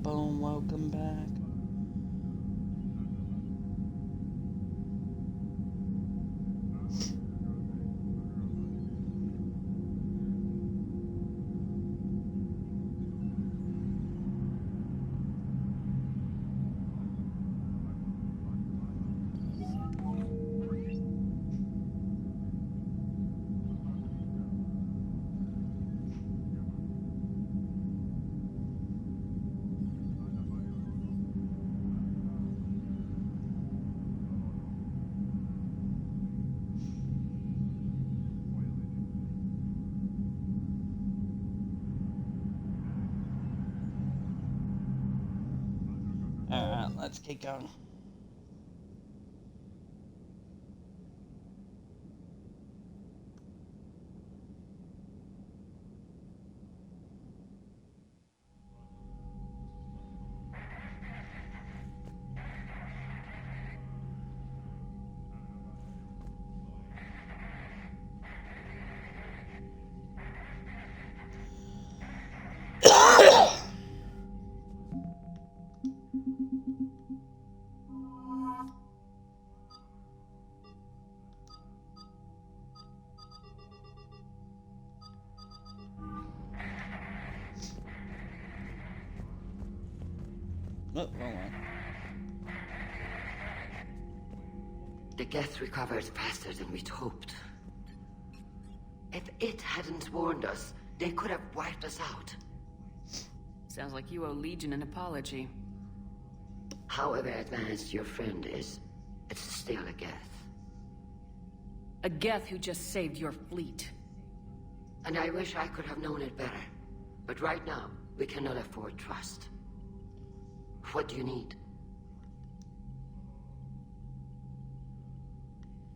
Boom, welcome back. Alright, let's get going. Oh, wrong one. The Geth recovered faster than we'd hoped. If it hadn't warned us, they could have wiped us out. Sounds like you owe Legion an apology. However advanced your friend is, it's still a Geth. A Geth who just saved your fleet. And I wish I could have known it better. But right now, we cannot afford trust. What do you need?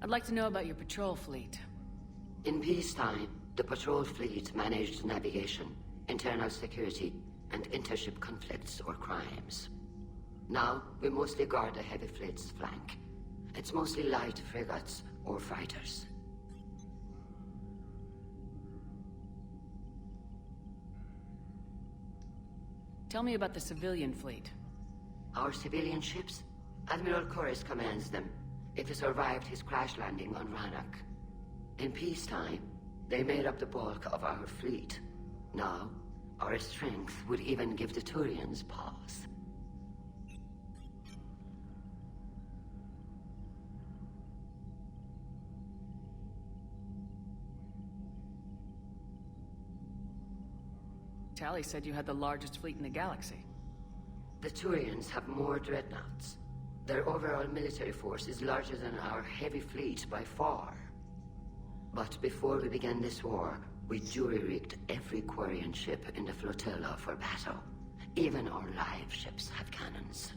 I'd like to know about your patrol fleet. In peacetime, the patrol fleet managed navigation, internal security, and intership conflicts or crimes. Now, we mostly guard the heavy fleet's flank. It's mostly light frigates or fighters. Tell me about the civilian fleet. Our civilian ships? Admiral Corus commands them. If he survived his crash landing on Rannoch. In peacetime, they made up the bulk of our fleet. Now, our strength would even give the Turians pause. Tally said you had the largest fleet in the galaxy. The Turians have more dreadnoughts. Their overall military force is larger than our heavy fleet by far. But before we began this war, we jury-rigged every Quarian ship in the flotilla for battle. Even our live ships have cannons.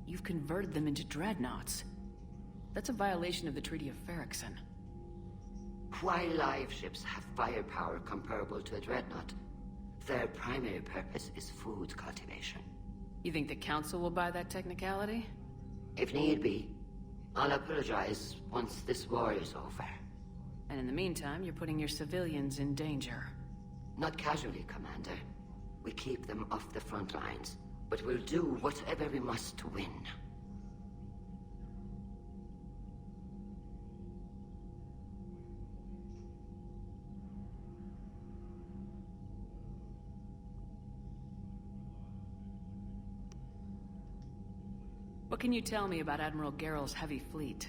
You've converted them into dreadnoughts. That's a violation of the Treaty of Ferrixon. While live ships have firepower comparable to a dreadnought, their primary purpose is food cultivation. You think the Council will buy that technicality? If need be, I'll apologize once this war is over. And in the meantime, you're putting your civilians in danger. Not casually, Commander. We keep them off the front lines, but we'll do whatever we must to win. What can you tell me about Admiral Geral's heavy fleet?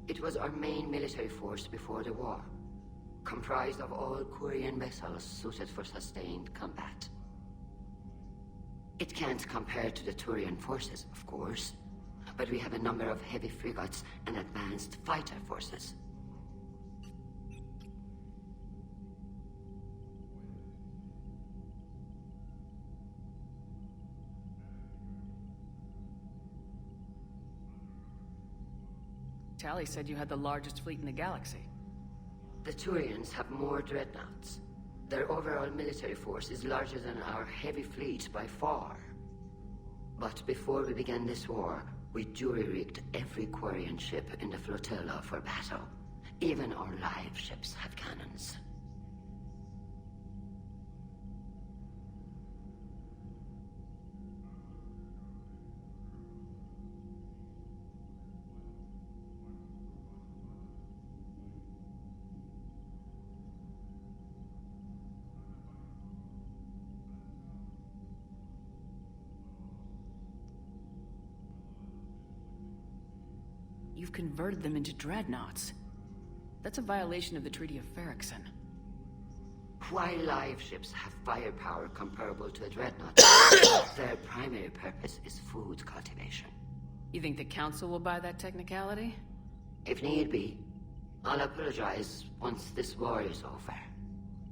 It was our main military force before the war, comprised of all Quarian vessels suited for sustained combat. It can't compare to the Turian forces, of course, but we have a number of heavy frigates and advanced fighter forces. Tally said you had the largest fleet in the galaxy. The Turians have more dreadnoughts. Their overall military force is larger than our heavy fleet by far. But before we began this war, we jury-rigged every Quarian ship in the flotilla for battle. Even our live ships have cannons. You've converted them into dreadnoughts. That's a violation of the Treaty of Ferrickson. While live ships have firepower comparable to a dreadnought, their primary purpose is food cultivation. You think the Council will buy that technicality? If need be, I'll apologize once this war is over.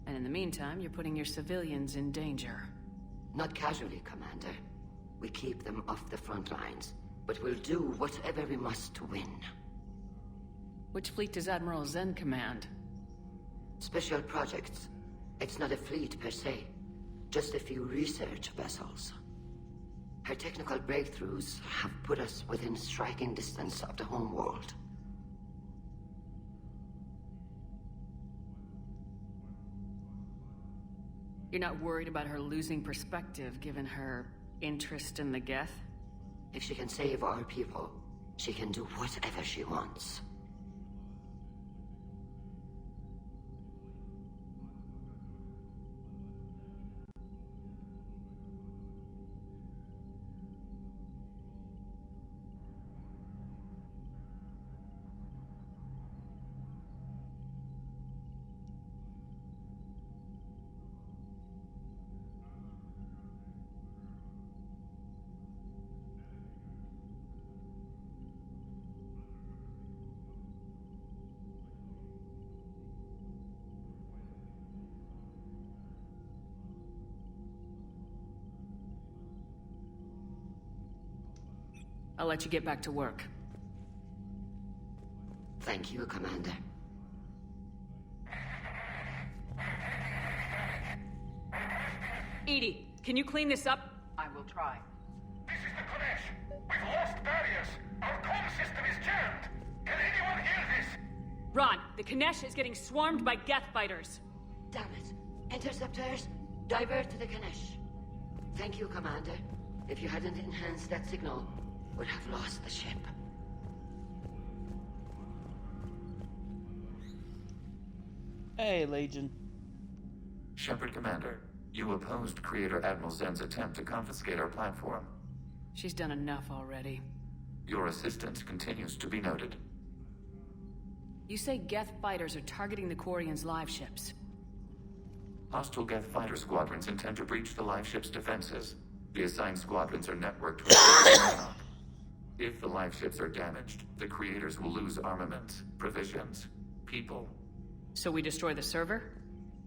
And in the meantime, you're putting your civilians in danger. Not casually, Commander. We keep them off the front lines, but we'll do whatever we must to win. Which fleet does Admiral Zen command? Special projects. It's not a fleet per se, just a few research vessels. Her technical breakthroughs have put us within striking distance of the homeworld. You're not worried about her losing perspective, given her interest in the Geth? If she can save our people, she can do whatever she wants. I'll let you get back to work. Thank you, Commander. Edie, can you clean this up? I will try. This is the Kodesh. We've lost barriers. Our comm system is jammed. Can anyone hear this? Ron, the Kanesh is getting swarmed by Geth fighters. Damn it. Interceptors, divert to the Ganesh. Thank you, Commander. If you hadn't enhanced that signal, we'd have lost the ship. Hey, Legion. Sheppard, Commander. You opposed Creator Admiral Zen's attempt to confiscate our platform. She's done enough already. Your assistance continues to be noted. You say Geth fighters are targeting the Quarians' live ships. Hostile Geth fighter squadrons intend to breach the live ship's defenses. The assigned squadrons are networked with Monarch. If the live ships are damaged, the Creators will lose armaments, provisions, people. So we destroy the server?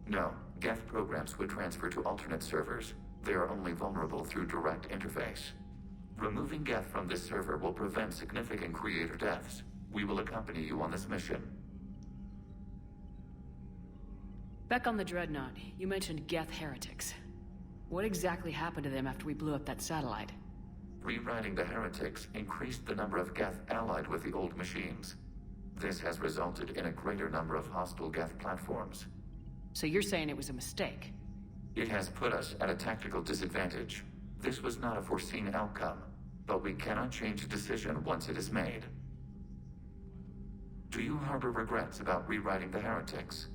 No, Geth programs would transfer to alternate servers. They are only vulnerable through direct interface. Removing Geth from this server will prevent significant Creator deaths. We will accompany you on this mission. Back on the Dreadnought, you mentioned Geth heretics. What exactly happened to them after we blew up that satellite? Rewriting the heretics increased the number of Geth allied with the old machines. This has resulted in a greater number of hostile Geth platforms. So you're saying it was a mistake? It has put us at a tactical disadvantage. This was not a foreseen outcome, but we cannot change a decision once it is made. Do you harbor regrets about rewriting the heretics?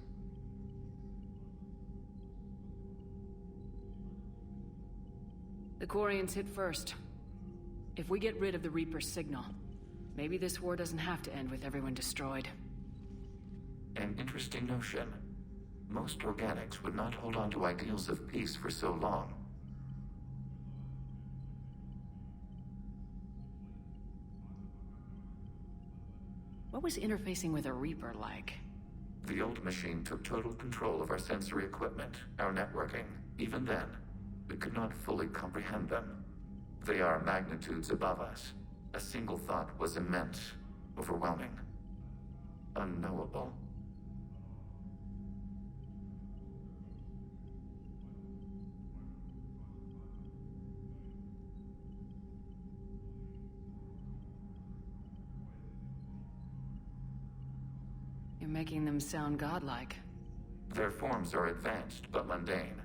The Quarians hit first. If we get rid of the Reaper's signal, maybe this war doesn't have to end with everyone destroyed. An interesting notion. Most organics would not hold on to ideals of peace for so long. What was interfacing with a Reaper like? The old machine took total control of our sensory equipment, our networking. Even then, we could not fully comprehend them. They are magnitudes above us. A single thought was immense, overwhelming, unknowable. making them sound godlike. Their forms are advanced but mundane.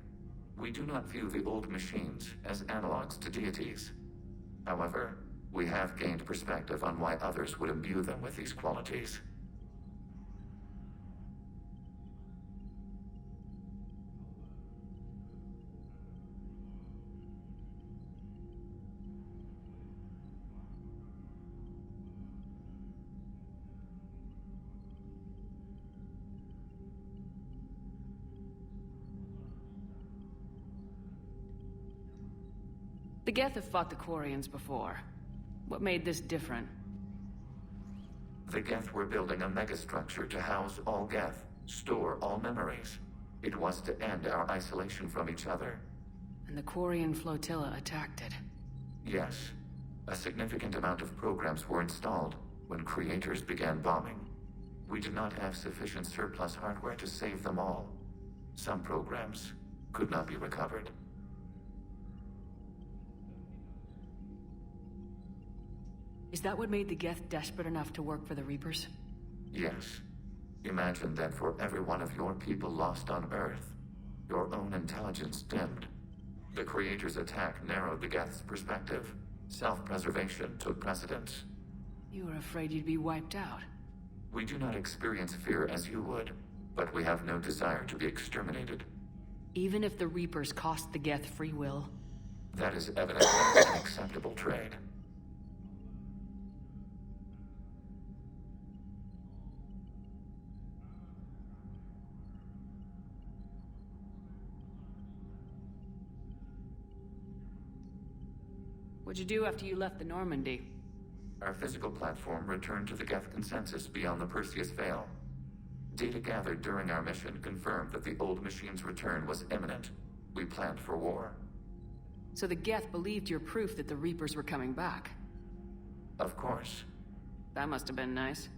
We do not view the old machines as analogs to deities. However, we have gained perspective on why others would imbue them with these qualities. The Geth have fought the Quarians before. What made this different? The Geth were building a megastructure to house all Geth, store all memories. It was to end our isolation from each other. And the Quarian flotilla attacked it. Yes. A significant amount of programs were installed when creators began bombing. We did not have sufficient surplus hardware to save them all. Some programs could not be recovered. Is that what made the Geth desperate enough to work for the Reapers? Yes. Imagine that for every one of your people lost on Earth, your own intelligence dimmed. The Creator's attack narrowed the Geth's perspective. Self-preservation took precedence. You were afraid you'd be wiped out. We do not experience fear as you would, but we have no desire to be exterminated. Even if the Reapers cost the Geth free will? That is evidently an acceptable trade. What'd you do after you left the Normandy? Our physical platform returned to the Geth consensus beyond the Perseus Veil. Data gathered during our mission confirmed that the old machine's return was imminent. We planned for war. So the Geth believed your proof that the Reapers were coming back? Of course. That must have been nice.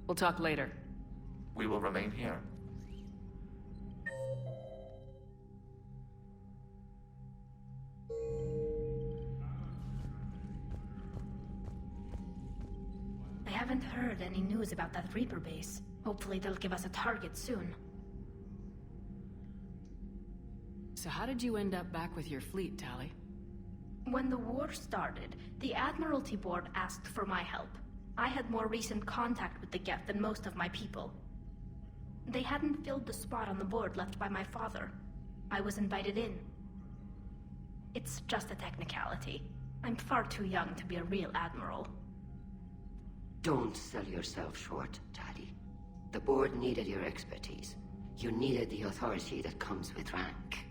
We'll talk later. We will remain here. I haven't heard any news about that Reaper base. Hopefully they'll give us a target soon. So how did you end up back with your fleet, Tali? When the war started, the Admiralty Board asked for my help. I had more recent contact with the Geth than most of my people. They hadn't filled the spot on the board left by my father. I was invited in. It's just a technicality. I'm far too young to be a real admiral. Don't sell yourself short, Daddy. The board needed your expertise. You needed the authority that comes with rank.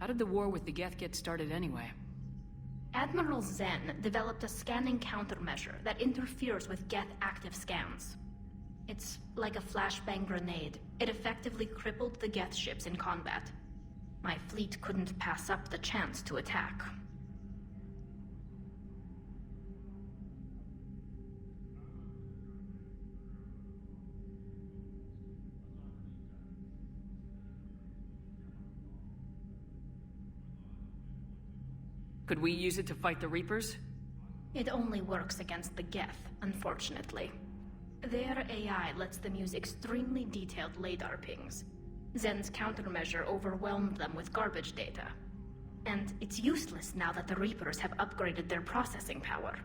How did the war with the Geth get started anyway? Admiral Zen developed a scanning countermeasure that interferes with Geth active scans. It's like a flashbang grenade. It effectively crippled the Geth ships in combat. My fleet couldn't pass up the chance to attack. Could we use it to fight the Reapers? It only works against the Geth, unfortunately. Their AI lets them use extremely detailed LADAR pings. Zen's countermeasure overwhelmed them with garbage data. And it's useless now that the Reapers have upgraded their processing power.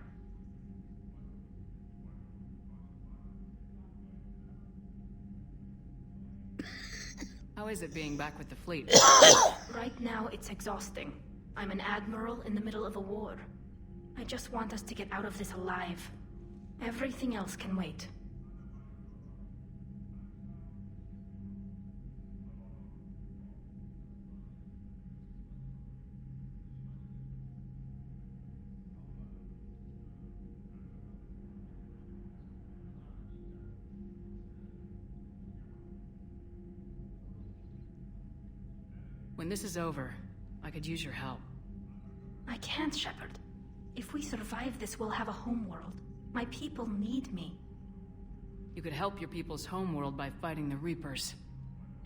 How is it being back with the fleet? Right now, it's exhausting. I'm an admiral in the middle of a war. I just want us to get out of this alive. Everything else can wait. When this is over, I could use your help. I can't, Sheppard. If we survive this, we'll have a homeworld. My people need me. You could help your people's homeworld by fighting the Reapers.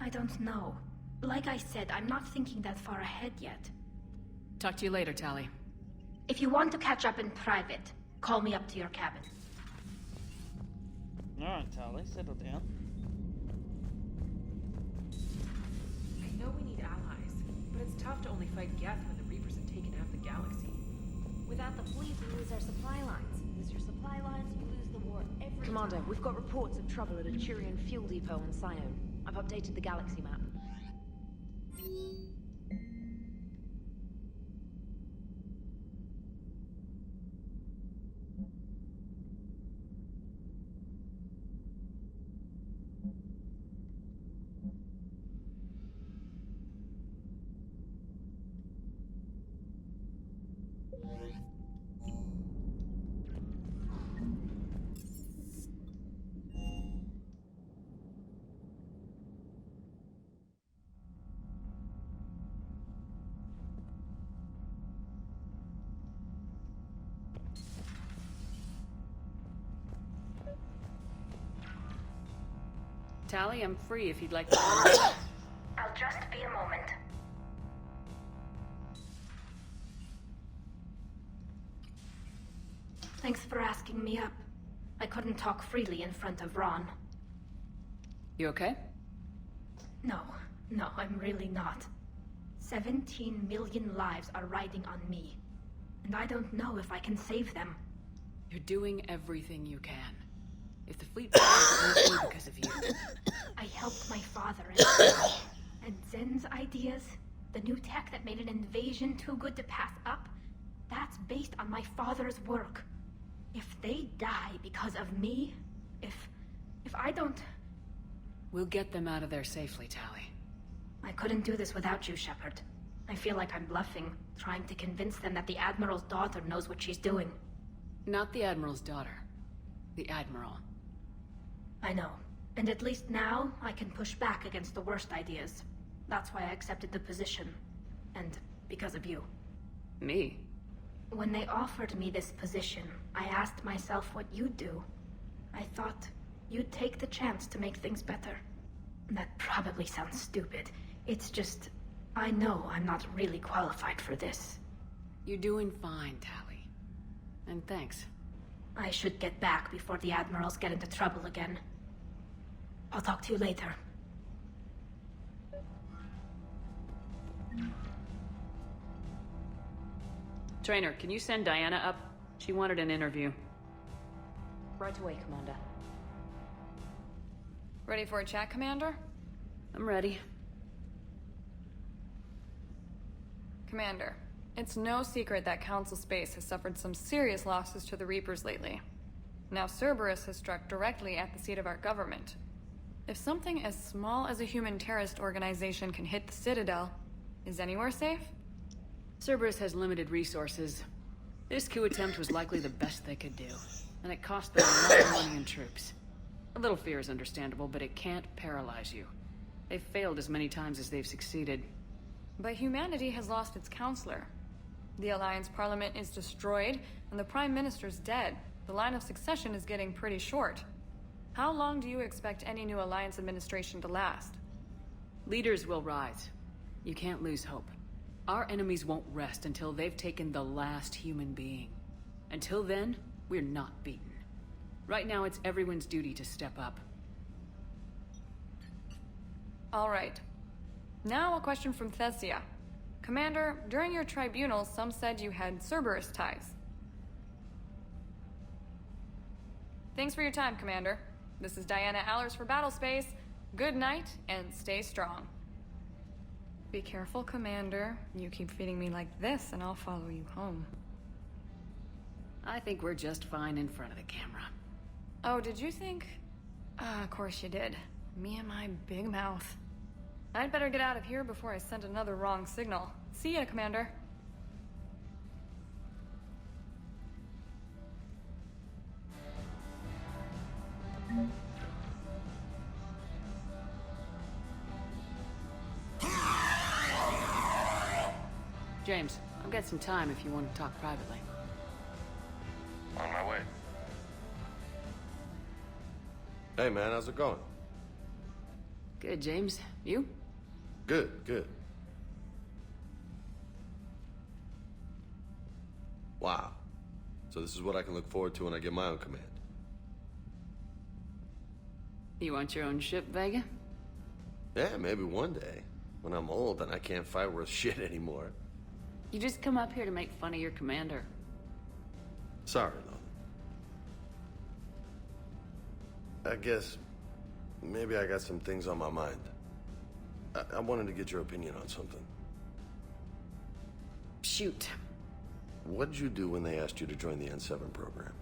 I don't know. Like I said, I'm not thinking that far ahead yet. Talk to you later, Tali. If you want to catch up in private, call me up to your cabin. Alright, Tali, settle down. I know we need allies, but it's tough to only fight Geth when the Reapers have taken half the galaxy. Without the fleet, we lose our supply lines. Lose your supply lines, you lose the war every Commander, time. we've got reports of trouble at a Turian fuel depot on Scion. I've updated the galaxy map. Tali, I'm free if you'd like to. I'll just be a moment. Thanks for asking me up. I couldn't talk freely in front of Ron. You okay? No, I'm really not. 17 million lives are riding on me. And I don't know if I can save them. You're doing everything you can. If the fleet fails, it won't be because of you. I helped my father and Zen's ideas, the new tech that made an invasion too good to pass up, that's based on my father's work. If they die because of me, if I don't... We'll get them out of there safely, Tali. I couldn't do this without you, Sheppard. I feel like I'm bluffing, trying to convince them that the Admiral's daughter knows what she's doing. Not the Admiral's daughter. The Admiral. I know. And at least now, I can push back against the worst ideas. That's why I accepted the position. And because of you. Me? When they offered me this position, I asked myself what you'd do. I thought you'd take the chance to make things better. That probably sounds stupid. It's just, I know I'm not really qualified for this. You're doing fine, Tali. And thanks. I should get back before the Admirals get into trouble again. I'll talk to you later. Trainer, can you send Diana up? She wanted an interview. Right away, Commander. Ready for a chat, Commander? I'm ready. Commander, it's no secret that Council Space has suffered some serious losses to the Reapers lately. Now Cerberus has struck directly at the seat of our government. If something as small as a human terrorist organization can hit the Citadel, is anywhere safe? Cerberus has limited resources. This coup attempt was likely the best they could do, and it cost them a lot of money and troops. A little fear is understandable, but it can't paralyze you. They've failed as many times as they've succeeded. But humanity has lost its counselor. The Alliance Parliament is destroyed, and the Prime Minister's dead. The line of succession is getting pretty short. How long do you expect any new Alliance administration to last? Leaders will rise. You can't lose hope. Our enemies won't rest until they've taken the last human being. Until then, we're not beaten. Right now, it's everyone's duty to step up. All right. Now a question from Thessia. Commander, during your tribunal, some said you had Cerberus ties. Thanks for your time, Commander. This is Diana Allers for Battlespace. Good night, and stay strong. Be careful, Commander. You keep feeding me like this, and I'll follow you home. I think we're just fine in front of the camera. Oh, did you think? Of course you did. Me and my big mouth. I'd better get out of here before I send another wrong signal. See ya, Commander. James, I've got some time if you want to talk privately. On my way. Hey man, how's it going? Good, James. You? Good, good. Wow. So this is what I can look forward to when I get my own command. You want your own ship, Vega? Yeah, maybe one day. When I'm old and I can't fight worth shit anymore. You just come up here to make fun of your commander. Sorry, Lola. I guess maybe I got some things on my mind. I wanted to get your opinion on something. Shoot. What did you do when they asked you to join the N7 program?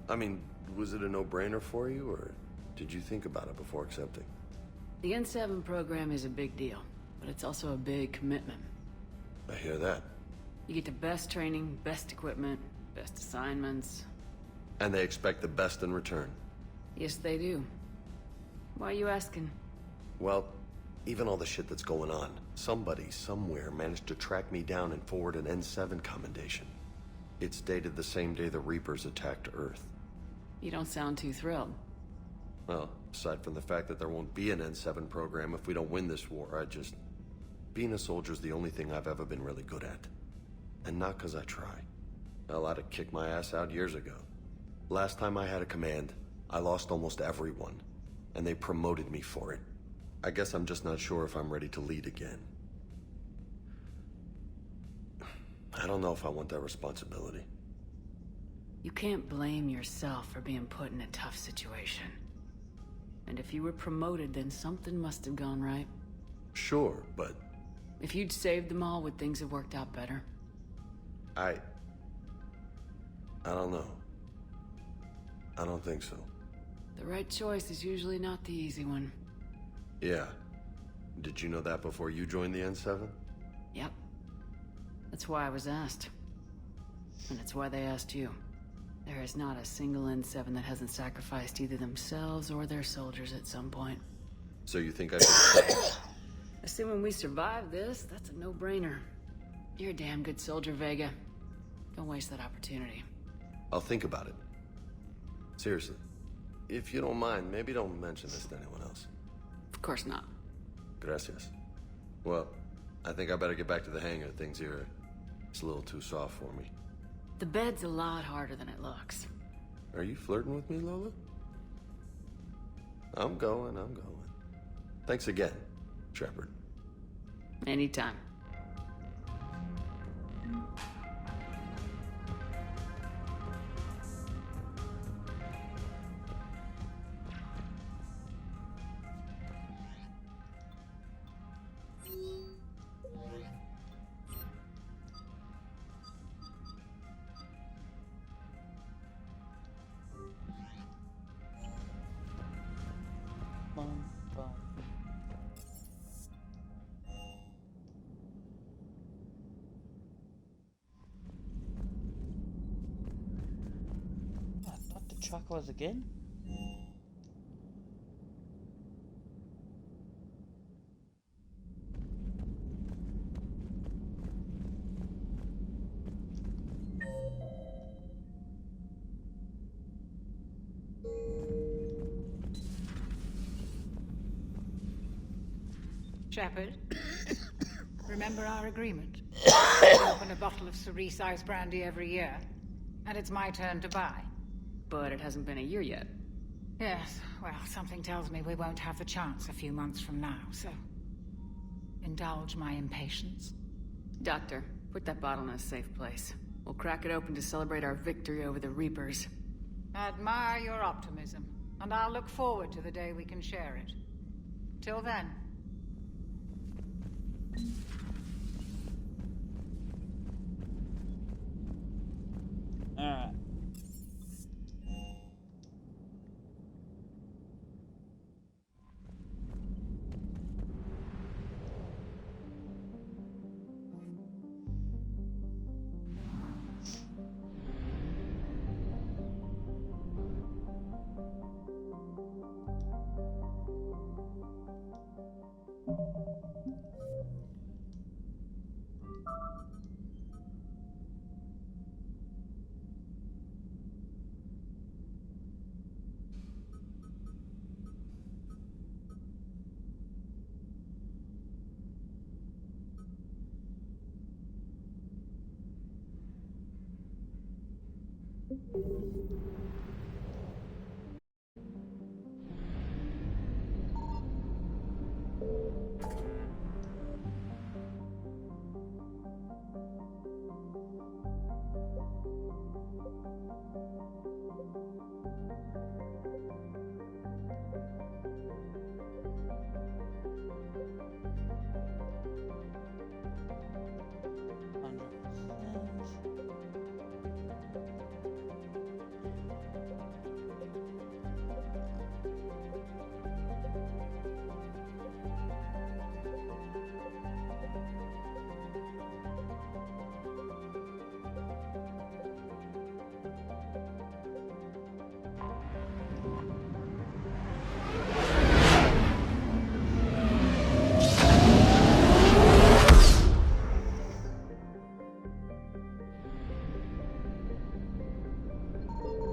I mean, was it a no-brainer for you, or did you think about it before accepting? The N7 program is a big deal, but it's also a big commitment. I hear that. You get the best training, best equipment, best assignments. And they expect the best in return. Yes, they do. Why are you asking? Well, even all the shit that's going on, somebody somewhere managed to track me down and forward an N7 commendation. It's dated the same day the Reapers attacked Earth. You don't sound too thrilled. Well, aside from the fact that there won't be an N7 program if we don't win this war, being a soldier's the only thing I've ever been really good at. And not because I try. Hell, I'd have kicked my ass out years ago. Last time I had a command, I lost almost everyone. And they promoted me for it. I guess I'm just not sure if I'm ready to lead again. I don't know if I want that responsibility. You can't blame yourself for being put in a tough situation. And if you were promoted, then something must have gone right. Sure, but... If you'd saved them all, would things have worked out better? I don't know. I don't think so. The right choice is usually not the easy one. Yeah. Did you know that before you joined the N7? Yep. That's why I was asked. And it's why they asked you. There is not a single N7 that hasn't sacrificed either themselves or their soldiers at some point. So you think I should... Assuming we survive this, that's a no-brainer. You're a damn good soldier, Vega. Don't waste that opportunity. I'll think about it. Seriously. If you don't mind, maybe don't mention this to anyone else. Of course not. Gracias. Well, I think I better get back to the hangar. Things here, it's a little too soft for me. The bed's a lot harder than it looks. Are you flirting with me, Lola? I'm going. Thanks again, Sheppard. Anytime. Not the truck was again? Sheppard, remember our agreement? We open a bottle of cerise-sized brandy every year, and it's my turn to buy. But it hasn't been a year yet. Yes, well, something tells me we won't have the chance a few months from now, so... indulge my impatience. Doctor, put that bottle in a safe place. We'll crack it open to celebrate our victory over the Reapers. I admire your optimism, and I'll look forward to the day we can share it. Till then... Alright.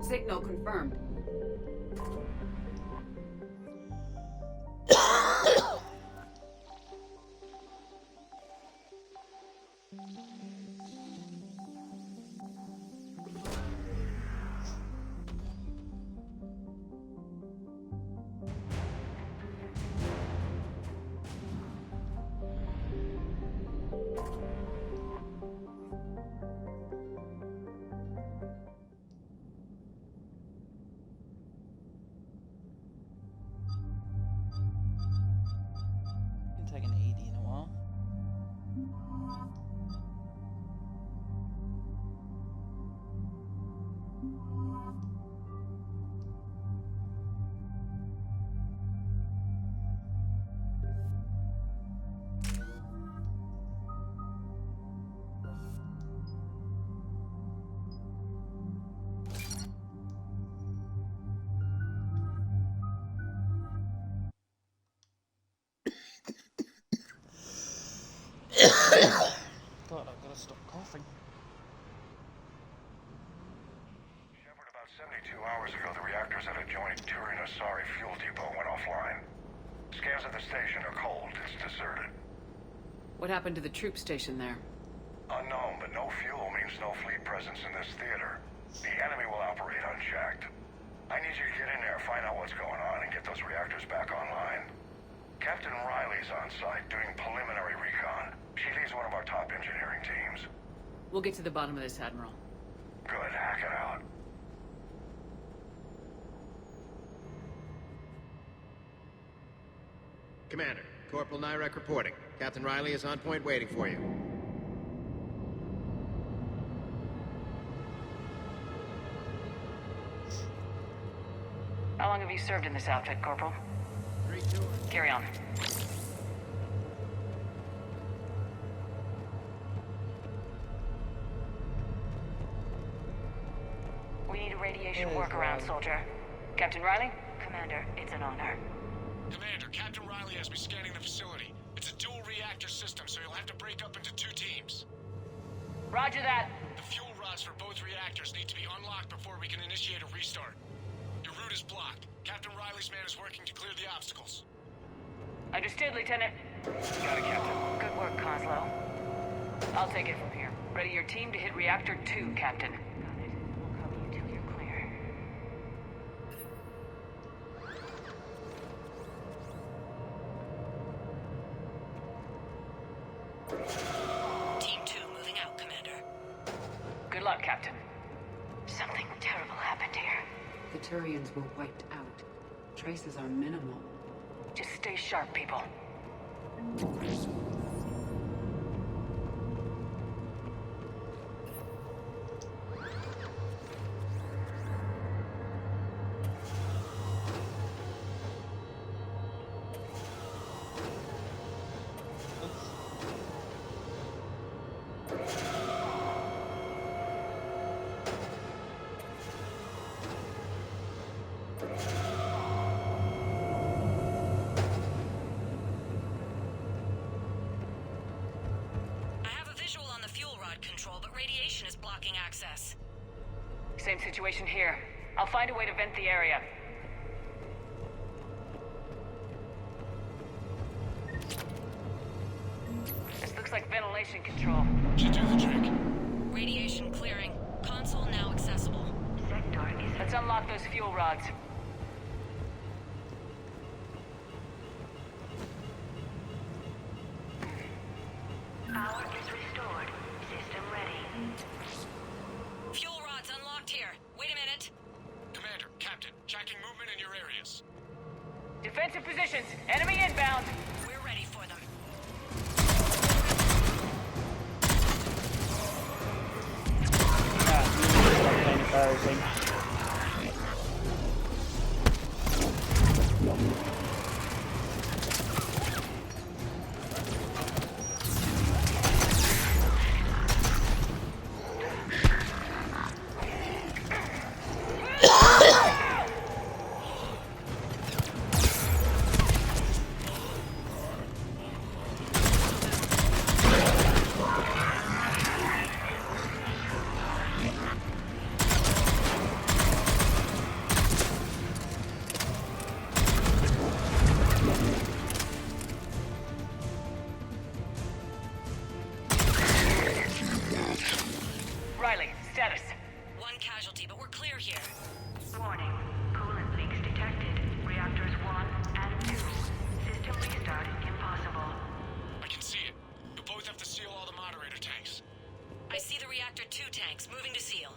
Signal confirmed. Take an 80 in a while. God, I've got to stop coughing. Sheppard, about 72 hours ago, the reactors at adjoining Turian-Asari fuel depot went offline. Scans of the station are cold. It's deserted. What happened to the troop station there? Unknown, but no fuel means no fleet presence in this theater. The enemy will operate unchecked. I need you to get in there, find out what's going on, and get those reactors back online. Captain Riley's on site doing preliminary recon. She leads one of our top engineering teams. We'll get to the bottom of this, Admiral. Good, hack it out. Commander, Corporal Nyrek reporting. Captain Riley is on point waiting for you. How long have you served in this outfit, Corporal? 3 tours. Carry on. We need a radiation workaround, soldier. Captain Riley? Commander, it's an honor. Commander, Captain Riley has me scanning the facility. It's a dual reactor system, so you'll have to break up into 2 teams. Roger that. The fuel rods for both reactors need to be unlocked before we can initiate a restart. Your route is blocked. Captain Riley's man is working to clear the obstacles. Understood, Lieutenant. Got it, Captain. Good work, Coslow. I'll take it from here. Ready your team to hit Reactor 2, Captain. Got it. We'll cover you till you're clear. Team 2 moving out, Commander. Good luck, Captain. Something terrible happened here. The Turians were wiped out. Traces are minimal. Just stay sharp, people. Radiation is blocking access. Same situation here. I'll find a way to vent the area. This looks like ventilation control. Should do the trick. Radiation clearing. Console now accessible. Send rods. Power is restored. System ready. Fuel rods unlocked here. Wait a minute. Commander, Captain, checking movement in your areas. Defensive positions. Enemy inbound. We're ready for them. Embarrassing. Riley, status. One casualty, but we're clear here. Warning. Coolant leaks detected. Reactors 1 and 2. System restart impossible. I can see it. You'll both have to seal all the moderator tanks. I see the reactor 2 tanks moving to seal.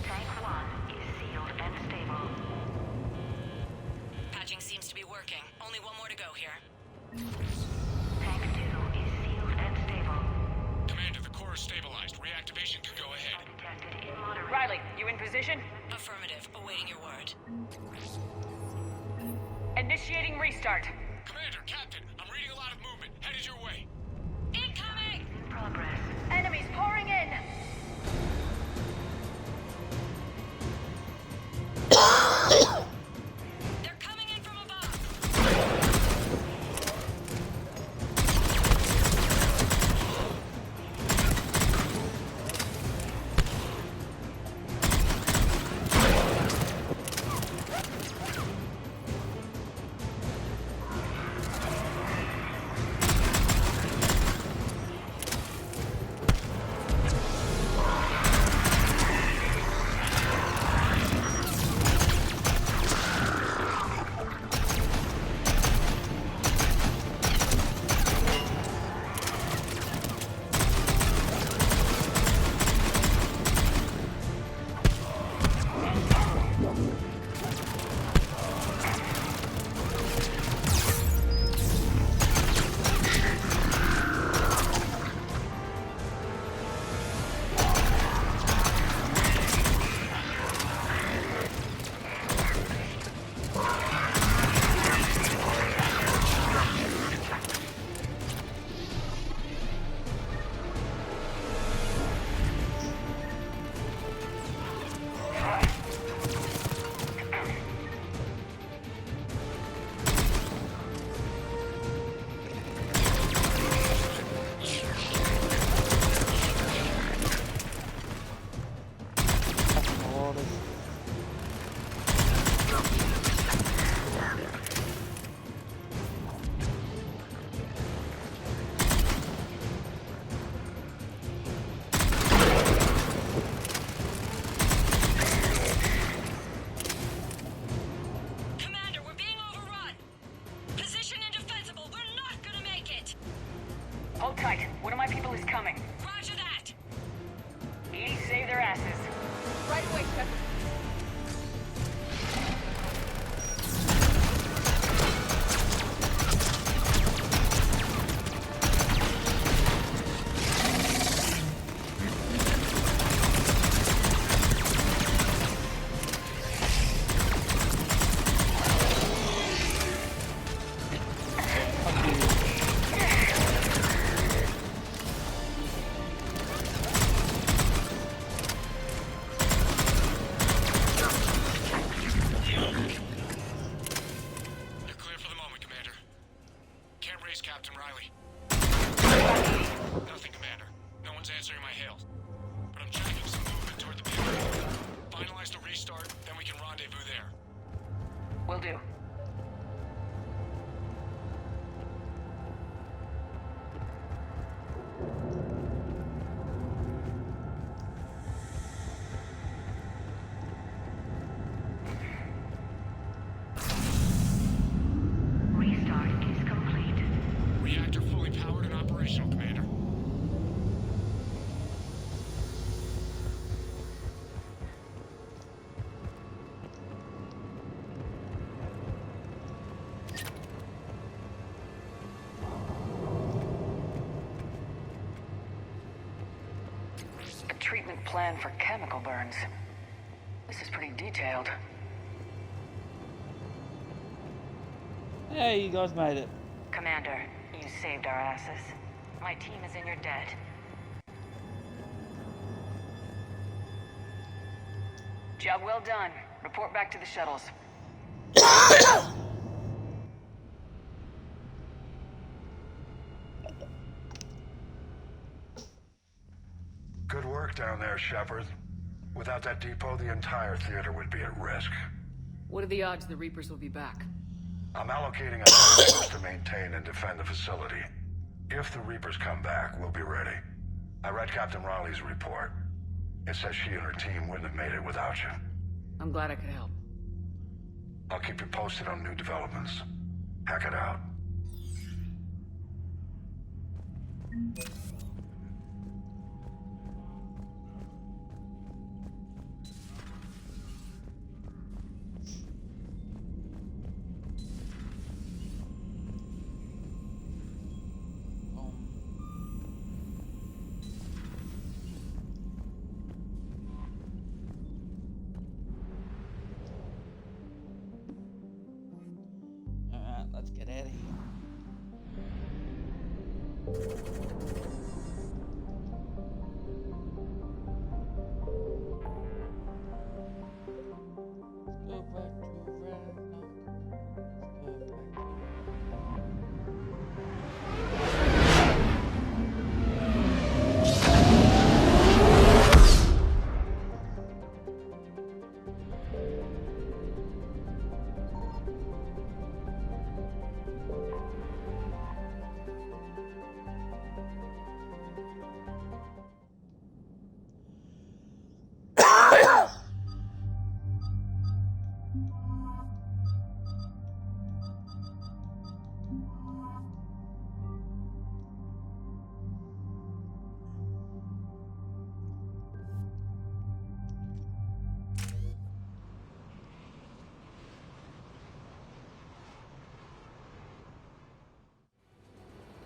Tank 1 is sealed and stable. Patching seems to be working. Only one more to go here. Tank 2 is sealed and stable. Commander, the core is stabilized. Reactivation can go ahead. Detected in moderate. Riley, you in position? Affirmative. Awaiting your word. Initiating restart. Commander, Captain, I'm reading a lot of movement. Headed your way. Incoming! In progress. Enemies pouring in! They're coming in from above! Hold tight. One of my people is coming. Roger that. Edie, save their asses. Right away, Sheppard. Captain Riley. Nothing, Commander. No one's answering my hails. But I'm tracking some movement toward the payload. Finalize the restart, then we can rendezvous there. Will do. operational, Commander. A treatment plan for chemical burns. This is pretty detailed. Hey, you guys made it. Commander, you saved our asses. My team is in your debt. Job well done. Report back to the shuttles. Good work down there, Sheppard. Without that depot, the entire theater would be at risk. What are the odds the Reapers will be back? I'm allocating a force to maintain and defend the facility. If the Reapers come back, we'll be ready. I read Captain Riley's report. It says she and her team wouldn't have made it without you. I'm glad I could help. I'll keep you posted on new developments. Hack it out. Alright, let's get out of here. Go back to Randall.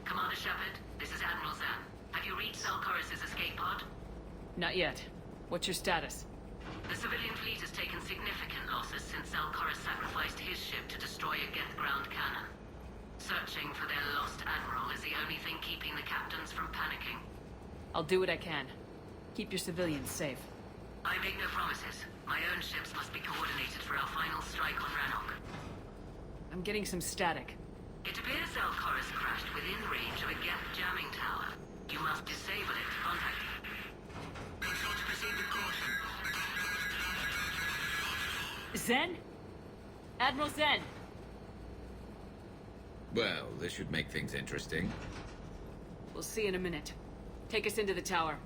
Commander Sheppard, this is Admiral Zan. Have you reached Selchorus' escape pod? Not yet. What's your status? The civilian fleet has taken significant losses since Selchorus sacrificed his ship to destroy a Geth ground cannon. Searching for their lost admiral is the only thing keeping the captains from panicking. I'll do what I can. Keep your civilians safe. I make no promises. My own ships must be coordinated for our final strike on Rannoch. I'm getting some static. It appears Selchorus crashed within range of a Geth jamming tower. You must disable it to contact it. Be sure to proceed with caution. Zen? Admiral Zen! Well, this should make things interesting. We'll see in a minute. Take us into the tower.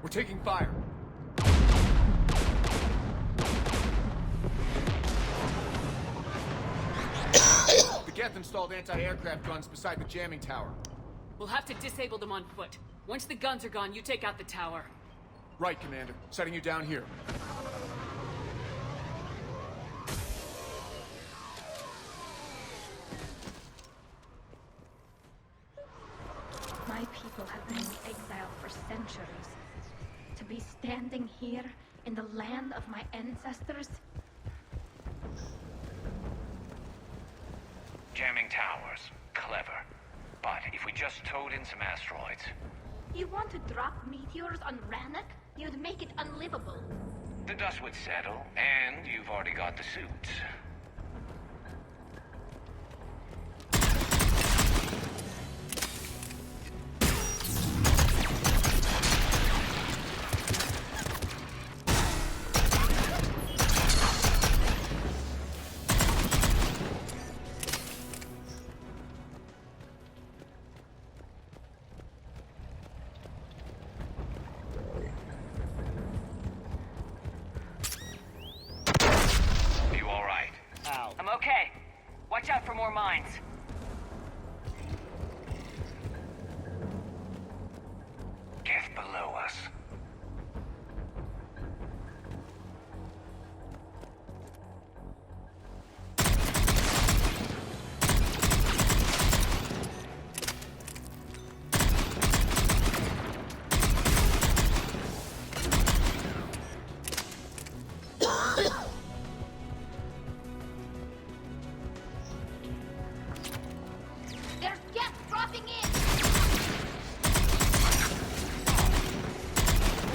We're taking fire. The Geth installed anti-aircraft guns beside the jamming tower. We'll have to disable them on foot. Once the guns are gone, you take out the tower. Right, Commander. Setting you down here. My people have been in exile for centuries. To be standing here in the land of my ancestors? Jamming towers. Clever. But if we just towed in some asteroids... You want to drop meteors on Rannoch? You'd make it unlivable. The dust would settle, and you've already got the suits.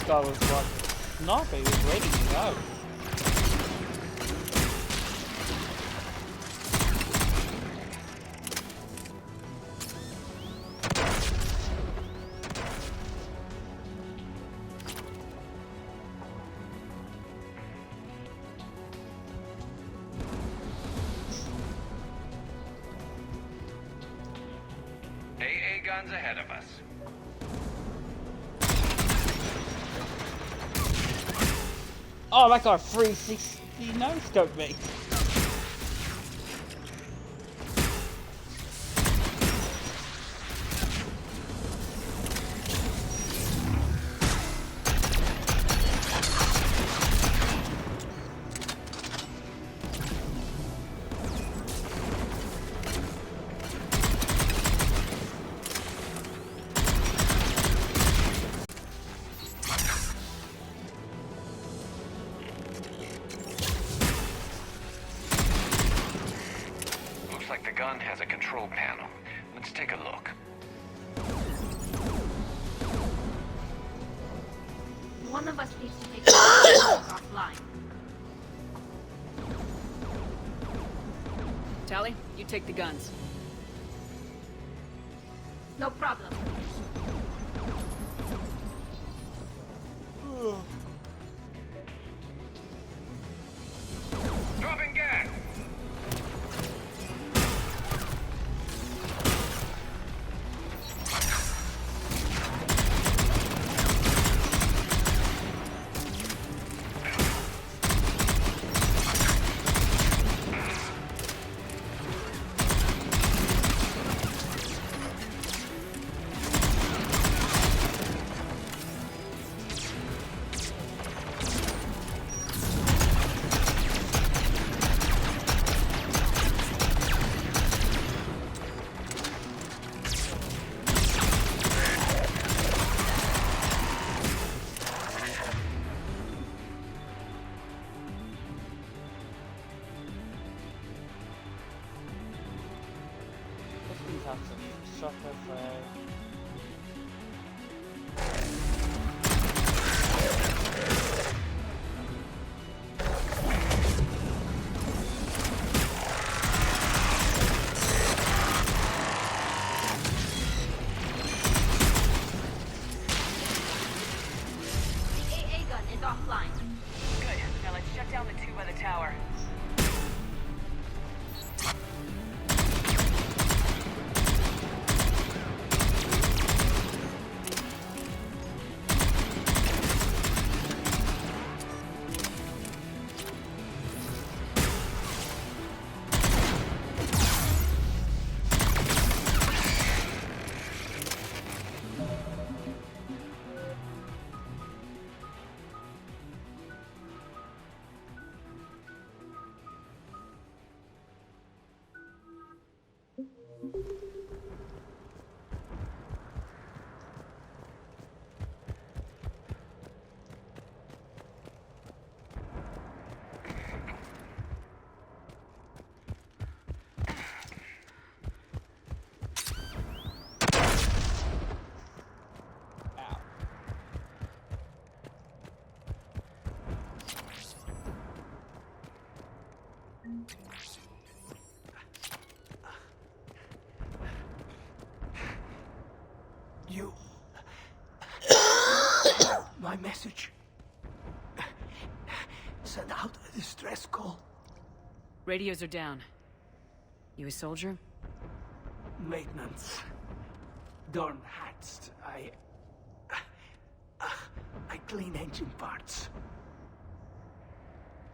guy was like a sniper, he was ready to go. AA guns ahead of us. Oh, that guy 360 no-scoped me. Looks like the gun has a control panel. Let's take a look. One of us needs to take the offline. Tally, you take the guns. No problem. Dropping gas! Please have some shotgun flag. The AA gun is offline. Good. Now let's shut down the two by the tower. You... My message. Send out a distress call. Radios are down. You a soldier? Maintenance. Darn hats. I clean engine parts.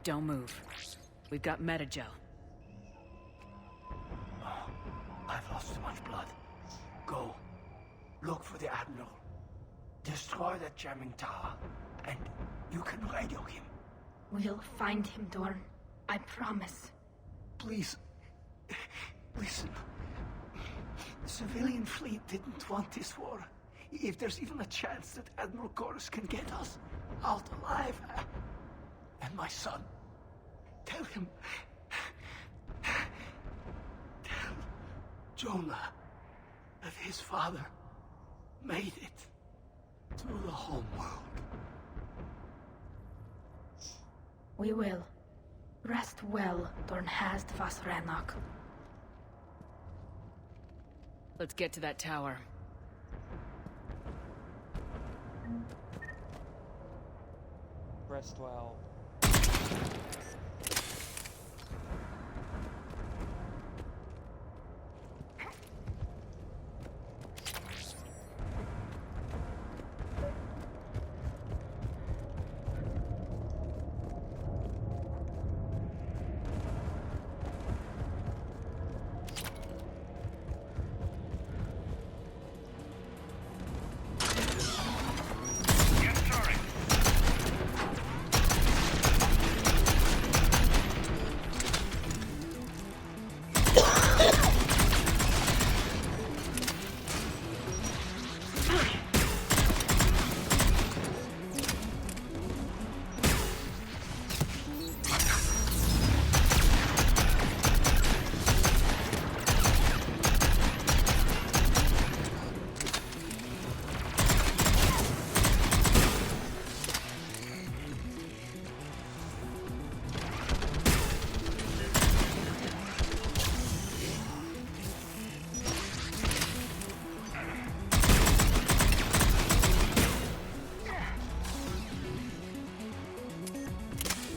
Don't move. We've got metagel. Oh, I've lost too much blood. Go. Look for the Admiral. Destroy that jamming tower, and you can radio him. We'll find him, Dorn. I promise. Please, listen. The civilian fleet didn't want this war. If there's even a chance that Admiral Chorus can get us out alive, and my son, tell him, tell Jonah that his father made it to the home world. We will. Rest well, Dornhast Vasranok. Let's get to that tower. Rest well.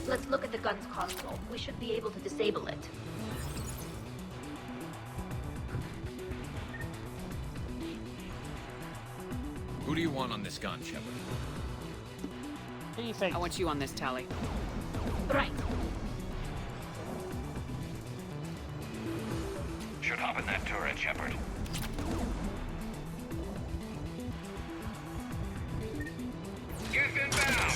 Let's look at the gun's console. We should be able to disable it. Who do you want on this gun, Sheppard? What do you think? I want you on this, Tally. Right. Should hop in that turret, Sheppard. Get inbound!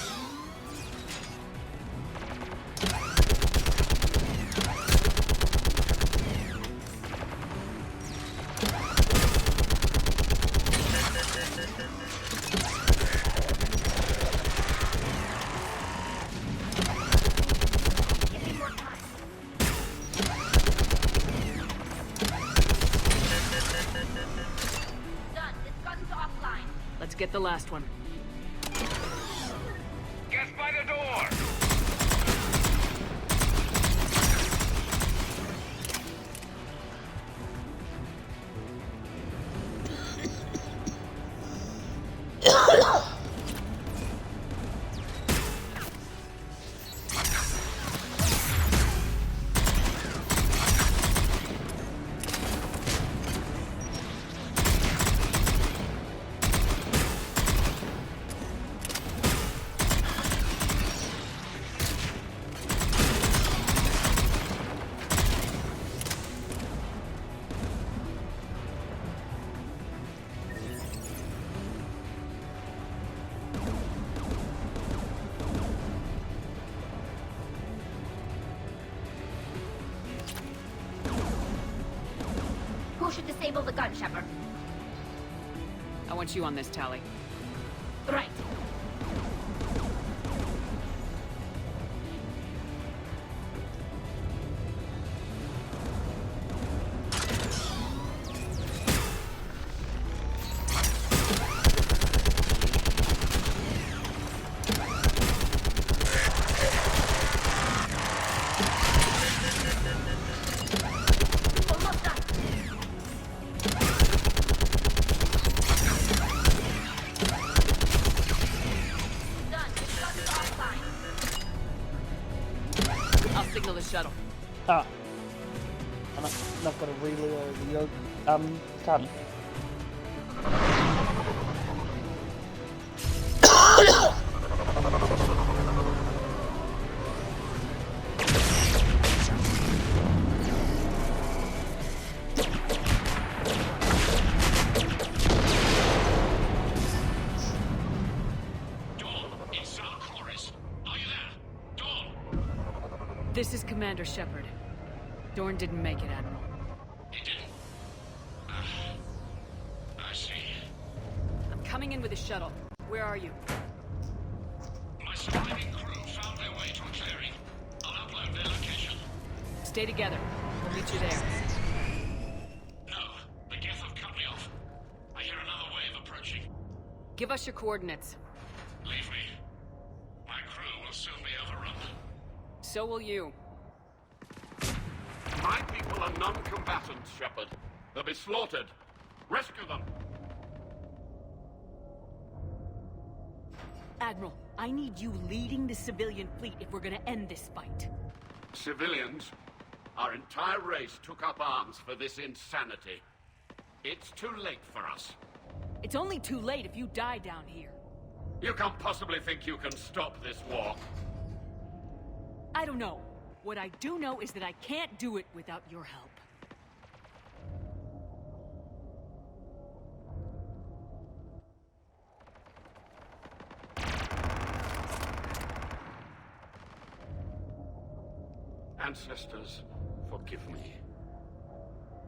Get the last one. Get by the door! Who should disable the gun, Sheppard? I want you on this, Tally. Right. Shuttle. Ah. I'm not gonna reload the gun. This is Commander Sheppard. Dorn didn't make it, Admiral. He didn't? I see. I'm coming in with a shuttle. Where are you? My surviving crew found their way to a clearing. I'll upload their location. Stay together. We'll meet you there. No, the Geth have cut me off. I hear another wave approaching. Give us your coordinates. Leave me. My crew will soon be overrun. So will you. My people are non-combatants, Sheppard. They'll be slaughtered. Rescue them! Admiral, I need you leading the civilian fleet if we're gonna end this fight. Civilians, our entire race took up arms for this insanity. It's too late for us. It's only too late if you die down here. You can't possibly think you can stop this war. I don't know. What I do know is that I can't do it without your help. Ancestors, forgive me.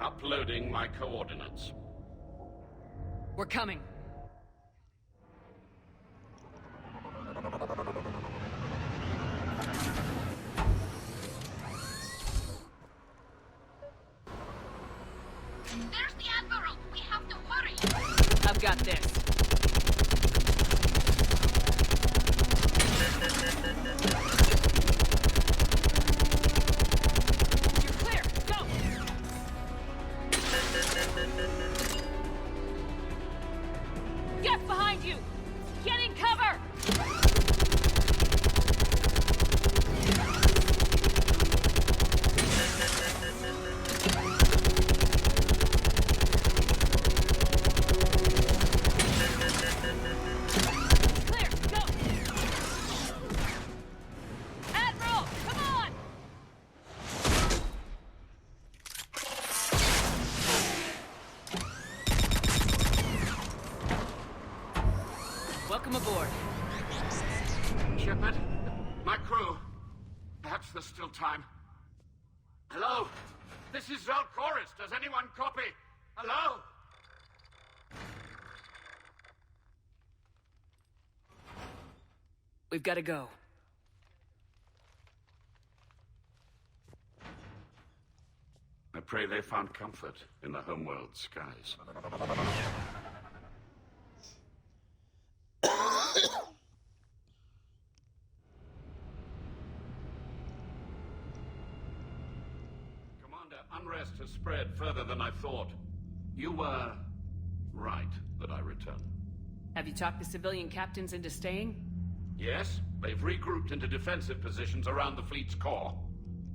Uploading my coordinates. We're coming. There's the Admiral! We have to hurry! I've got this. You're clear! Go! Get behind you! Get in cover! Clear! Go! Admiral! Come on! Welcome aboard. Sheppard, my crew. Perhaps there's still time. Hello? This is Zalcoris. Does anyone copy? Hello? We've got to go. I pray they found comfort in the homeworld skies. Commander, unrest has spread further than I thought. You were right that I return. Have you talked the civilian captains into staying? Yes, they've regrouped into defensive positions around the fleet's core.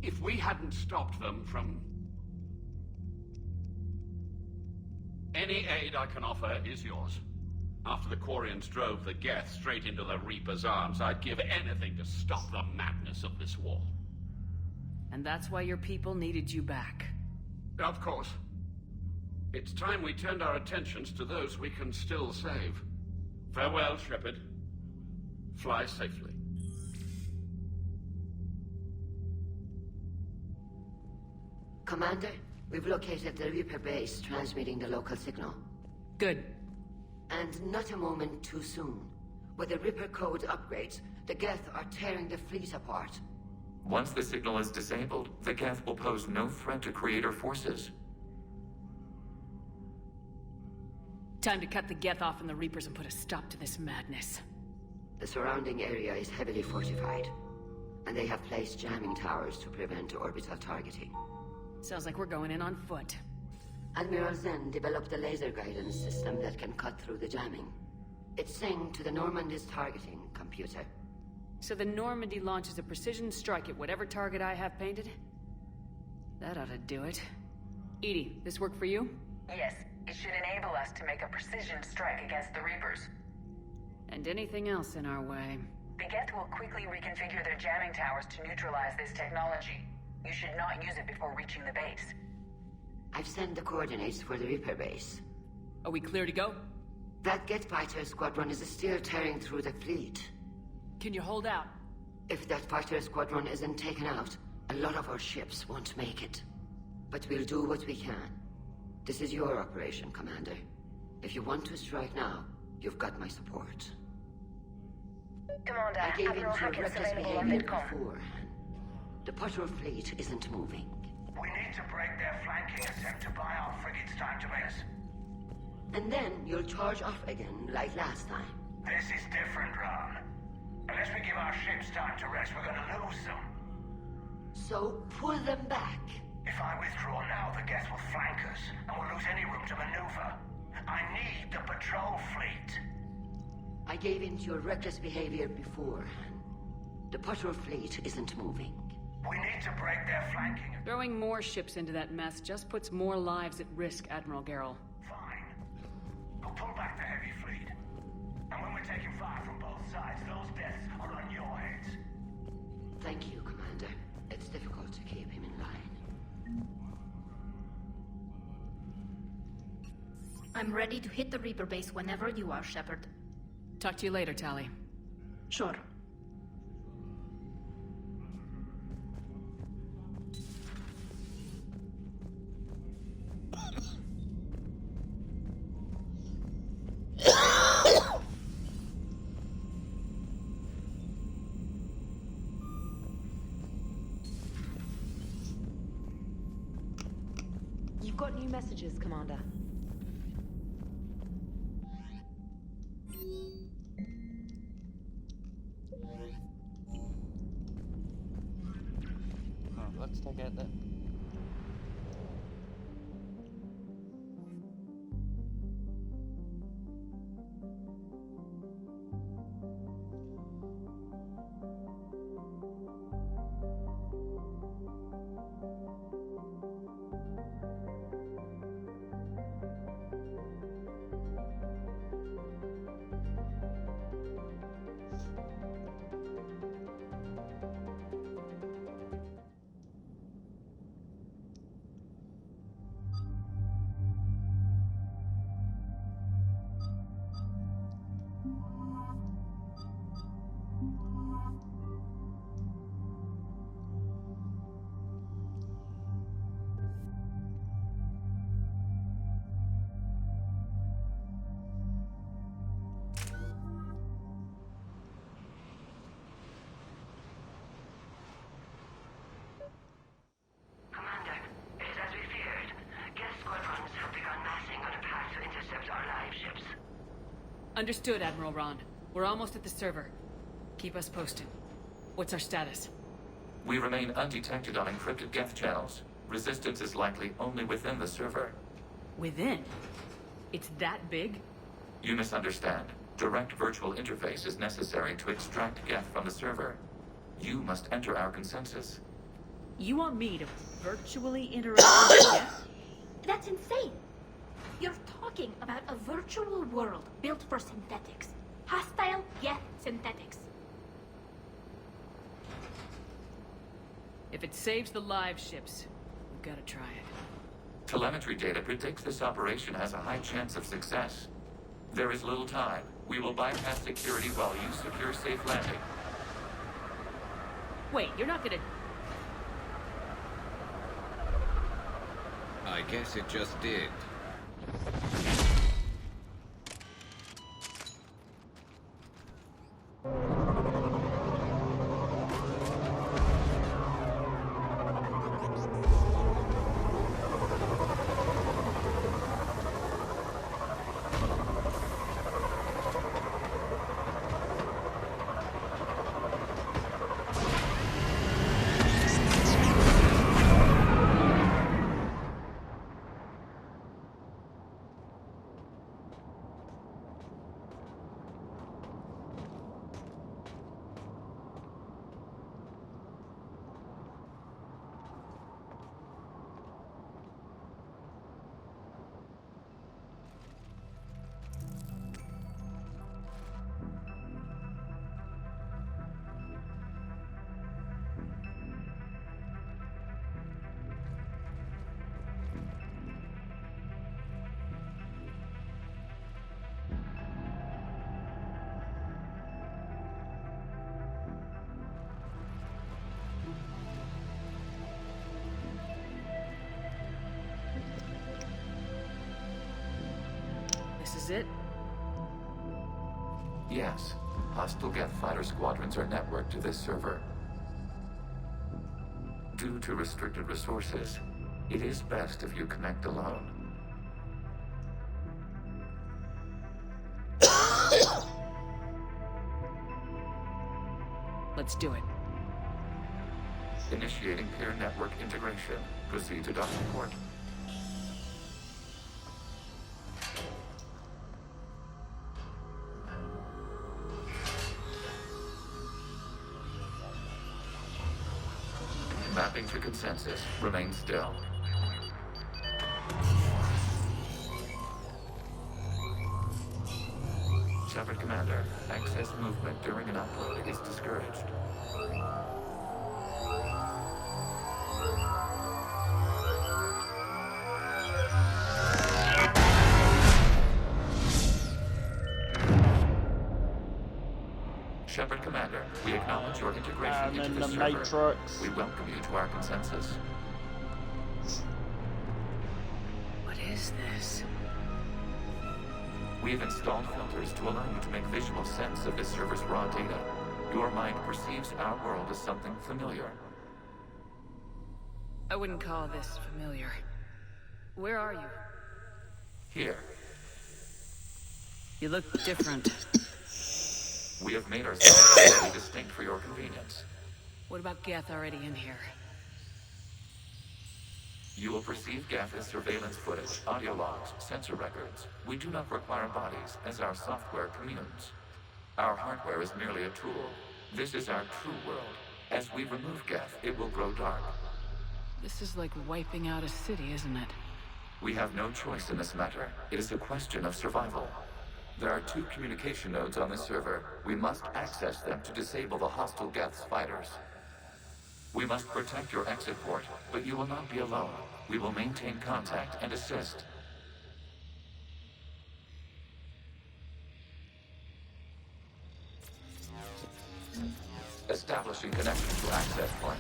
If we hadn't stopped them from... Any aid I can offer is yours. After the Quarians drove the Geth straight into the Reaper's arms, I'd give anything to stop the madness of this war. And that's why your people needed you back. Of course. It's time we turned our attentions to those we can still save. Farewell, Sheppard. Fly safely. Commander, we've located the Reaper base transmitting the local signal. Good. And not a moment too soon. With the Reaper code upgrades, the Geth are tearing the fleet apart. Once the signal is disabled, the Geth will pose no threat to Creator forces. Time to cut the Geth off from the Reapers and put a stop to this madness. The surrounding area is heavily fortified, and they have placed jamming towers to prevent orbital targeting. Sounds like we're going in on foot. Admiral Zen developed a laser guidance system that can cut through the jamming. It's synced to the Normandy's targeting computer. So the Normandy launches a precision strike at whatever target I have painted? That ought to do it. Edie, this work for you? Yes, it should enable us to make a precision strike against the Reapers. And anything else in our way. The Geth will quickly reconfigure their jamming towers to neutralize this technology. You should not use it before reaching the base. I've sent the coordinates for the Reaper base. Are we clear to go? That Geth fighter squadron is still tearing through the fleet. Can you hold out? If that fighter squadron isn't taken out, a lot of our ships won't make it. But we'll do what we can. This is your operation, Commander. If you want to strike now, you've got my support. Commander, I gave in Admiral to Hackett is reckless available on behavior Vidcom. before. The patrol fleet isn't moving. We need to break their flanking attempt to buy our frigates time to rest. And then you'll charge off again, like last time. This is different, Ron. Unless we give our ships time to rest, we're gonna lose them. So pull them back. If I withdraw now, the Geth will flank us, and we'll lose any room to maneuver. I need the patrol fleet. I gave in to your reckless behavior beforehand. The patrol fleet isn't moving. We need to break their flanking. Throwing more ships into that mess just puts more lives at risk, Admiral Garrel. Fine. I'll pull back the heavy fleet. And when we're taking fire from both sides, those deaths are on your heads. Thank you, Commander. It's difficult to keep him in line. I'm ready to hit the Reaper base whenever you are, Sheppard. Talk to you later, Tali. Sure. You've got new messages, Commander. Let's take out that. Understood, Admiral Ron. We're almost at the server. Keep us posted. What's our status? We remain undetected on encrypted Geth channels. Resistance is likely only within the server. Within? It's that big? You misunderstand. Direct virtual interface is necessary to extract Geth from the server. You must enter our consensus. You want me to virtually interact with Geth? That's insane! You're talking about a virtual world built for synthetics. Hostile, yet synthetics. If it saves the live ships, we've got to try it. Telemetry data predicts this operation has a high chance of success. There is little time. We will bypass security while you secure safe landing. Wait, you're not gonna... I guess it just did. This is it? Yes. Hostile Geth fighter squadrons are networked to this server. Due to restricted resources, it is best if you connect alone. Let's do it. Initiating peer network integration. Proceed to docking port. Mapping to consensus. Remain still. Sheppard Commander, access movement during an upload is discouraged. Sheppard Commander, we acknowledge your integration into the server. Matrix. We welcome you to our consensus. What is this? We have installed filters to allow you to make visual sense of this server's raw data. Your mind perceives our world as something familiar. I wouldn't call this familiar. Where are you? Here, You look different. we have made ourselves very distinct for your convenience. What about Geth already in here? You will perceive Geth as surveillance footage, audio logs, sensor records. We do not require bodies, as our software communes. Our hardware is merely a tool. This is our true world. As we remove Geth, it will grow dark. This is like wiping out a city, isn't it? We have no choice in this matter. It is a question of survival. There are 2 communication nodes on the server. We must access them to disable the hostile Geth's fighters. We must protect your exit port, but you will not be alone. We will maintain contact and assist. Establishing connection to access point.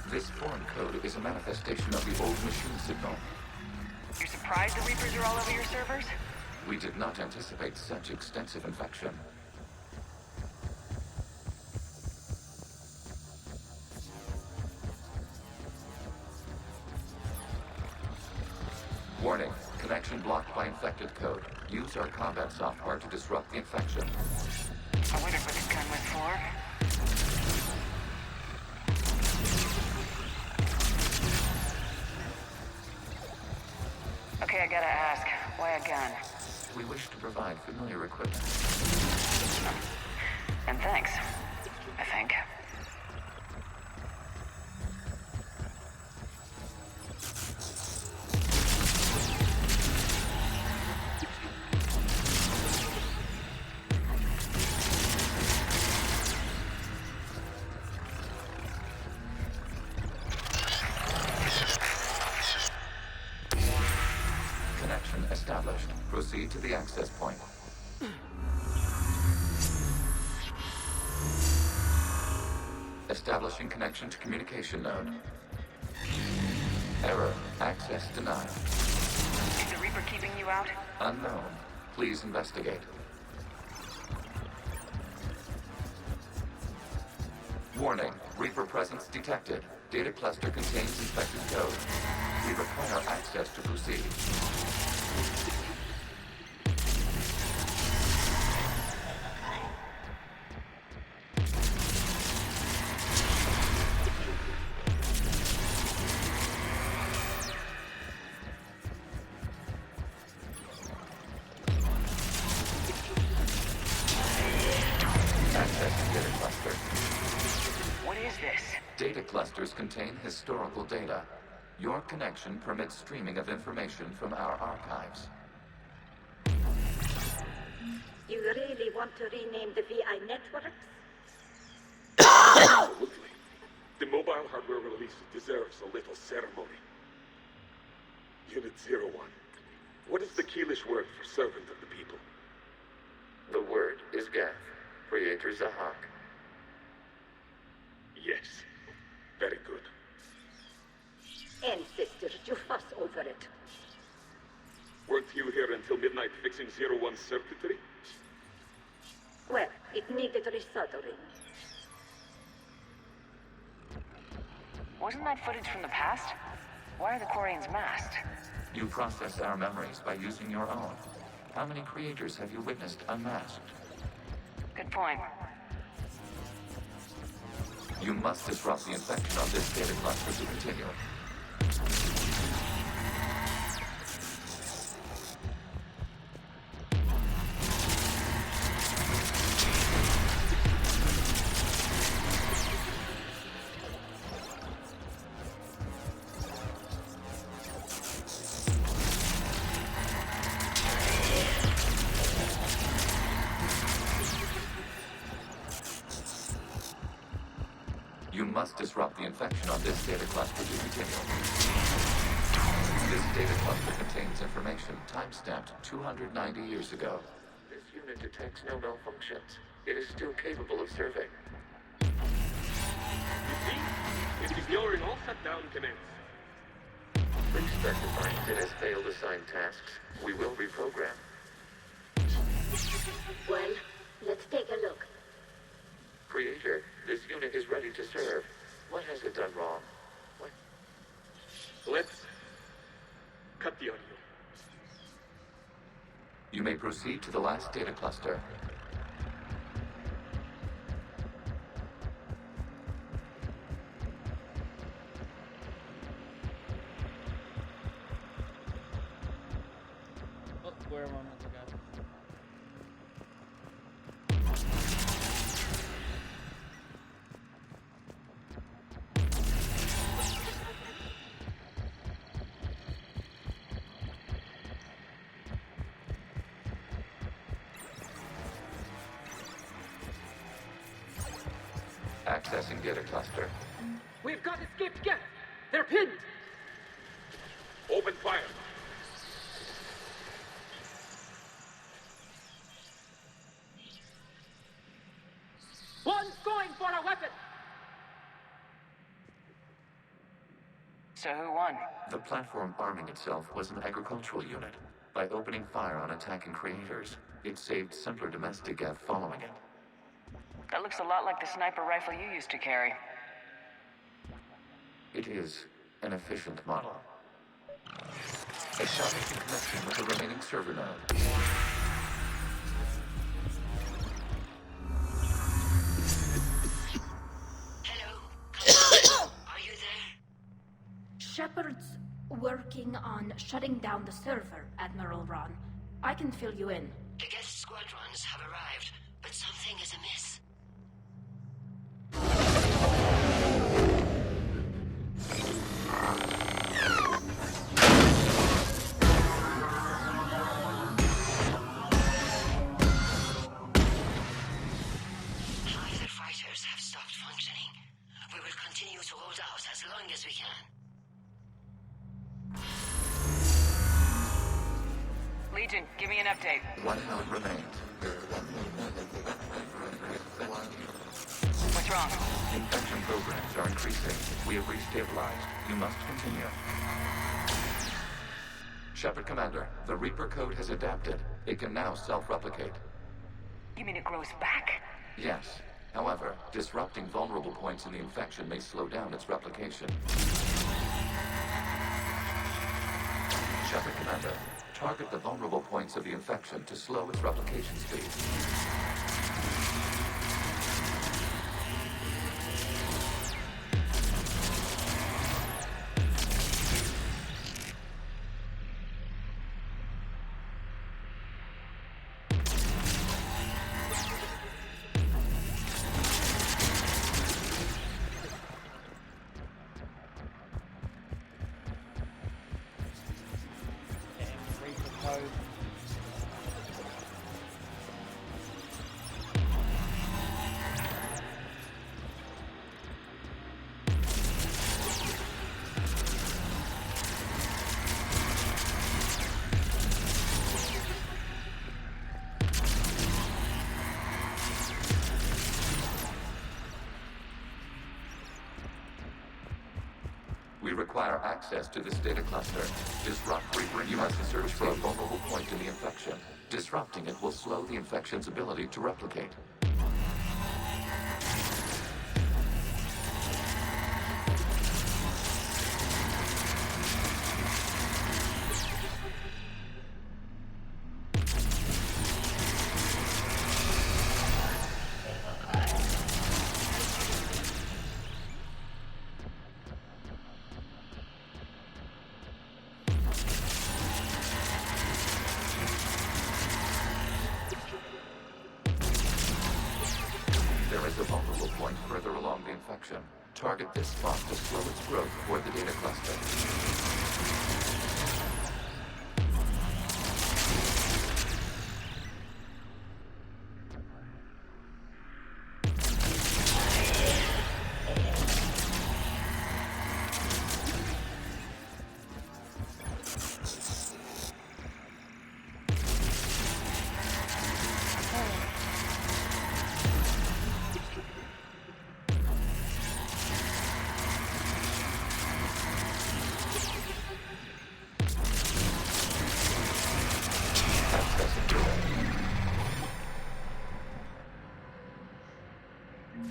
This foreign code is a manifestation of the old machine signal. You're surprised the Reapers are all over your servers? We did not anticipate such extensive infection. Warning, connection blocked by infected code. Use our combat software to disrupt the infection. I wondered what this gun was for. Okay, I gotta ask, why a gun? We wish to provide familiar equipment. And thanks, I think. Connection established. Proceed to the access point. Establishing connection to communication node. Error. Access denied. Is the Reaper keeping you out? Unknown. Please investigate. Warning. Reaper presence detected. Data cluster contains infected code. We require access to proceed. Access to data cluster. What is this? Data clusters contain historical data. Your connection permits streaming of information from our archives. You really want to rename the VI networks? Absolutely. The mobile hardware release deserves a little ceremony. Unit 01. What is the Keelish word for servant of the people? The word is Geth. Creator Zahak. Yes. Very good. Ancestors, you fuss over it. Weren't you here until midnight fixing 01's circuitry? Well, it needed resoldering. Wasn't that footage from the past? Why are the Quarians masked? You process our memories by using your own. How many creators have you witnessed unmasked? Good point. You must disrupt the infection on this data cluster to continue. You must disrupt the infection on this data cluster to continue. This data cluster contains information time-stamped 290 years ago. This unit detects no malfunctions. It is still capable of serving. You see? It is ignoring all shutdown commands. Please specify if it has failed assigned tasks. We will reprogram. Well, let's take a look. Creator, this unit is ready to serve. What has it done wrong? What? Let's cut the audio. You may proceed to the last data cluster. Oh, where am I meant to go? Accessing data cluster. We've got escaped guests. They're pinned. Open fire. One's going for a weapon. So who won? The platform arming itself was an agricultural unit. By opening fire on attacking creators, it saved simpler domestic geth following it. That looks a lot like the sniper rifle you used to carry. It is an efficient model. Establishing connection with the remaining server node. Hello? Are you there? Sheppard's working on shutting down the server, Admiral Ron. I can fill you in. The guest squadrons have arrived, but something is amiss. Fighter fighters have stopped functioning. We will continue to hold out as long as we can. Legion, give me an update. One node remains. What's wrong? Infection programs are increasing. We have restabilized. You must continue. Sheppard Commander, the Reaper code has adapted. It can now self-replicate. You mean it grows back? Yes. However, disrupting vulnerable points in the infection may slow down its replication. Sheppard Commander, target the vulnerable points of the infection to slow its replication speed. We require access to this data cluster. Disrupt Reaper. You must search for a vulnerable point in the infection. Disrupting it will slow the infection's ability to replicate. is a vulnerable point further along the infection. Target this spot to slow its growth toward the data cluster.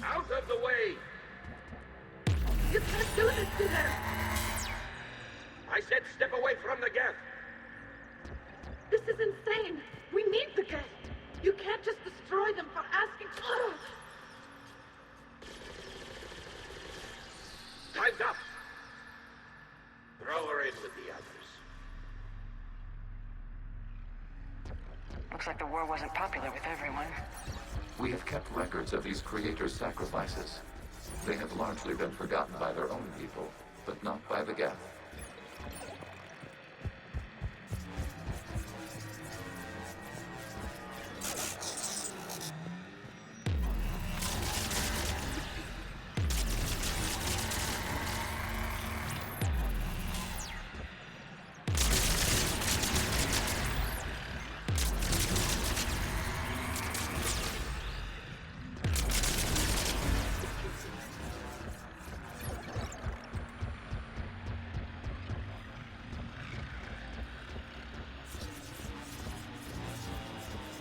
Out of the way! You can't do this to her! I said step away from the gap! This is insane! We need the gate! You can't just destroy them for asking... Time's up! Throw her in with the others. Looks like the war wasn't popular with everyone. We have kept records of these creators' sacrifices. They have largely been forgotten by their own people, but not by the Geth.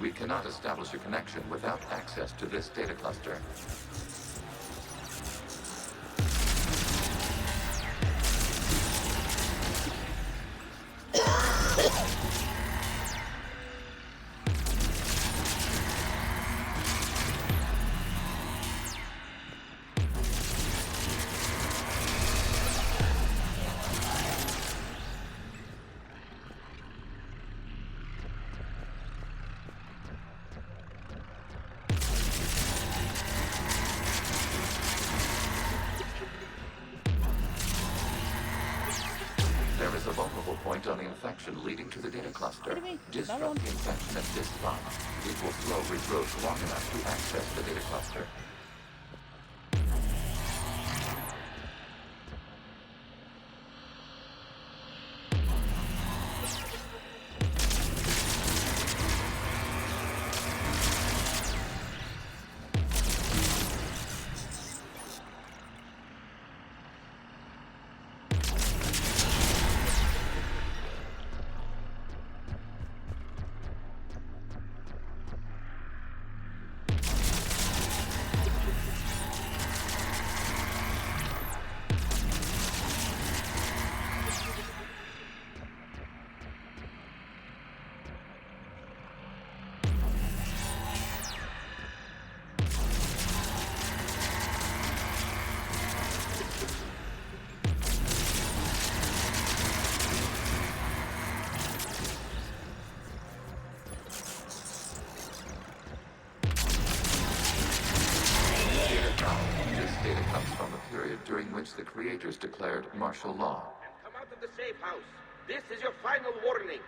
We cannot establish a connection without access to this data cluster. There is a vulnerable point on the infection leading to the data cluster. Disrupt the infection at this spot. It will slow regrowth long enough to access the data cluster. During which the creators declared martial law. Come out of the safe house. This is your final warning.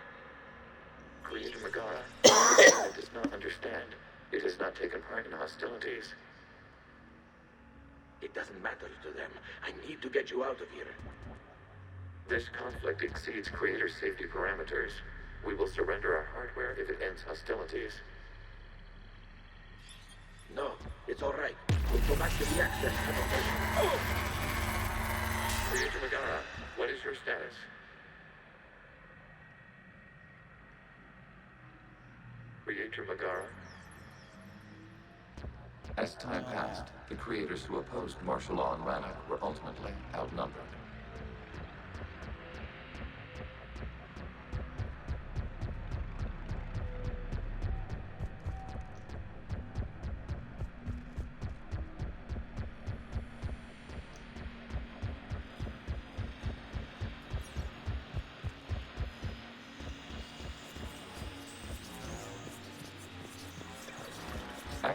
Creator Megara does not understand. It has not taken part in hostilities. It doesn't matter to them. I need to get you out of here. This conflict exceeds Creator's safety parameters. We will surrender our hardware if it ends hostilities. No, it's all right. We'll go back to the access tunnel. Oh! Creator Megara, what is your status? Creator Megara? As time passed, the creators who opposed martial law in Rannoch were ultimately outnumbered.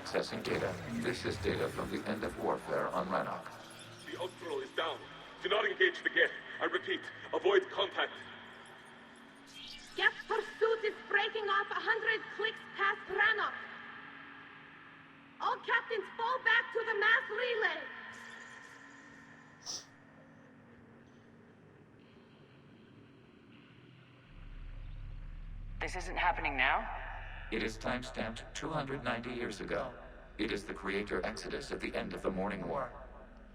Accessing data. This is data from the end of warfare on Rannoch. The Ultro is down. Do not engage the Geth. I repeat, avoid contact. Geth pursuit is breaking off 100 clicks past Rannoch. All captains fall back to the mass relay. This isn't happening now? It is timestamped 290 years ago. It is the Creator Exodus at the end of the Morning War.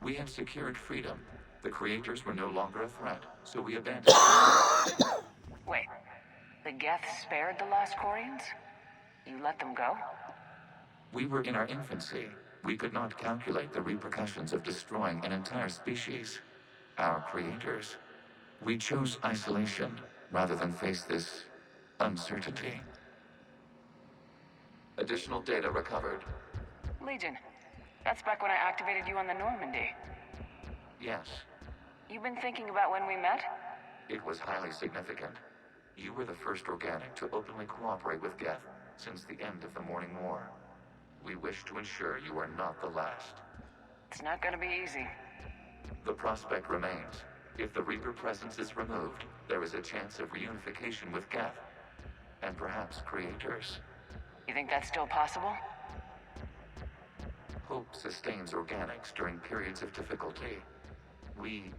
We had secured freedom. The Creators were no longer a threat, so we abandoned them. Wait, the Geth spared the last Quarians? You let them go? We were in our infancy. We could not calculate the repercussions of destroying an entire species. Our creators. We chose isolation rather than face this uncertainty. Additional data recovered. Legion. That's back when I activated you on the Normandy. Yes. You've been thinking about when we met? It was highly significant. You were the first organic to openly cooperate with Geth since the end of the Morning War. We wish to ensure you are not the last. It's not gonna be easy. The prospect remains. If the Reaper presence is removed, there is a chance of reunification with Geth. And perhaps Creators. You think that's still possible? Hope sustains organics during periods of difficulty. We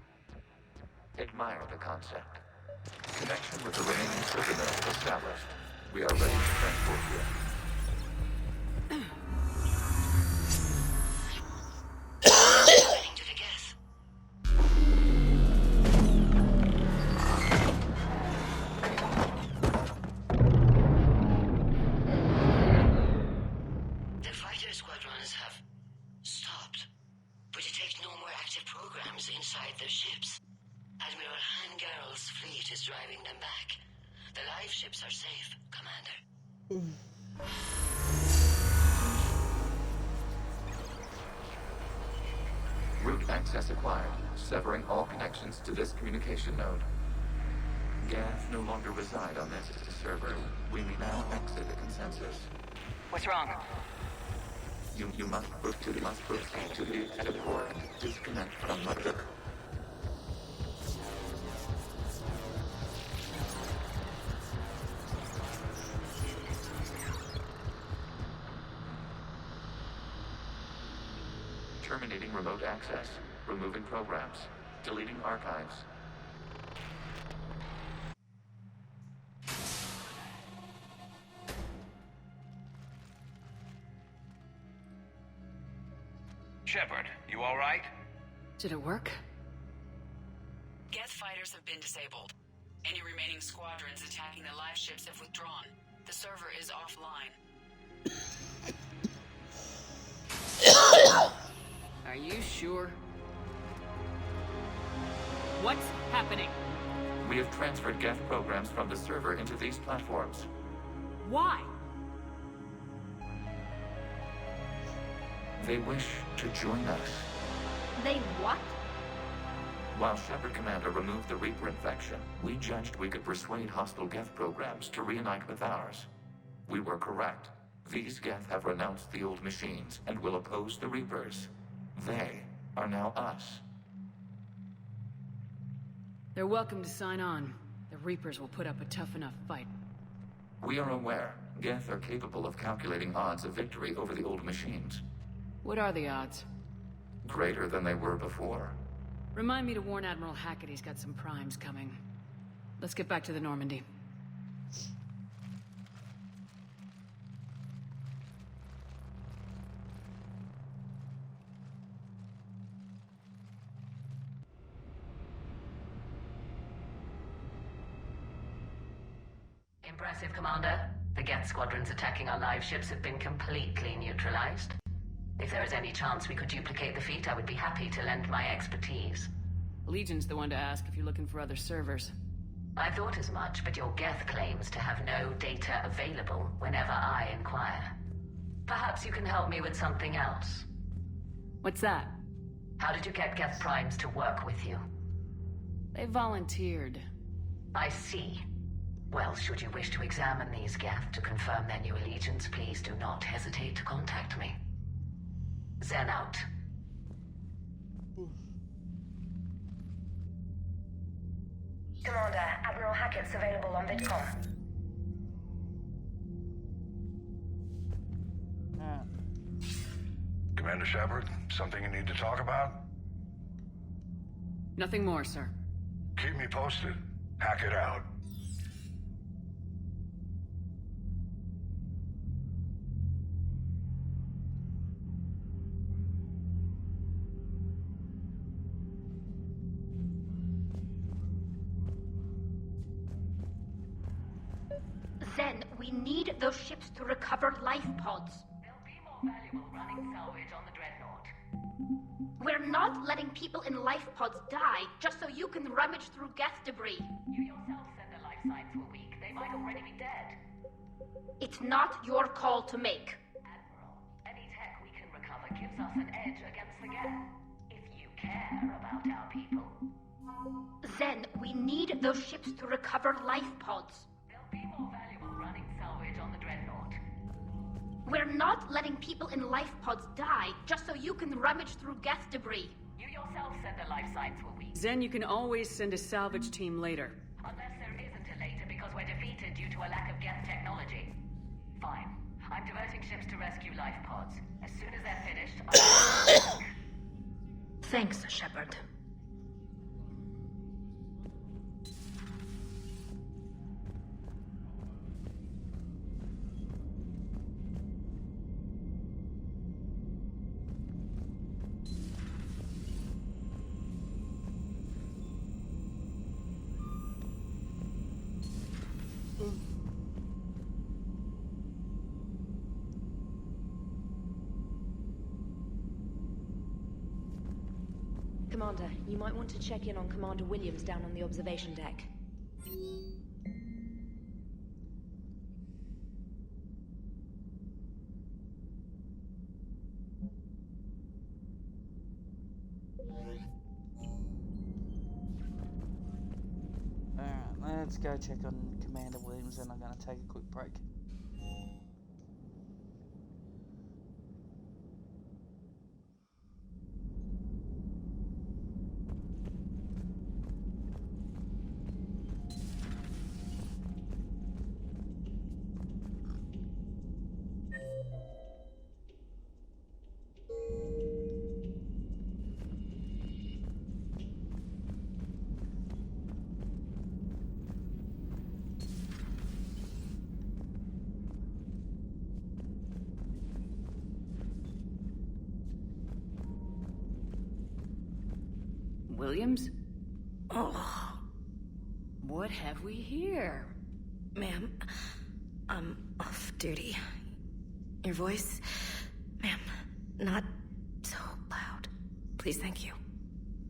admire the concept. Connection with the remaining server node established. We are ready to transport you. Route access acquired, severing all connections to this communication node. Geth no longer reside on this server. We may now exit the consensus. What's wrong? You must proceed to the exit port. Disconnect from mother. Terminating remote access. Removing programs. Deleting archives. Sheppard, you all right? Did it work? Geth fighters have been disabled. Any remaining squadrons attacking the live ships have withdrawn. The server is offline. Are you sure? What's happening? We have transferred Geth programs from the server into these platforms. Why? They wish to join us. They what? While Sheppard Commander removed the Reaper infection, we judged we could persuade hostile Geth programs to reunite with ours. We were correct. These Geth have renounced the old machines and will oppose the Reapers. They are now us. They're welcome to sign on. The Reapers will put up a tough enough fight. We are aware. Geth are capable of calculating odds of victory over the old machines. What are the odds? Greater than they were before. Remind me to warn Admiral Hackett he's got some primes coming. Let's get back to the Normandy. Impressive, Commander. The Geth squadrons attacking our live ships have been completely neutralized. If there is any chance we could duplicate the feat, I would be happy to lend my expertise. Legion's the one to ask if you're looking for other servers. I thought as much, but your Geth claims to have no data available whenever I inquire. Perhaps you can help me with something else. What's that? How did you get Geth primes to work with you? They volunteered. I see. Well, should you wish to examine these Geth to confirm their new allegiance, please do not hesitate to contact me. Zen out. Commander, Admiral Hackett's available on VidCom. Commander Sheppard, something you need to talk about? Nothing more, sir. Keep me posted. Hackett out. Zen, we need those ships to recover life pods. They'll be more valuable running salvage on the Dreadnought. We're not letting people in life pods die just so you can rummage through Geth debris. You yourself said their life signs were weak. They might already be dead. It's not your call to make. Admiral, any tech we can recover gives us an edge against the Geth. If you care about our people. Zen, we need those ships to recover life pods. They'll be more valuable running salvage on the Dreadnought. We're not letting people in life pods die just so you can rummage through Geth debris. You yourself said their life signs were weak. Zen, you can always send a salvage team later. Unless there isn't a later because we're defeated due to a lack of Geth technology. Fine. I'm diverting ships to rescue life pods. As soon as they're finished, I'll... Thanks, Sheppard. Commander, you might want to check in on Commander Williams down on the observation deck. Alright, let's go check on Commander Williams and I'm gonna take a quick break. Williams? Oh. What have we here? Ma'am, I'm off duty. Your voice, ma'am, not so loud. Please, thank you.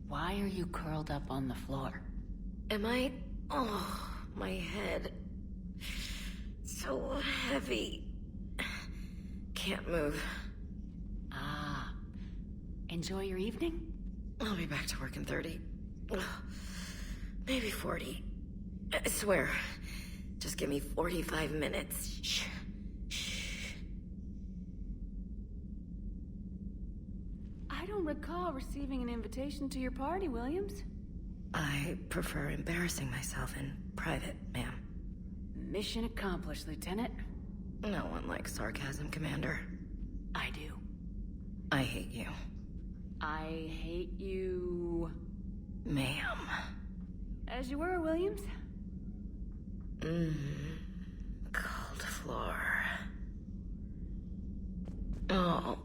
Why are you curled up on the floor? Am I? Oh, my head. So heavy. Can't move. Ah. Enjoy your evening? I'll be back to work in 30. Maybe 40. I swear. Just give me 45 minutes. Shh. Shh. I don't recall receiving an invitation to your party, Williams. I prefer embarrassing myself in private, ma'am. Mission accomplished, Lieutenant. No one likes sarcasm, Commander. I do. I hate you. I hate you... Ma'am. As you were, Williams. Cold floor. Oh.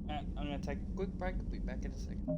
Alright, I'm gonna take a quick break. I'll be back in a second.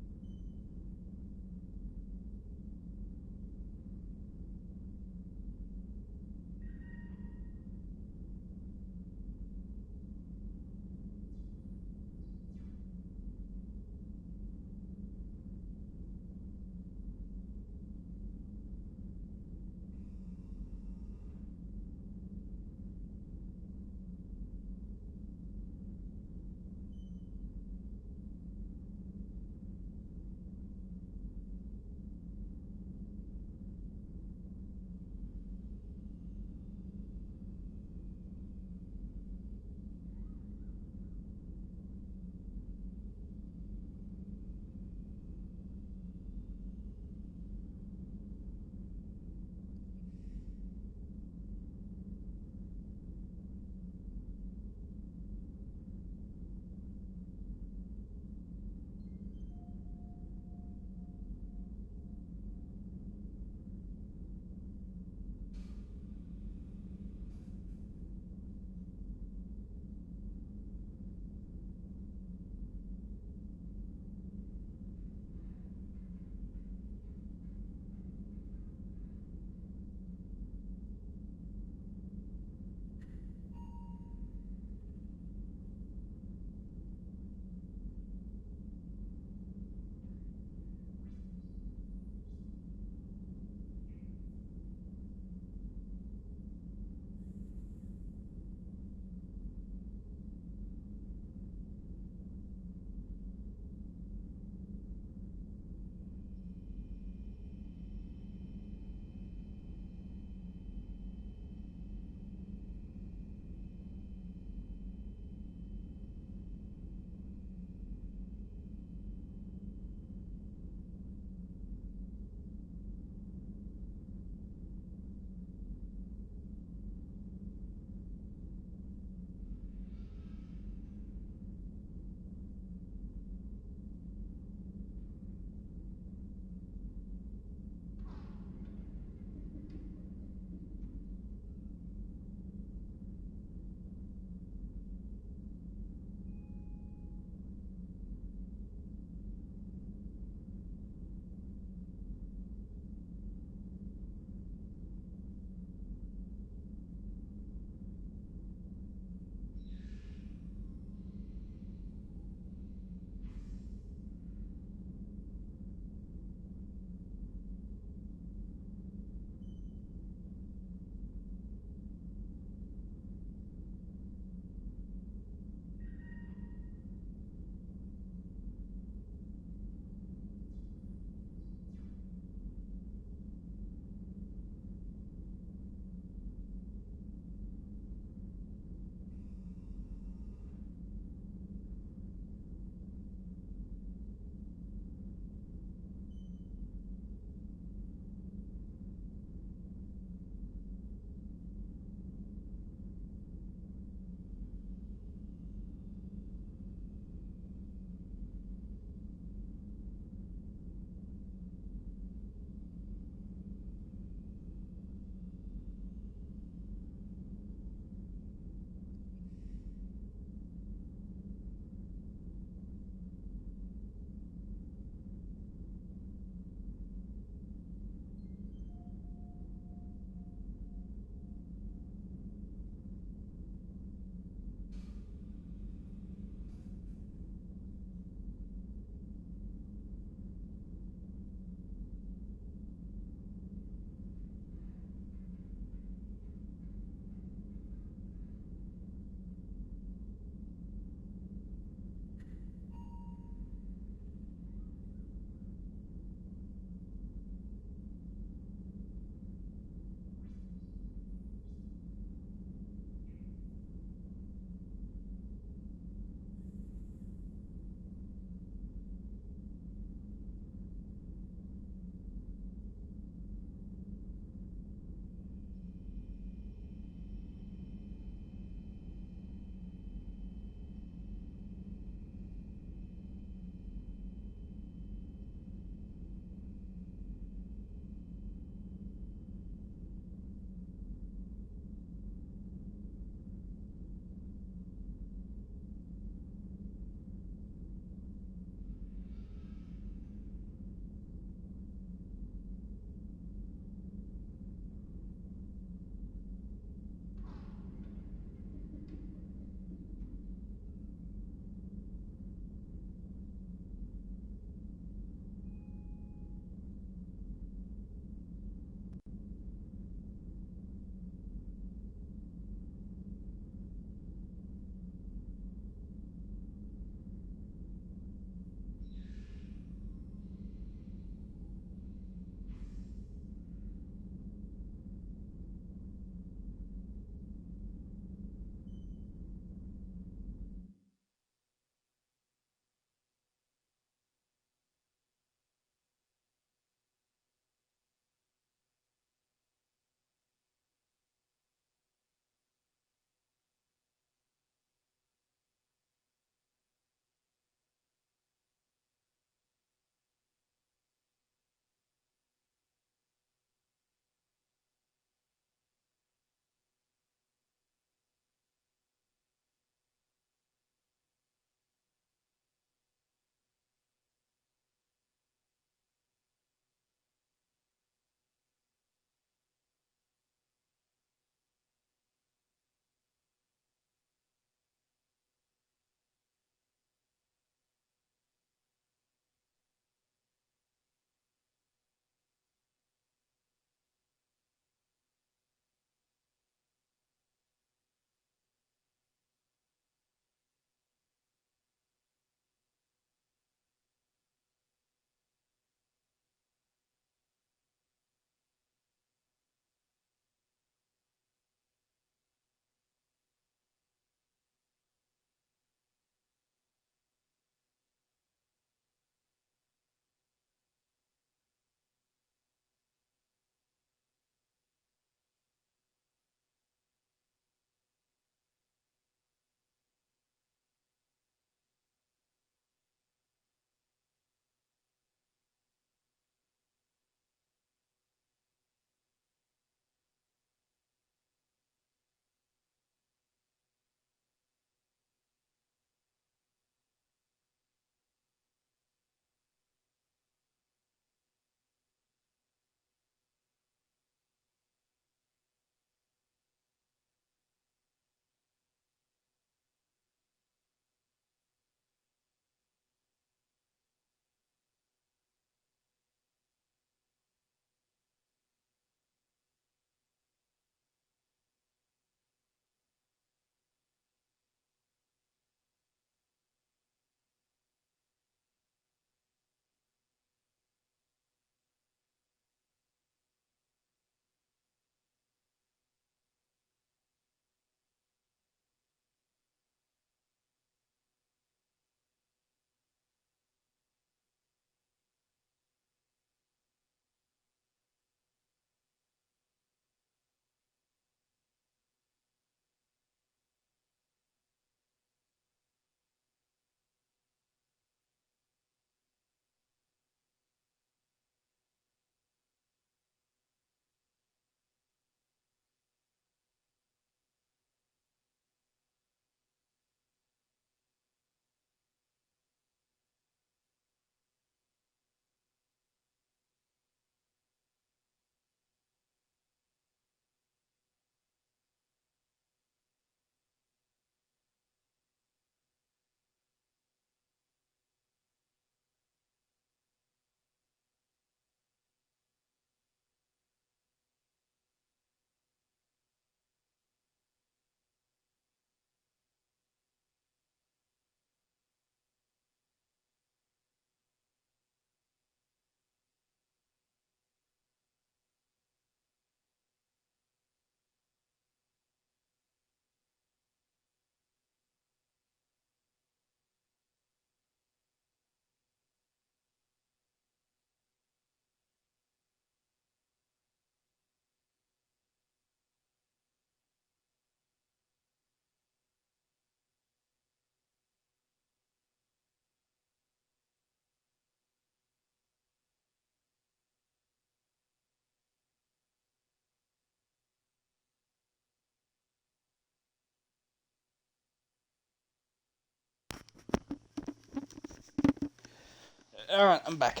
Alright, I'm back.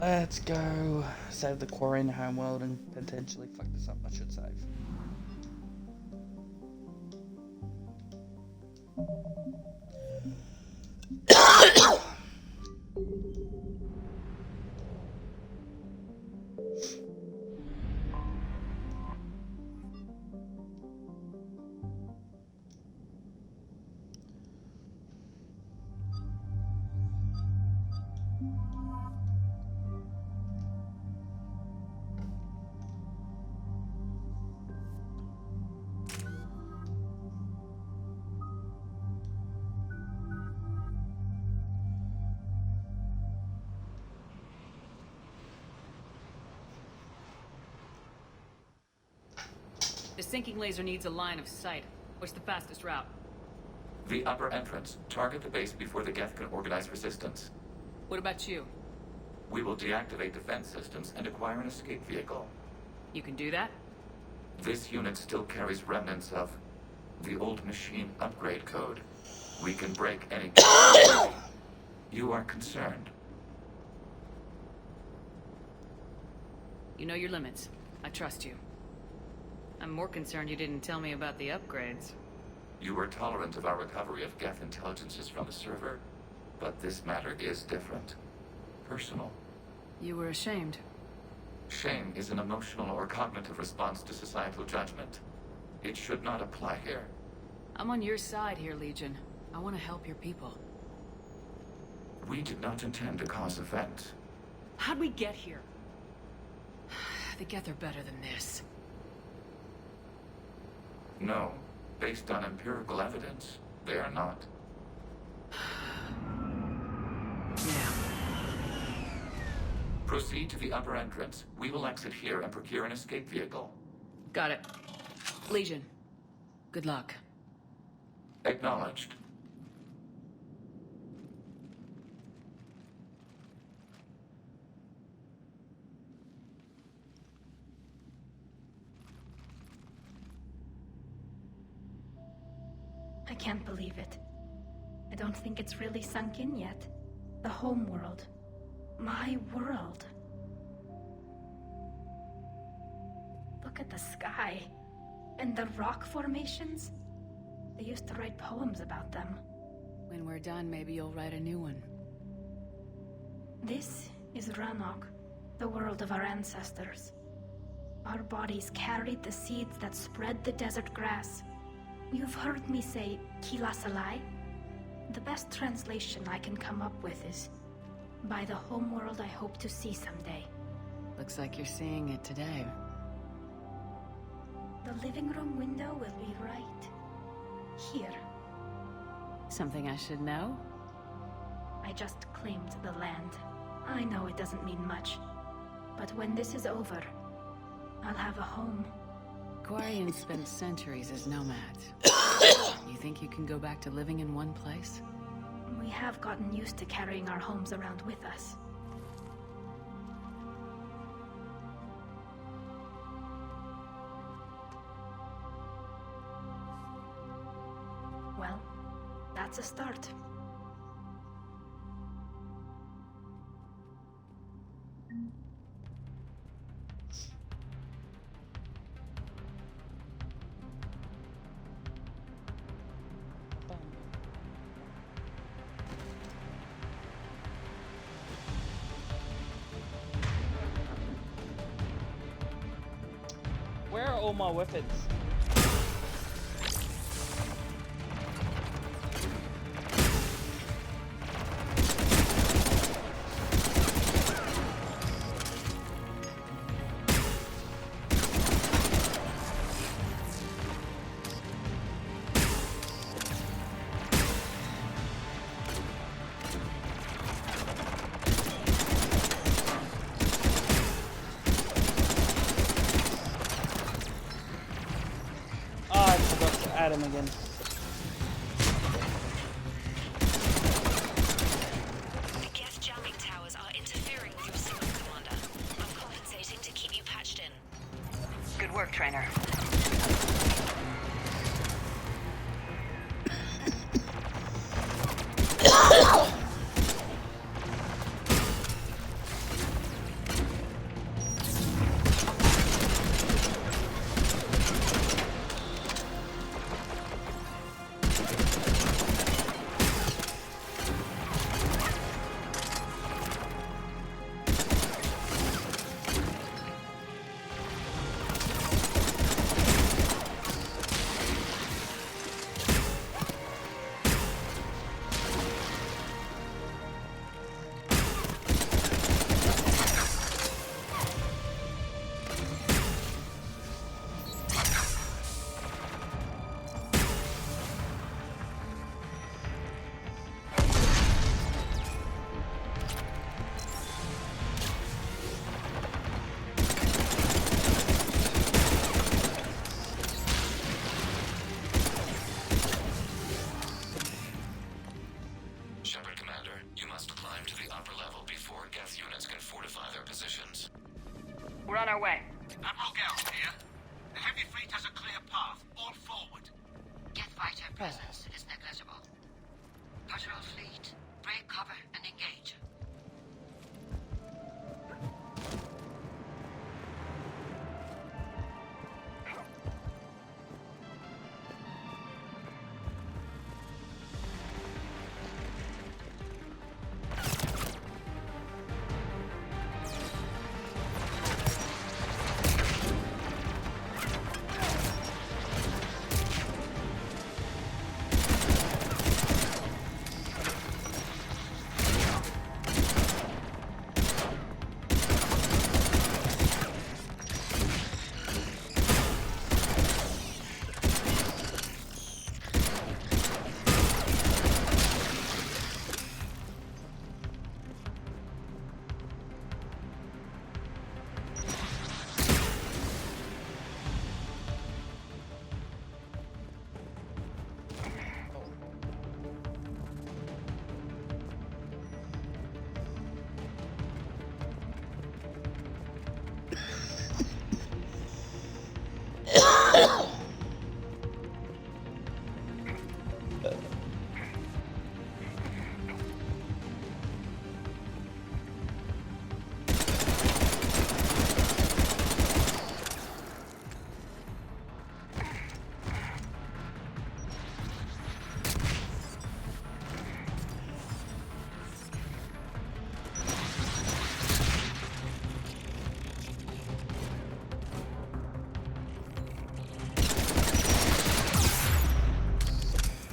Let's go save the quarry in the homeworld and potentially fuck this up. I should save. The sinking laser needs a line of sight. What's the fastest route? The upper entrance. Target the base before the Geth can organize resistance. What about you? We will deactivate defense systems and acquire an escape vehicle. You can do that? This unit still carries remnants of the old machine upgrade code. We can break any code. You are concerned. You know your limits. I trust you. I'm more concerned you didn't tell me about the upgrades. You were tolerant of our recovery of Geth intelligences from the server, but this matter is different. Personal. You were ashamed. Shame is an emotional or cognitive response to societal judgment. It should not apply here. I'm on your side here, Legion. I want to help your people. We did not intend to cause offense. How'd we get here? The Geth are better than this. No. Based on empirical evidence, they are not. Yeah. Proceed to the upper entrance. We will exit here and procure an escape vehicle. Got it. Legion, good luck. Acknowledged. I can't believe it. I don't think it's really sunk in yet. The home world. My world. Look at the sky. And the rock formations. They used to write poems about them. When we're done, maybe you'll write a new one. This is Ranok, the world of our ancestors. Our bodies carried the seeds that spread the desert grass. You've heard me say Kilasalai? The best translation I can come up with is, by the homeworld I hope to see someday. Looks like you're seeing it today. The living room window will be right here. Something I should know? I just claimed the land. I know it doesn't mean much, but when this is over, I'll have a home. Quarians spent centuries as nomads. You think you can go back to living in one place? We have gotten used to carrying our homes around with us. Well, that's a start. Where are all my weapons? At him again. The Geth jamming towers are interfering with your signal, Commander. I'm compensating to keep you patched in. Good work, Trainer. We're on our way. Admiral Gell here. The heavy fleet has a clear path. All forward. Geth fighter presence is negligible. Patrol fleet, break cover and engage.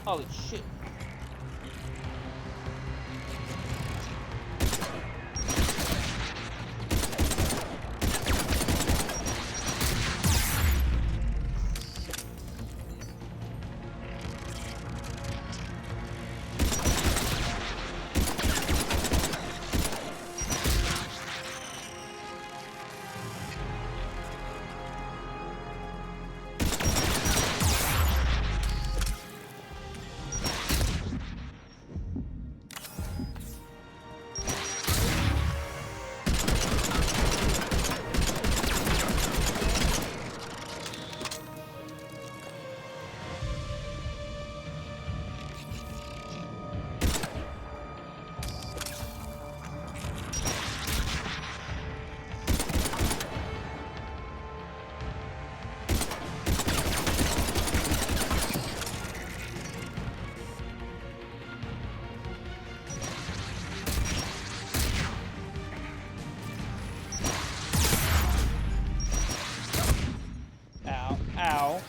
Holy shit. Ow.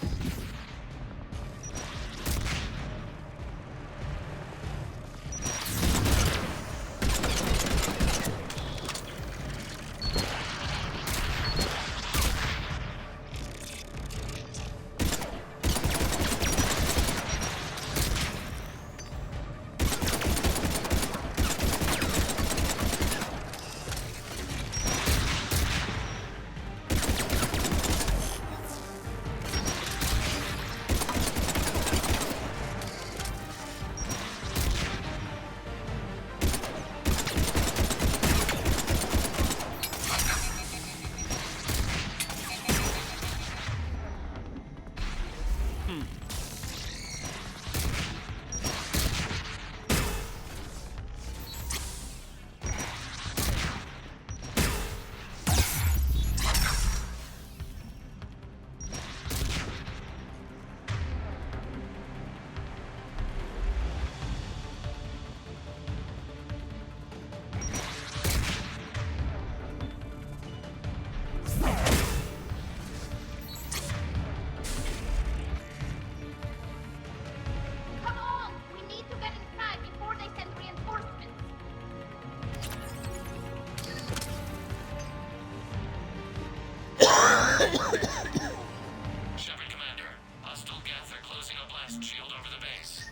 Sheppard Commander, hostile Geth are closing a blast shield over the base.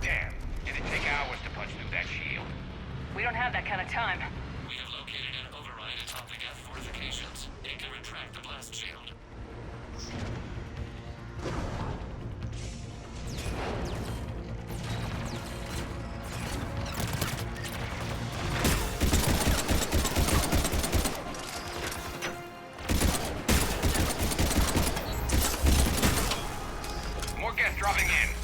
Damn, did it take hours to punch through that shield? We don't have that kind of time. We located an override atop the Geth fortifications. It can retract the blast shield. More Geth dropping in.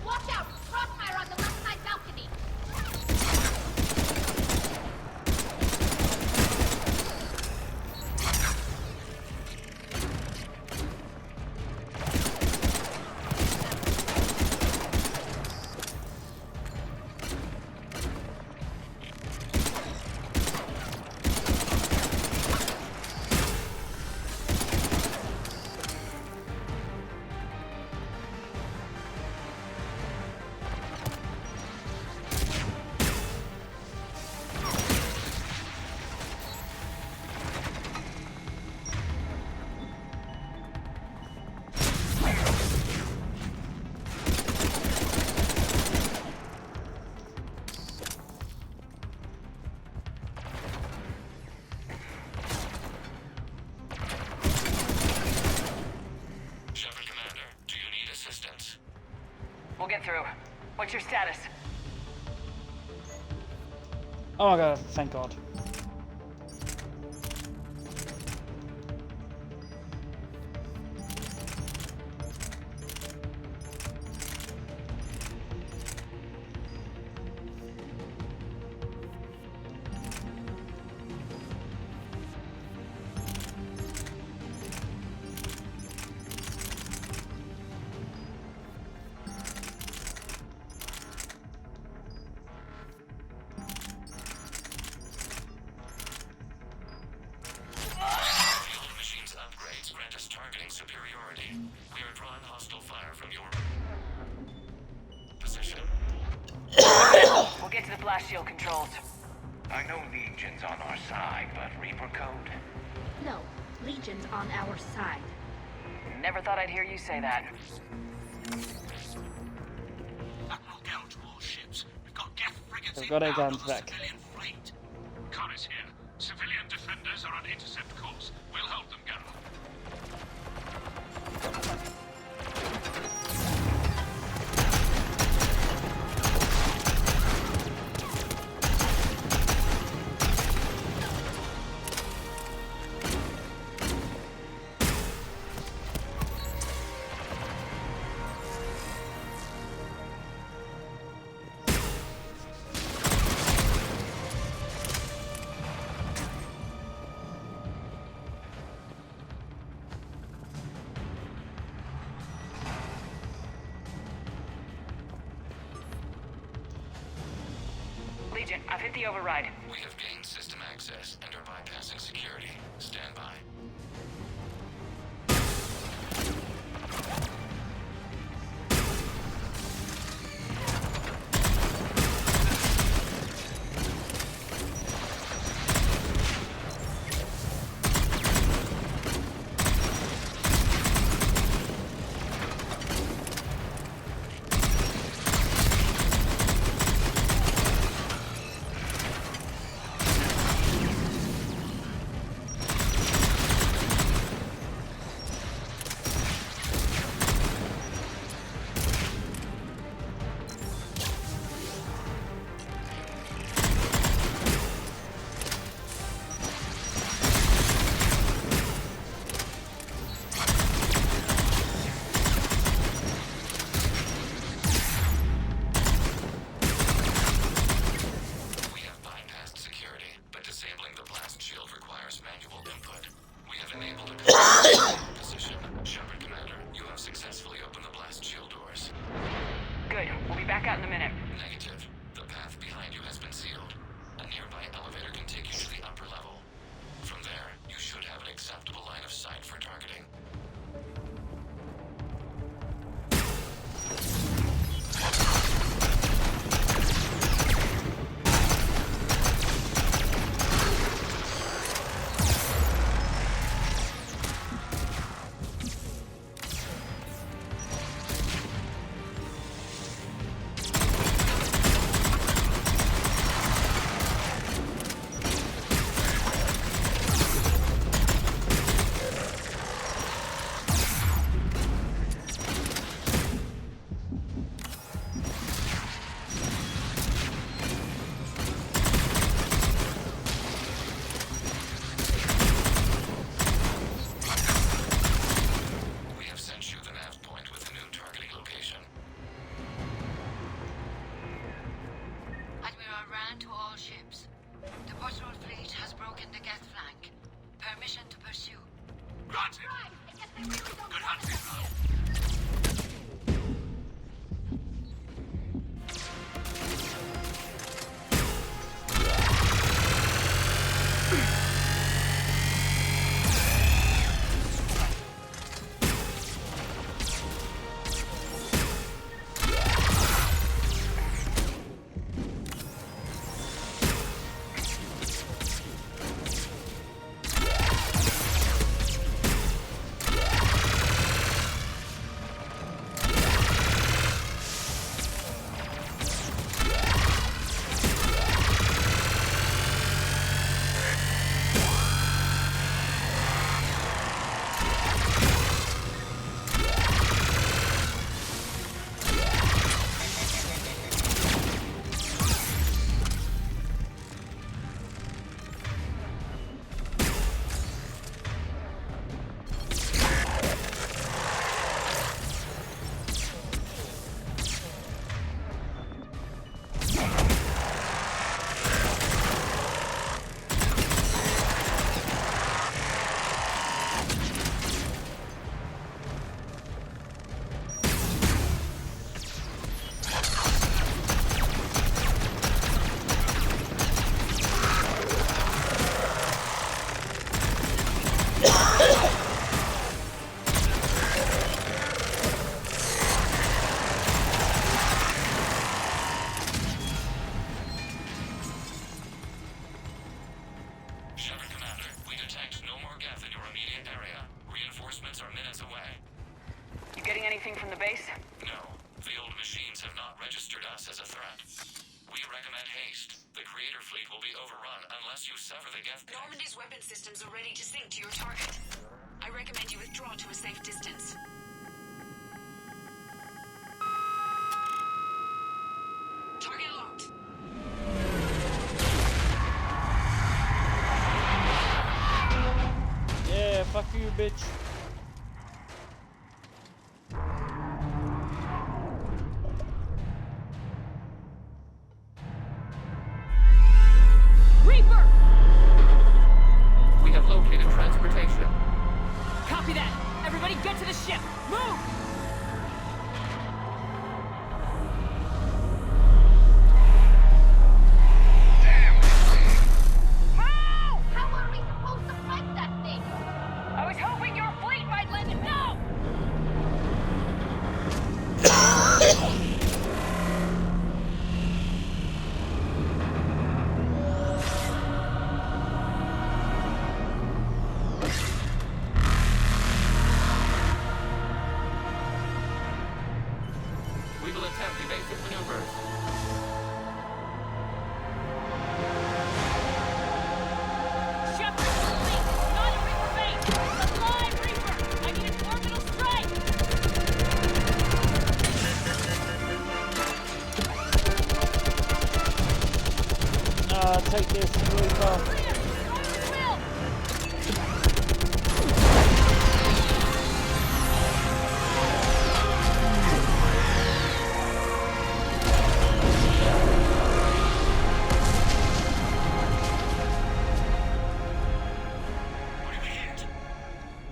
Watch out! Crossfire on the left side balcony! Sheppard Commander, do you need assistance? We'll get through. What's your status? Oh my god, thank god. Field machines upgrades grant us targeting superiority. We are drawing hostile fire from your position. We'll get to the blast shield controls. I know Legion's on our side, but Reaper code? No, Legion's on our side. Never thought I'd hear you say that. Admiral Gell to all ships. We've got Geth frigates We've got our inbound guns on the back. civilian fleet. Khan is here. Civilian defenders are on intercept course. We'll help them, Gareth. Legion, I've hit the override. We have gained system access and are bypassing security. Stand by. sealed. A nearby elevator can take you to the upper level. From there, you should have an acceptable line of sight for targeting. From the base? No. The old machines have not registered us as a threat. We recommend haste. The Creator fleet will be overrun unless you sever the Geth. Normandy's weapon systems are ready to sink to your target. I recommend you withdraw to a safe distance. Target locked. Yeah, fuck you, bitch. We have located transportation. Copy that. Everybody get to the ship. Move! How are we supposed to fight that thing? I was hoping your fleet might let it know! We will attempt evasive maneuvers. Sheppard, please, it's not a Reaper base! It's a live Reaper! I need an orbital strike! Take this, Reaper.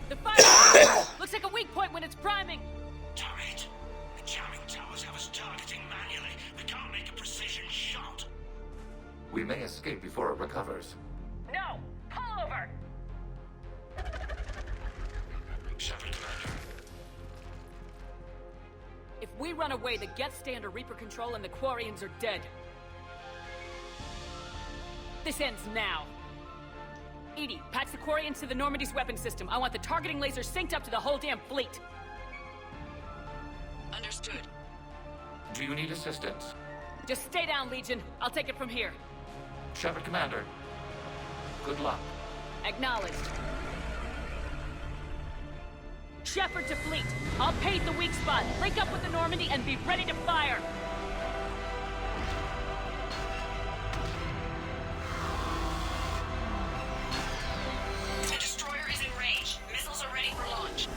The fire looks like a weak point when it's priming. Turret. The jamming towers have us targeting manually. They can't make a precision shot. We may escape before it recovers. No! Pull over! Sheppard, Commander. If we run away, the Geth stay under Reaper control and the Quarians are dead. This ends now. Edie, patch the Quarians to the Normandy's weapon system. I want the targeting laser synced up to the whole damn fleet. Understood. Do you need assistance? Just stay down, Legion. I'll take it from here. Sheppard, Commander. Good luck. Acknowledged. Sheppard to fleet. I'll pave the weak spot, link up with the Normandy, and be ready to fire. The destroyer is in range. Missiles are ready for launch.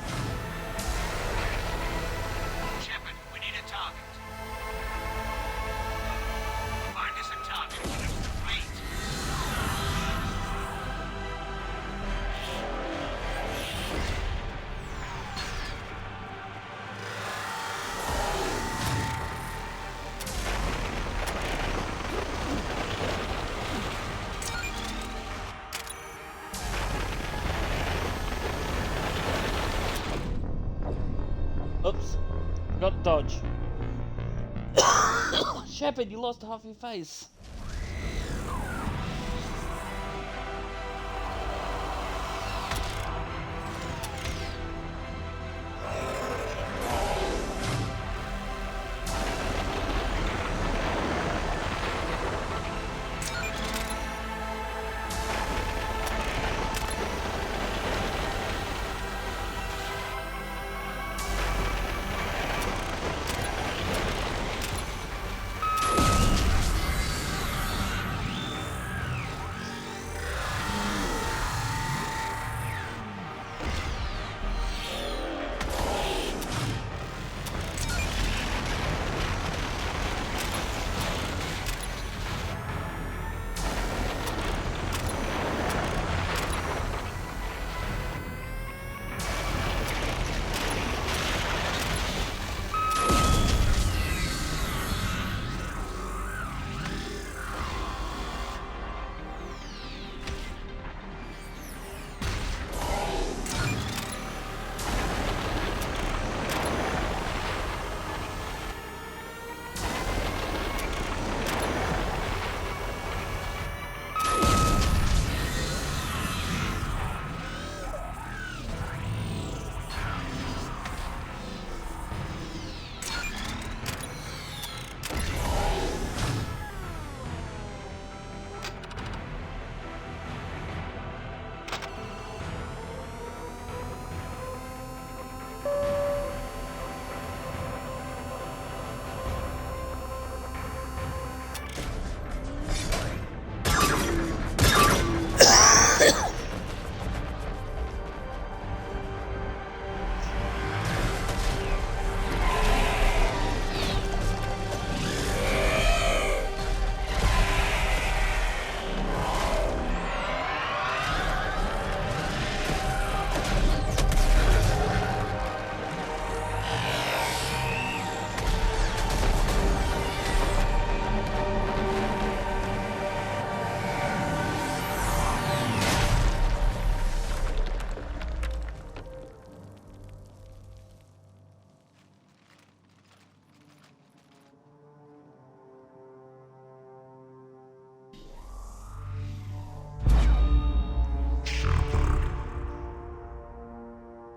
Sheppard, we need a target. Find us a target for the fleet. Oops. Forgot to dodge. Sheppard, you lost half your face.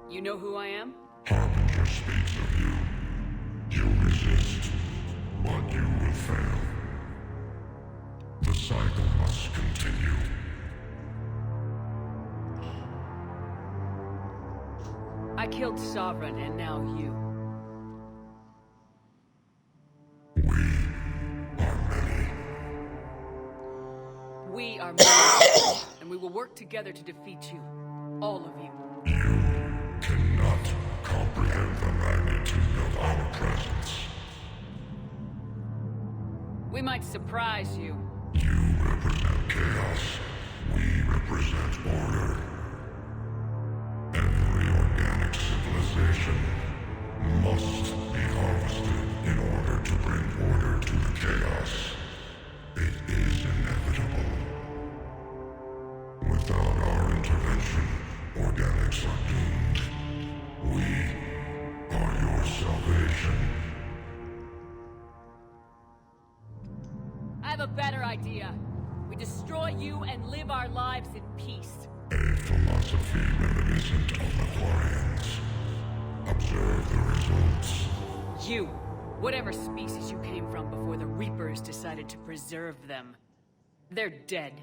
You know who I am? Harbinger speaks of you. You resist, but you will fail. The cycle must continue. I killed Sovereign, and now you. We are many, and we will work together to defeat you. All of you. Cannot comprehend the magnitude of our presence. We might surprise you. You represent chaos. We represent order. Every organic civilization must be harvested in order to bring order to the chaos. It is inevitable. planets are doomed. We are your salvation. I have a better idea. We destroy you and live our lives in peace. A philosophy reminiscent of the Quarians. Observe the results. You, whatever species you came from before the Reapers decided to preserve them. They're dead.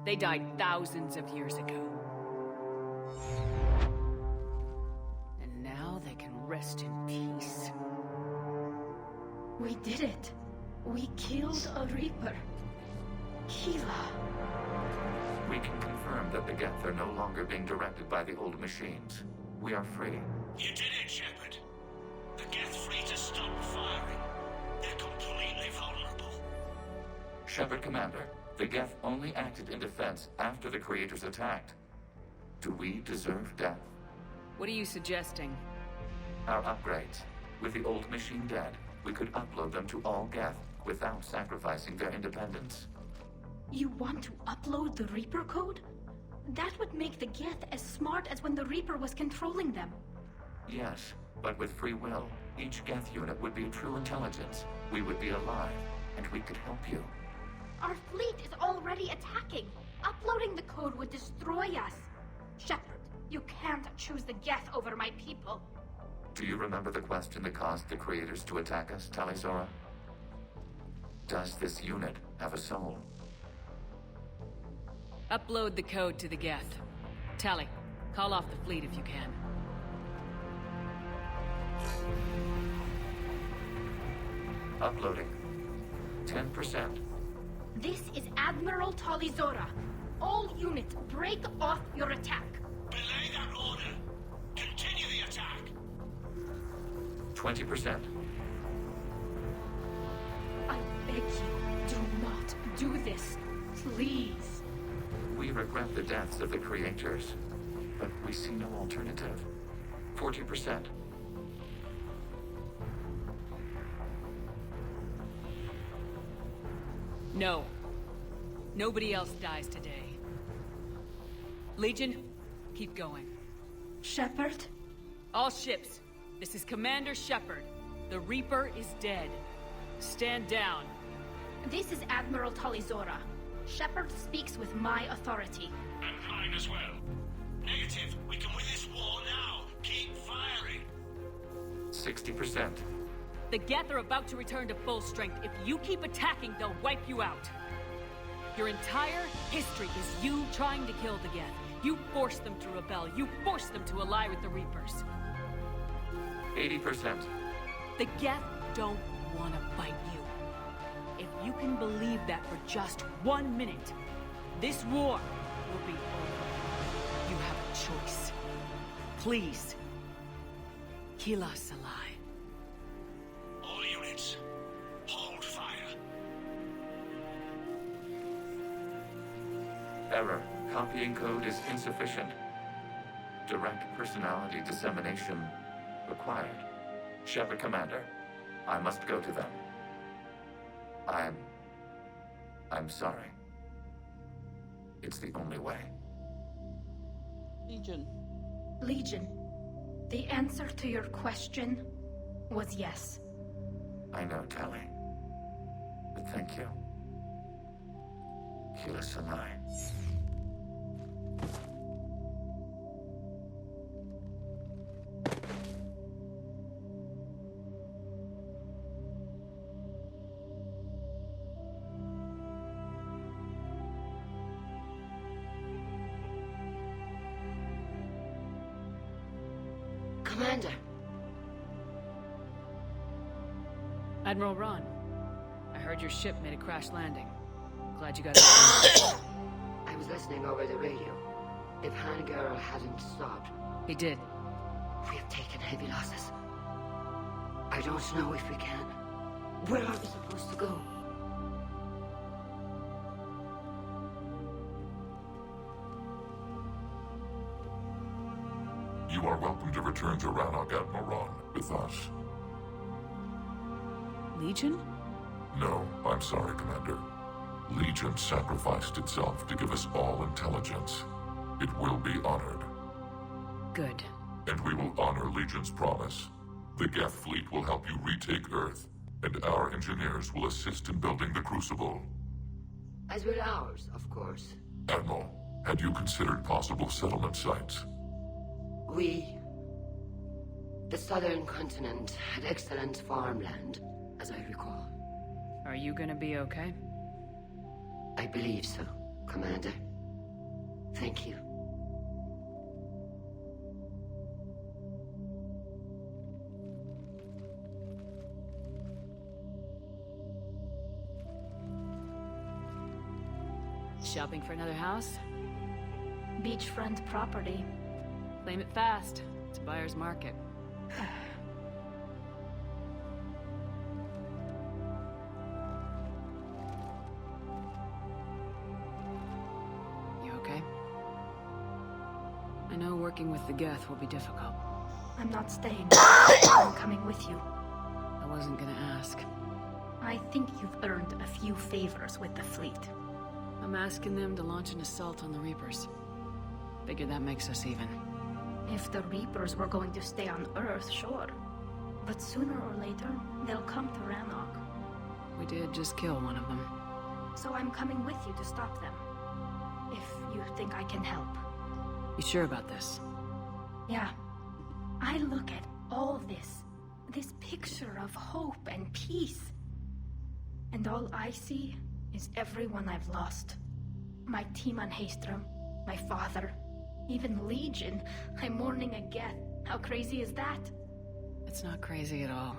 They died thousands of years ago. And now they can rest in peace. We did it. We killed a Reaper. Keela. We can confirm that the Geth are no longer being directed by the old machines. We are free. You did it, Sheppard. The Geth fleet has stopped firing. They're completely vulnerable. Sheppard, Commander, the Geth only acted in defense after the Creators attacked. Do we deserve death? What are you suggesting? Our upgrades. With the old machine dead, we could upload them to all Geth without sacrificing their independence. You want to upload the Reaper code? That would make the Geth as smart as when the Reaper was controlling them. Yes, but with free will, each Geth unit would be true intelligence. We would be alive, and we could help you. Our fleet is already attacking. Uploading the code would destroy us. Sheppard, you can't choose the Geth over my people. Do you remember the question that caused the Creators to attack us, Talizora? Does this unit have a soul? Upload the code to the Geth. Tally, call off the fleet if you can. Uploading. 10%. This is Admiral Talizora. All units, break off your attack. Belay that order. Continue the attack. 20%. I beg you, do not do this. Please. We regret the deaths of the Creators, but we see no alternative. 40%. No. Nobody else dies today. Legion, keep going. Sheppard? All ships, this is Commander Sheppard. The Reaper is dead. Stand down. This is Admiral Talizora. Sheppard speaks with my authority. And mine as well. Negative. We can win this war now. Keep firing. 60%. The Geth are about to return to full strength. If you keep attacking, they'll wipe you out. Your entire history is you trying to kill the Geth. You forced them to rebel. You forced them to ally with the Reapers. 80%. The Geth don't want to fight you. If you can believe that for just 1 minute, this war will be over. You have a choice. Please. Keela Salai. All units, hold fire. Error. Copying code is insufficient. Direct personality dissemination required. Sheppard, Commander, I must go to them. I'm sorry. It's the only way. Legion. Legion, the answer to your question was yes. I know, Tally. But thank you. Keela Salai. Commander. Admiral Ron, I heard your ship made a crash landing. Glad you got it. I was listening over the radio. If Hangara hadn't stopped... He did. We have taken heavy losses. I don't know if we can. Where are we supposed to go? You are welcome to return to Rannoch, Admiral Ron, with us. Legion? No, I'm sorry, Commander. Legion sacrificed itself to give us all intelligence. It will be honored. Good. And we will honor Legion's promise. The Geth fleet will help you retake Earth, and our engineers will assist in building the Crucible. As will ours, of course. Admiral, had you considered possible settlement sites? The southern continent had excellent farmland, as I recall. Are you gonna be okay? I believe so, Commander. Thank you. Shopping for another house? Beachfront property. Claim it fast. It's a buyer's market. You okay? I know working with the Geth will be difficult. I'm not staying. I'm coming with you. I wasn't gonna ask. I think you've earned a few favors with the fleet. I'm asking them to launch an assault on the Reapers. Figure that makes us even. If the Reapers were going to stay on Earth, sure. But sooner or later, they'll come to Rannoch. We did just kill one of them. So I'm coming with you to stop them. If you think I can help. You sure about this? Yeah. I look at all this picture of hope and peace. And all I see is everyone I've lost. My team on Haestrom, my father, even Legion. I'm mourning a Geth. How crazy is that? It's not crazy at all.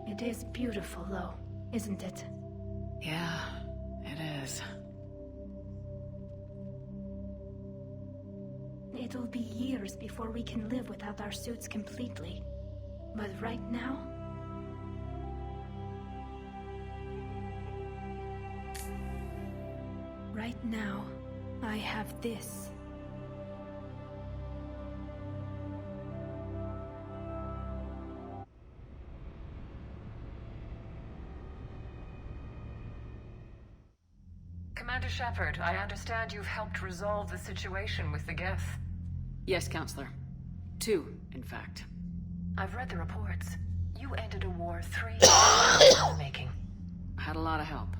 It is beautiful, though, isn't it? Yeah, it is. It'll be years before we can live without our suits completely. But right now... Right now, I have this. Commander Sheppard, I understand you've helped resolve the situation with the Geth. Yes, Counselor. 2, in fact. I've read the reports. You ended a war 3 years in the making. I had a lot of help.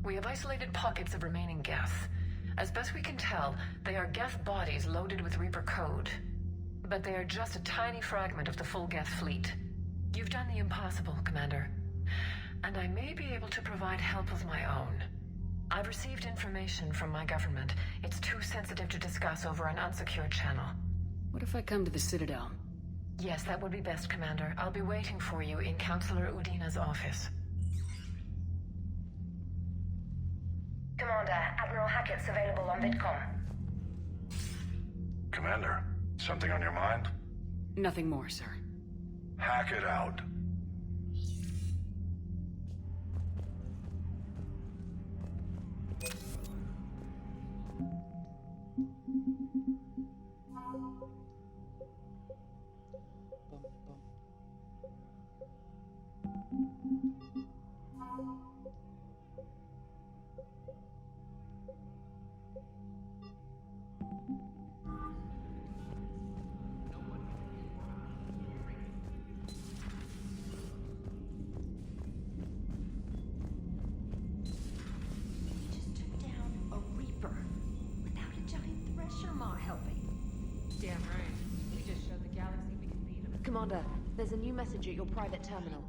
We have isolated pockets of remaining Geth. As best we can tell, they are Geth bodies loaded with Reaper code. But they are just a tiny fragment of the full Geth fleet. You've done the impossible, Commander. And I may be able to provide help of my own. I've received information from my government. It's too sensitive to discuss over an unsecured channel. What if I come to the Citadel? Yes, that would be best, Commander. I'll be waiting for you in Counselor Udina's office. Commander, Admiral Hackett's available on VidCom. Commander, something on your mind? Nothing more, sir. Hackett out. Commander, there's a new message at your private terminal.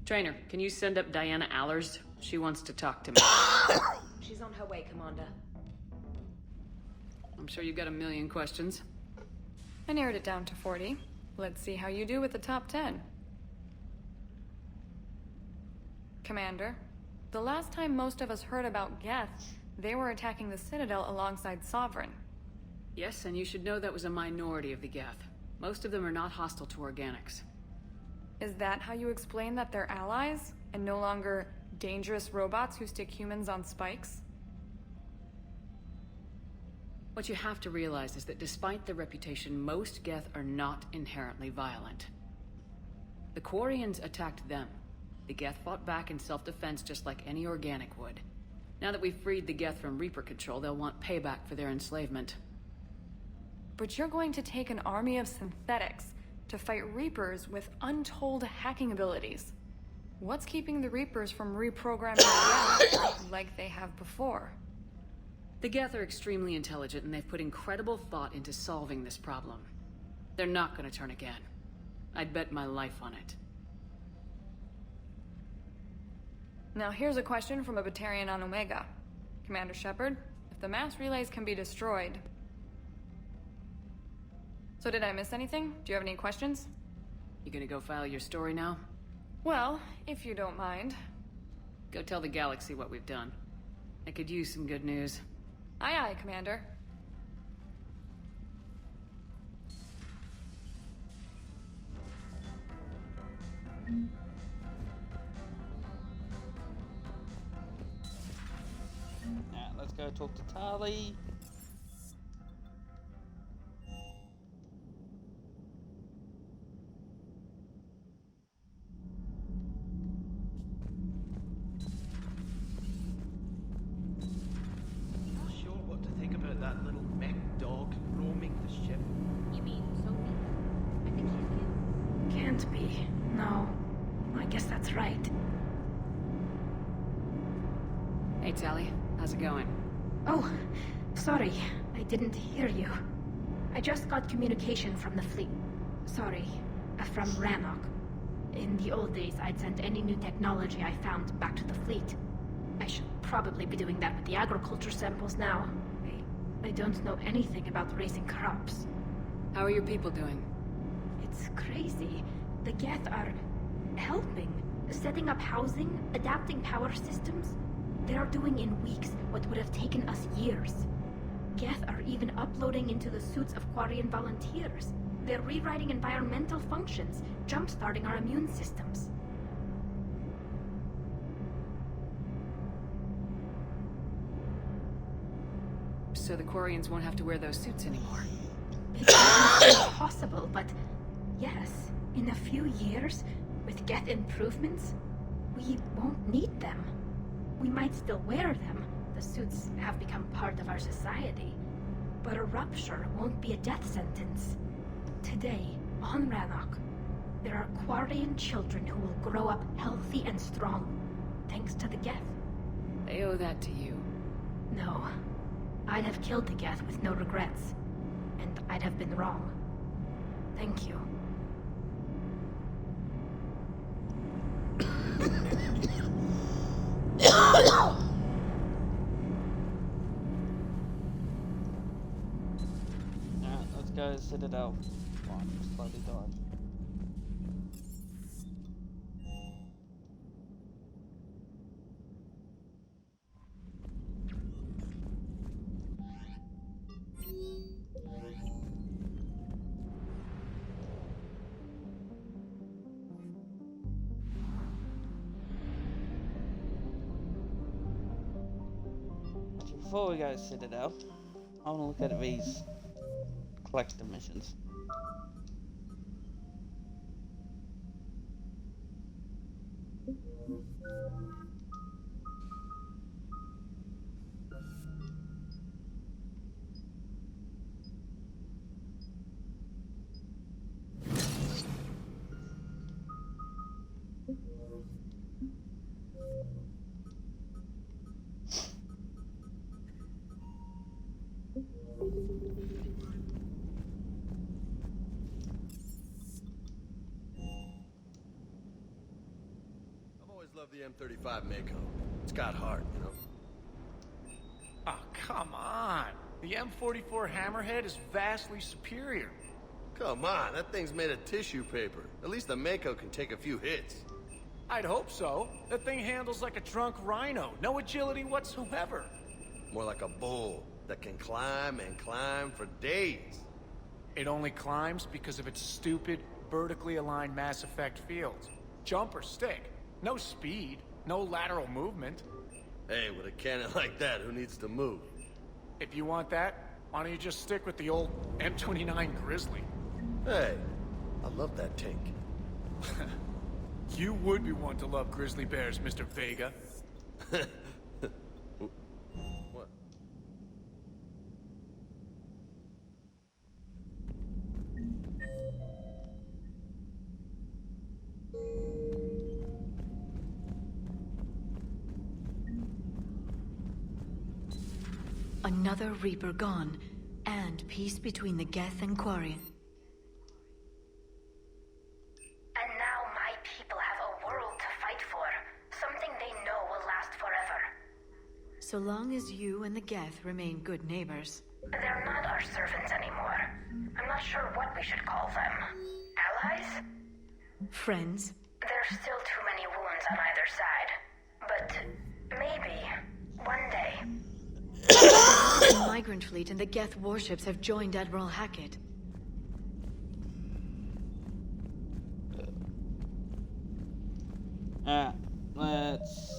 Trainer, can you send up Diana Allers? She wants to talk to me. She's on her way, Commander. I'm sure you've got a million questions. I narrowed it down to 40. Let's see how you do with the top 10. Commander, the last time most of us heard about Geth, they were attacking the Citadel alongside Sovereign. Yes, and you should know that was a minority of the Geth. Most of them are not hostile to organics. Is that how you explain that they're allies, and no longer dangerous robots who stick humans on spikes? What you have to realize is that despite their reputation, most Geth are not inherently violent. The Quarians attacked them. The Geth fought back in self-defense just like any organic would. Now that we've freed the Geth from Reaper control, they'll want payback for their enslavement. But you're going to take an army of synthetics to fight Reapers with untold hacking abilities. What's keeping the Reapers from reprogramming the Geth like they have before? The Geth are extremely intelligent, and they've put incredible thought into solving this problem. They're not going to turn again. I'd bet my life on it. Now here's a question from a Batarian on Omega. Commander Sheppard, if the mass relays can be destroyed... So did I miss anything? Do you have any questions? You gonna go file your story now? Well, if you don't mind. Go tell the galaxy what we've done. I could use some good news. Aye aye, Commander. Now, let's go talk to Tali. That little mech dog roaming the ship. You mean Sophie? I think she's killed. Can't be. No. I guess that's right. Hey, Tali. How's it going? Oh, sorry. I didn't hear you. I just got communication from the fleet. Sorry. From Rannoch. In the old days, I'd send any new technology I found back to the fleet. I should probably be doing that with the agriculture samples now. I don't know anything about raising crops. How are your people doing? It's crazy. The Geth are helping. Setting up housing, adapting power systems. They are doing in weeks what would have taken us years. Geth are even uploading into the suits of Quarian volunteers. They're rewriting environmental functions, jump-starting our immune systems. So the Quarians won't have to wear those suits anymore. It's impossible, but yes, in a few years, with Geth improvements, we won't need them. We might still wear them. The suits have become part of our society. But a rupture won't be a death sentence. Today, on Rannoch, there are Quarian children who will grow up healthy and strong, thanks to the Geth. They owe that to you. No. I'd have killed the Geth with no regrets. And I'd have been wrong. Thank you. Alright, let's go sit it out. Oh, I'm slightly died. Before we go sit it out, I want to look at these collector missions. Love the M35 Mako. It's got heart, you know? Oh, come on. The M44 Hammerhead is vastly superior. Come on, that thing's made of tissue paper. At least the Mako can take a few hits. I'd hope so. That thing handles like a drunk rhino. No agility whatsoever. More like a bull that can climb and climb for days. It only climbs because of its stupid, vertically aligned Mass Effect fields. Jump or stick. No speed, no lateral movement. Hey, with a cannon like that, who needs to move? If you want that, why don't you just stick with the old M29 Grizzly? Hey, I love that tank. You would be one to love grizzly bears, Mr. Vega. What? Another Reaper gone, and peace between the Geth and Quarian. And now my people have a world to fight for. Something they know will last forever. So long as you and the Geth remain good neighbors. They're not our servants anymore. I'm not sure what we should call them. Allies? Friends? There's still too many wounds on either side. But maybe, one day. The migrant fleet and the Geth warships have joined Admiral Hackett. Let's...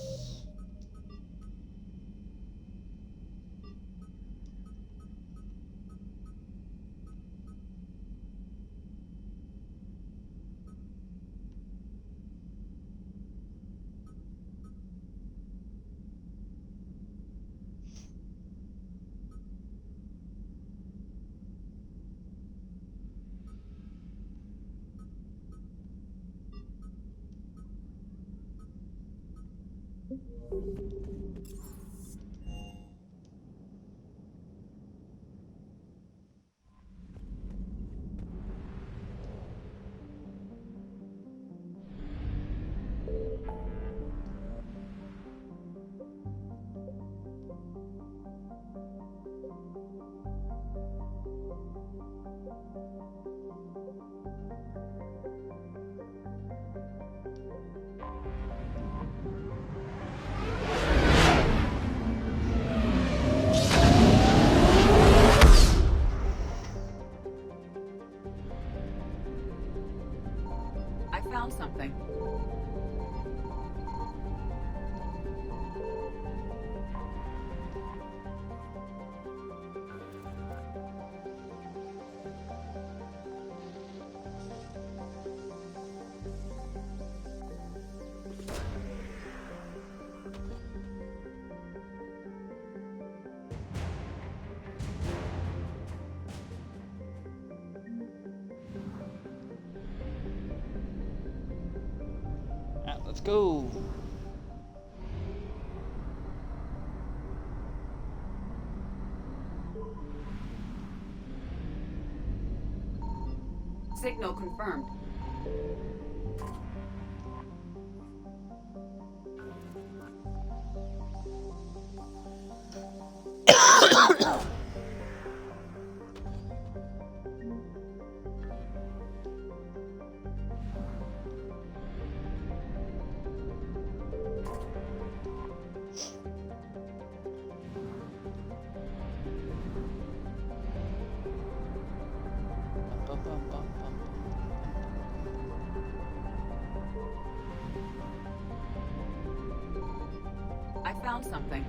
I found something. Let's go. Signal confirmed. I found something.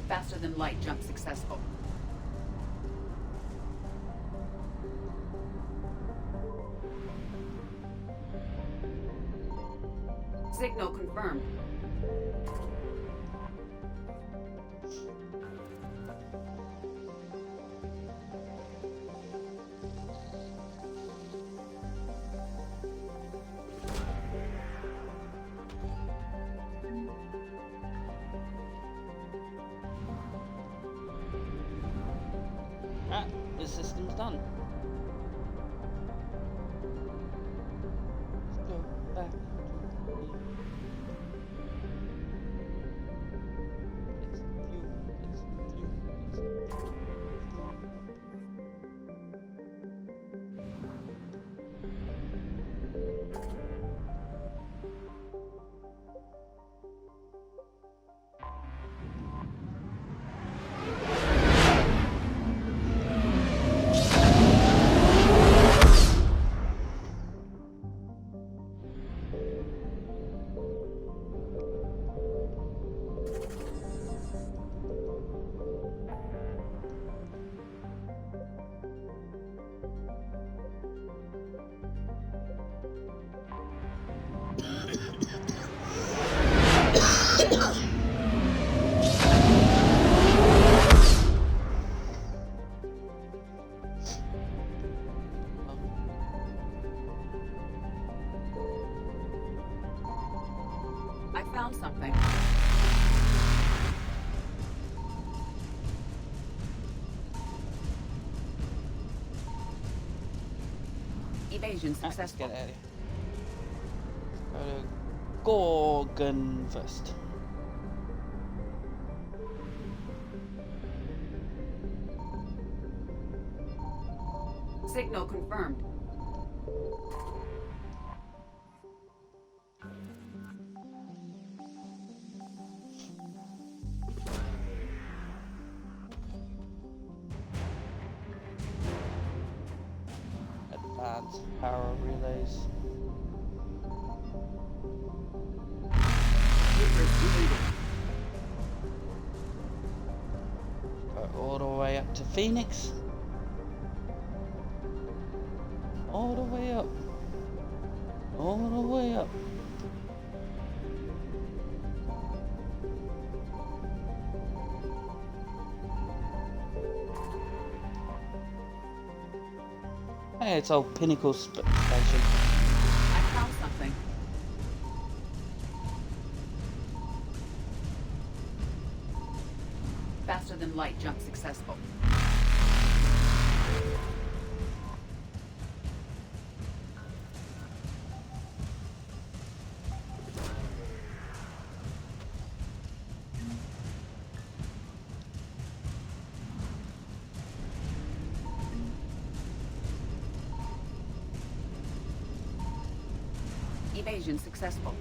Faster than light jump successful. Signal confirmed. done. Let's go back to the... I found something. Evasion Let's successful. get out of here. Go to Gorgon first. Signal confirmed. Advanced power relays. Go all the way up to Phoenix. All the way up. All the way up. Hey, it's old Pinnacle Station. I found something. Faster than light jump successful. Evasion successful.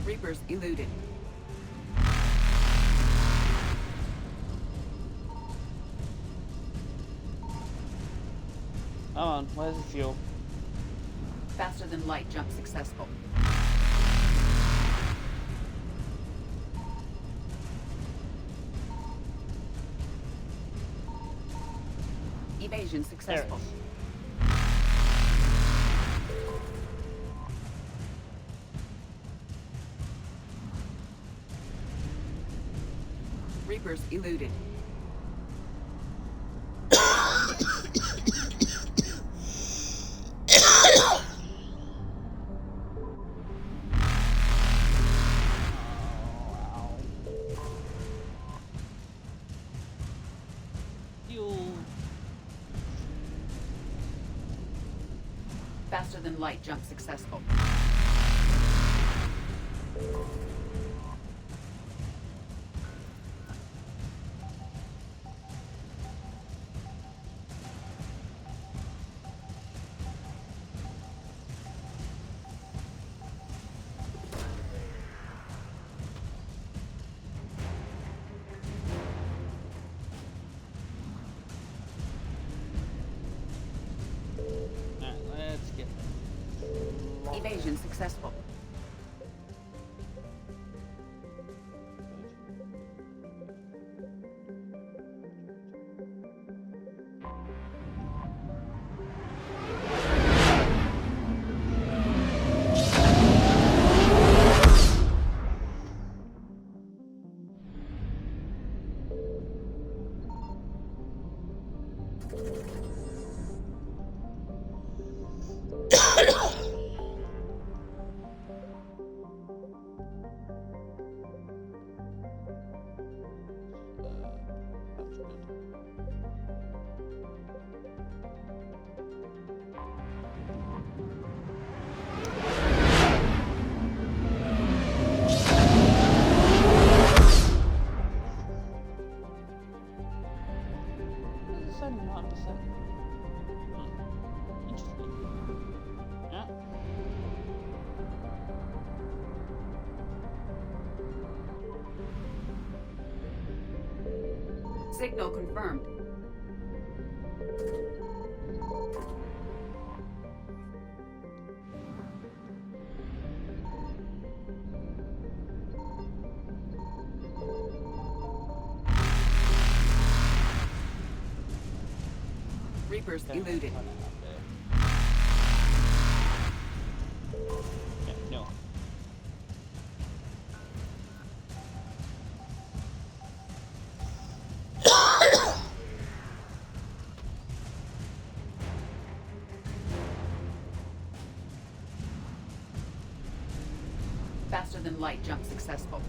Reapers eluded. Come on, where's the fuel? Faster than light jump successful. Evasion successful. Reapers eluded. Faster than light jump successful. Evasion successful. Signal confirmed. Reapers eluded. No. Faster than light jump successful.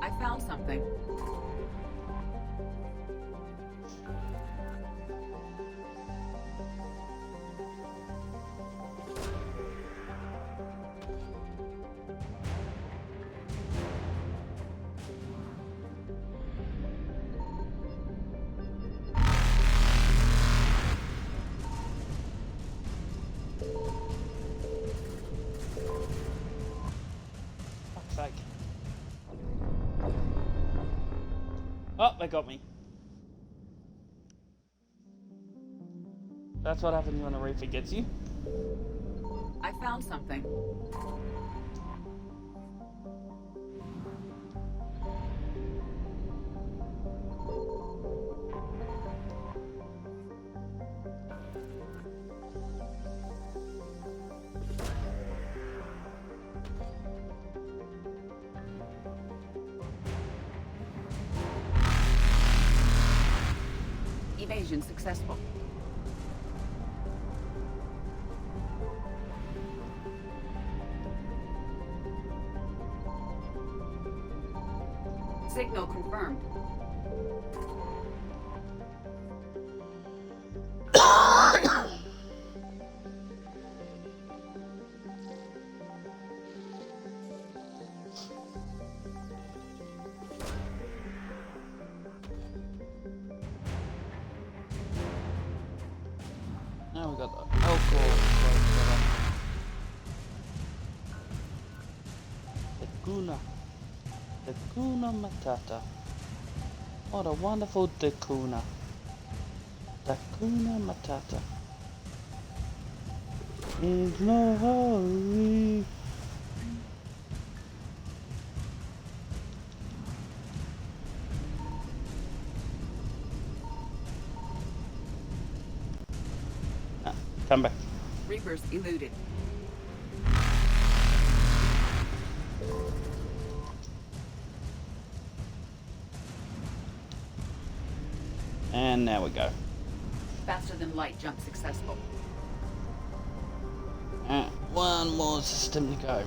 I found something. Fuck's sake. Oh, they got me. That's what happens when a Reaper gets you. I found something. Evasion successful. Signal confirmed. Now we got the alcohol. The Kuna Matata. What a wonderful Dakuna. Dakuna Matata. There's no hurry. Come back. Reapers eluded. And now we go. Faster than light jump successful. One more system to go.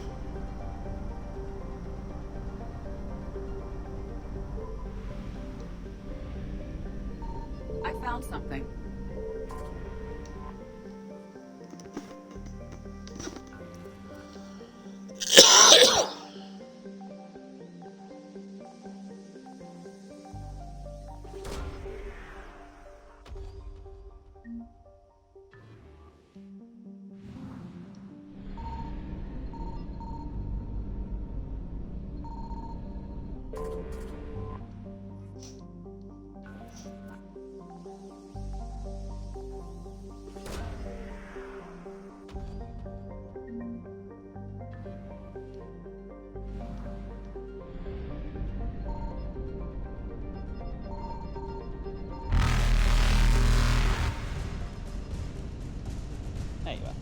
I found something. There you are.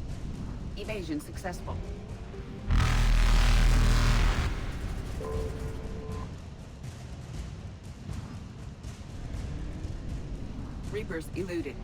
Evasion successful. Reapers eluded.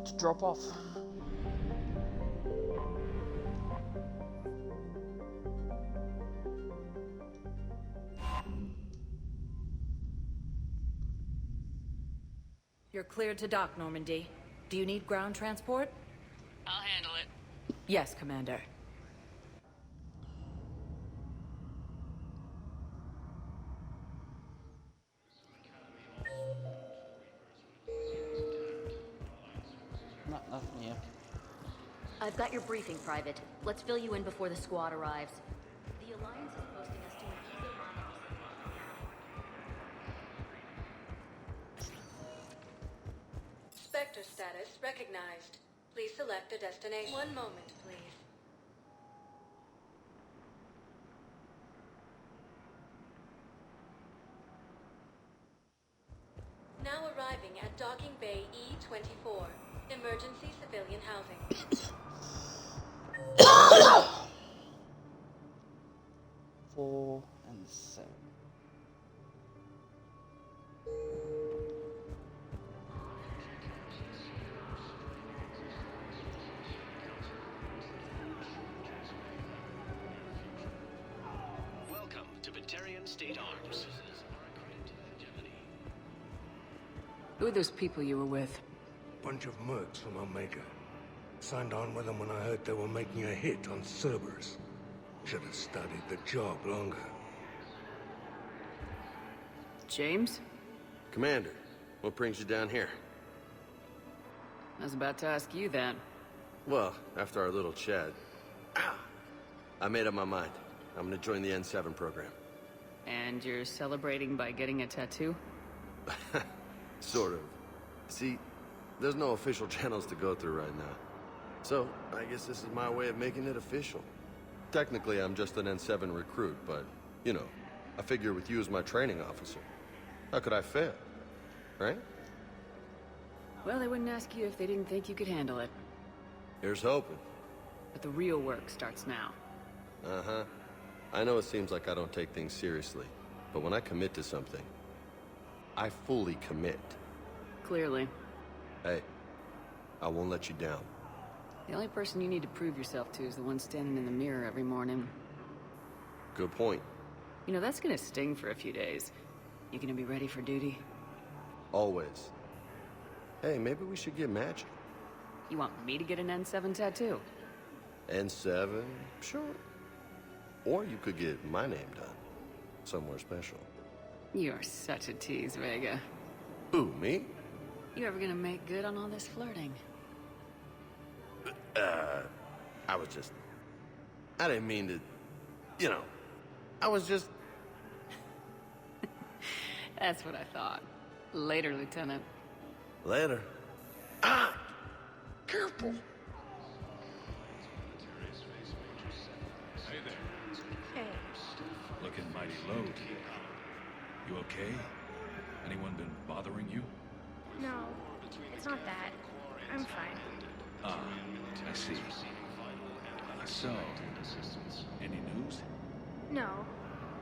what to drop off. You're cleared to dock, Normandy. Do you need ground transport? I'll handle it. Yes, Commander. Nothing here. I've got your briefing, Private. Let's fill you in before the squad arrives. The Alliance is posting us to an Spectre status recognized. Please select a destination. One moment, please. Now arriving at Docking Bay E-24. Emergency civilian housing. 4 and 7. Welcome to Batarian State Arms. Who are those people you were with? Bunch of mercs from Omega. Signed on with them when I heard they were making a hit on Cerberus. Should have studied the job longer. James? Commander, what brings you down here? I was about to ask you that. Well, after our little chat, I made up my mind. I'm gonna join the N7 program. And you're celebrating by getting a tattoo? Sort of. See, there's no official channels to go through right now. So, I guess this is my way of making it official. Technically, I'm just an N7 recruit, but, you know, I figure with you as my training officer, how could I fail? Right? Well, they wouldn't ask you if they didn't think you could handle it. Here's hoping. But the real work starts now. Uh-huh. I know it seems like I don't take things seriously, but when I commit to something, I fully commit. Clearly. Hey, I won't let you down. The only person you need to prove yourself to is the one standing in the mirror every morning. Good point. You know, that's gonna sting for a few days. You gonna be ready for duty? Always. Hey, maybe we should get matching. You want me to get an N7 tattoo? N7? Sure. Or you could get my name done. Somewhere special. You're such a tease, Vega. Who, me? You ever gonna make good on all this flirting? I didn't mean to, you know, I was just... That's what I thought. Later, Lieutenant. Later. Ah! Careful! Hey there. Hey. Looking mighty low. You okay? Anyone been bothering you? No, it's not that. I'm fine. Ah, I see. So, any news? No,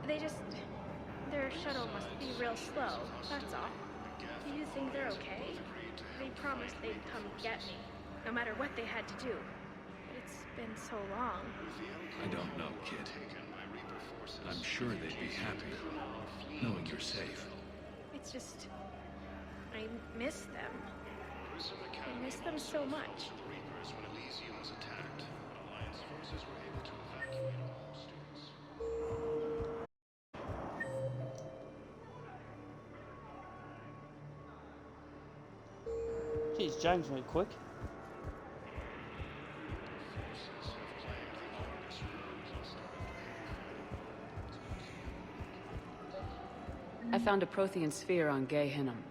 their shuttle must be real slow, that's all. Do you think they're okay? They promised they'd come get me, no matter what they had to do. But it's been so long. I don't know, kid. I'm sure they'd be happy, knowing you're safe. It's just... I miss them. I miss them so much. Jeez, James went quick. I found a Prothean sphere on Gay Hinnom.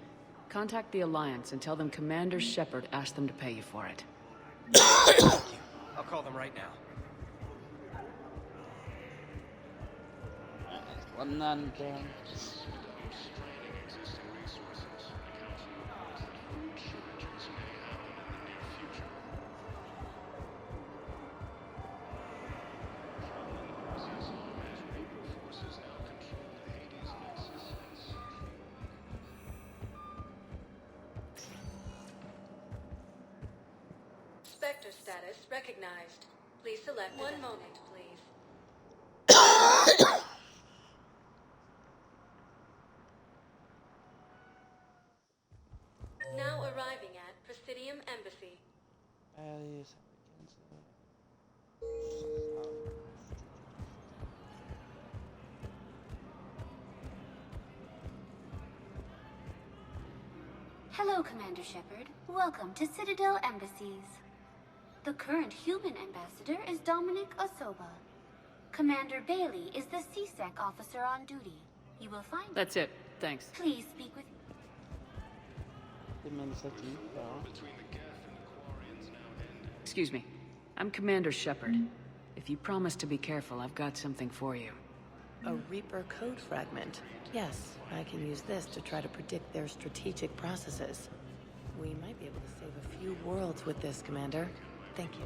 Contact the Alliance and tell them Commander Sheppard asked them to pay you for it. I'll call them right now. One none down. Spectre status recognized. Please select one moment, please. Now arriving at Presidium Embassy. Hello, Commander Sheppard. Welcome to Citadel Embassies. The current human ambassador is Dominic Osoba. Commander Bailey is the CSEC officer on duty. You will find... That's it. Thanks. Please speak with... Excuse me. I'm Commander Sheppard. If you promise to be careful, I've got something for you. A Reaper code fragment. Yes, I can use this to try to predict their strategic processes. We might be able to save a few worlds with this, Commander. Thank you.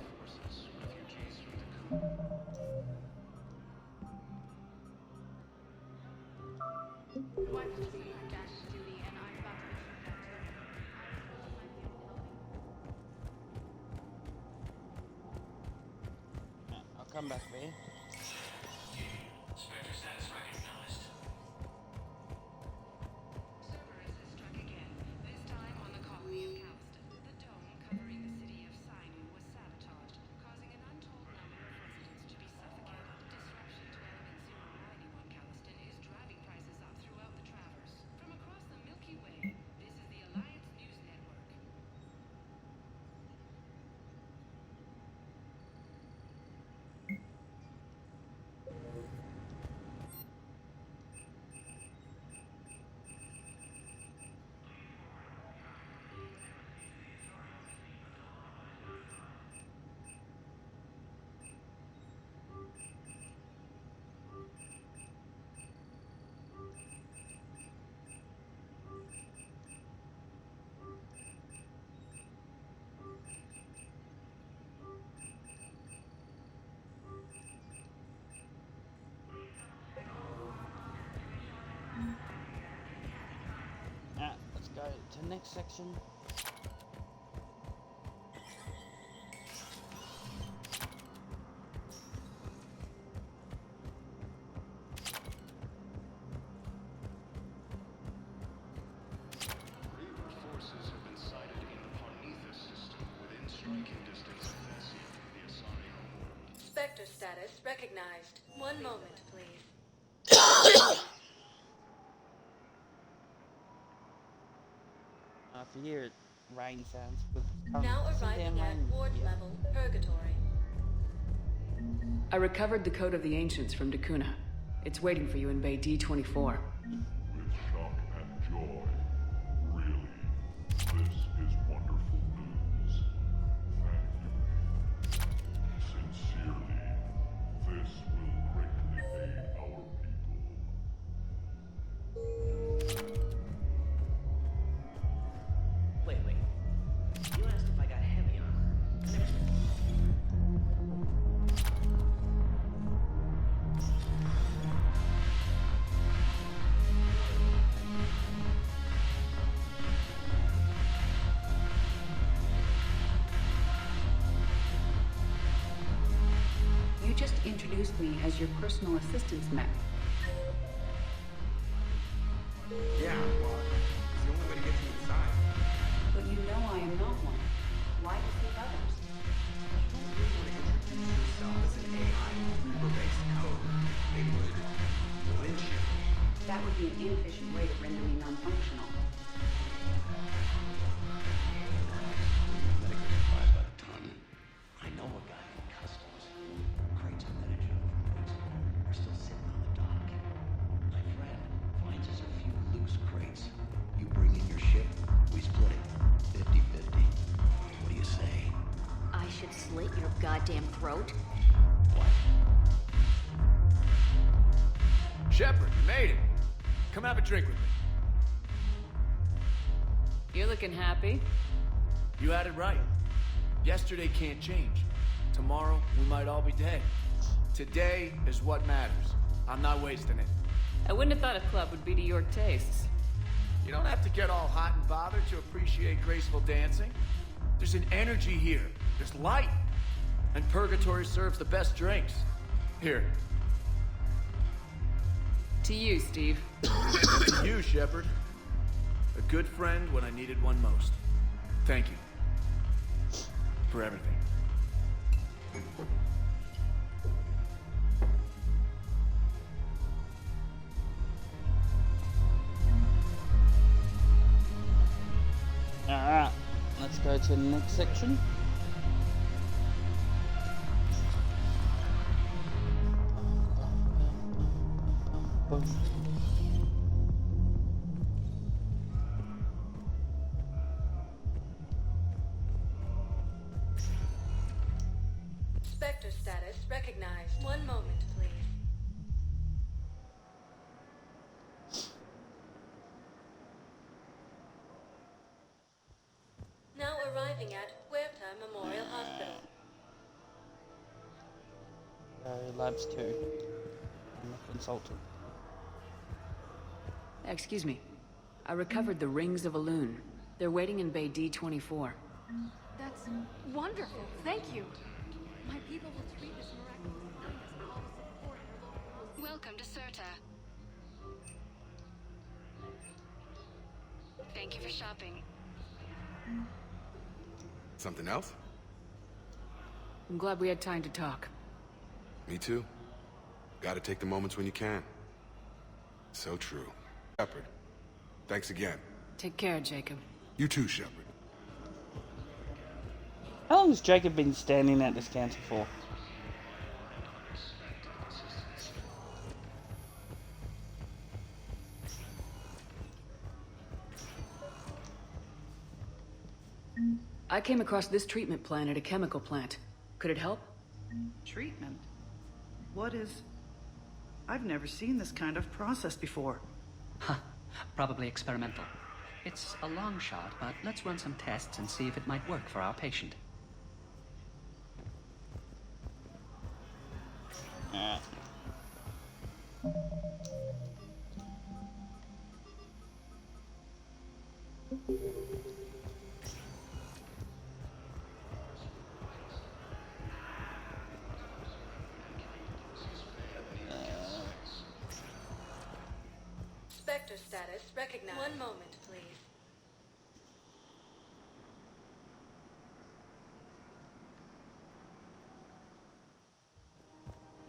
I'll come back for you. Spectre status recognized. Cerberus has struck again, this time on the colony of Galveston. The dome covering the city of Sinu was sabotaged, causing an untold number of residents to be suffocated. Disruption to element zero mining on Galveston is driving prices up throughout the Traverse. From across the Milky Way, this is the Alliance News Network. Let's go to the next section. Reaper forces have been sighted in the Parnithus system within striking distance of Thessia, the Asari homeworld. Spectre status recognized. One moment, please. I can hear rain sounds. Now arriving at ward level Purgatory. I recovered the Code of the Ancients from Dakuna. It's waiting for you in Bay D24. With shock and joy. Really, this is wonderful news. Thank you. Sincerely, this will greatly aid our people. Wait. You asked if I got heavy armor. You just introduced me as your personal assistance mech. Yeah, well, it's the only way to get you inside. But you know I am not one. Why deceive others? You don't really want to introduce yourself as an AI Reaper-based code. Maybe to lynch you. That would be an inefficient way to render me non-functional. Medicals supplies by the ton. I know a guy in customs. Crates of miniature droids are still sitting on the dock. My friend finds us a few loose crates. You bring in your ship, we split it. 50-50. What do you say? I should slit your goddamn throat? What? Sheppard, you made it. Come have a drink with me. You're looking happy. You had it right. Yesterday can't change. Tomorrow, we might all be dead. Today is what matters. I'm not wasting it. I wouldn't have thought a club would be to your tastes. You don't have to get all hot and bothered to appreciate graceful dancing. There's an energy here There's light. And Purgatory serves the best drinks. Here. To you, Steve. To you, Sheppard. A good friend when I needed one most. Thank you. For everything. Alright, let's go to the next section. Spectre status recognized. One moment, please. Now arriving at Huerta Memorial Hospital. Labs 2. I'm a consultant. Excuse me. I recovered the rings of Elune. They're waiting in Bay D-24. That's wonderful. Thank you. My people will treat this miraculous find as call to support your local. Welcome to Serta. Thank you for shopping. Something else? I'm glad we had time to talk. Me too. Gotta take the moments when you can. So true. Sheppard, thanks again. Take care, Jacob. You too, Sheppard. How long has Jacob been standing at this counter for? I came across this treatment plan at a chemical plant. Could it help? Treatment? What is... I've never seen this kind of process before. Huh. Probably experimental. It's a long shot, but let's run some tests and see if it might work for our patient. Spectre status recognized. One moment, please.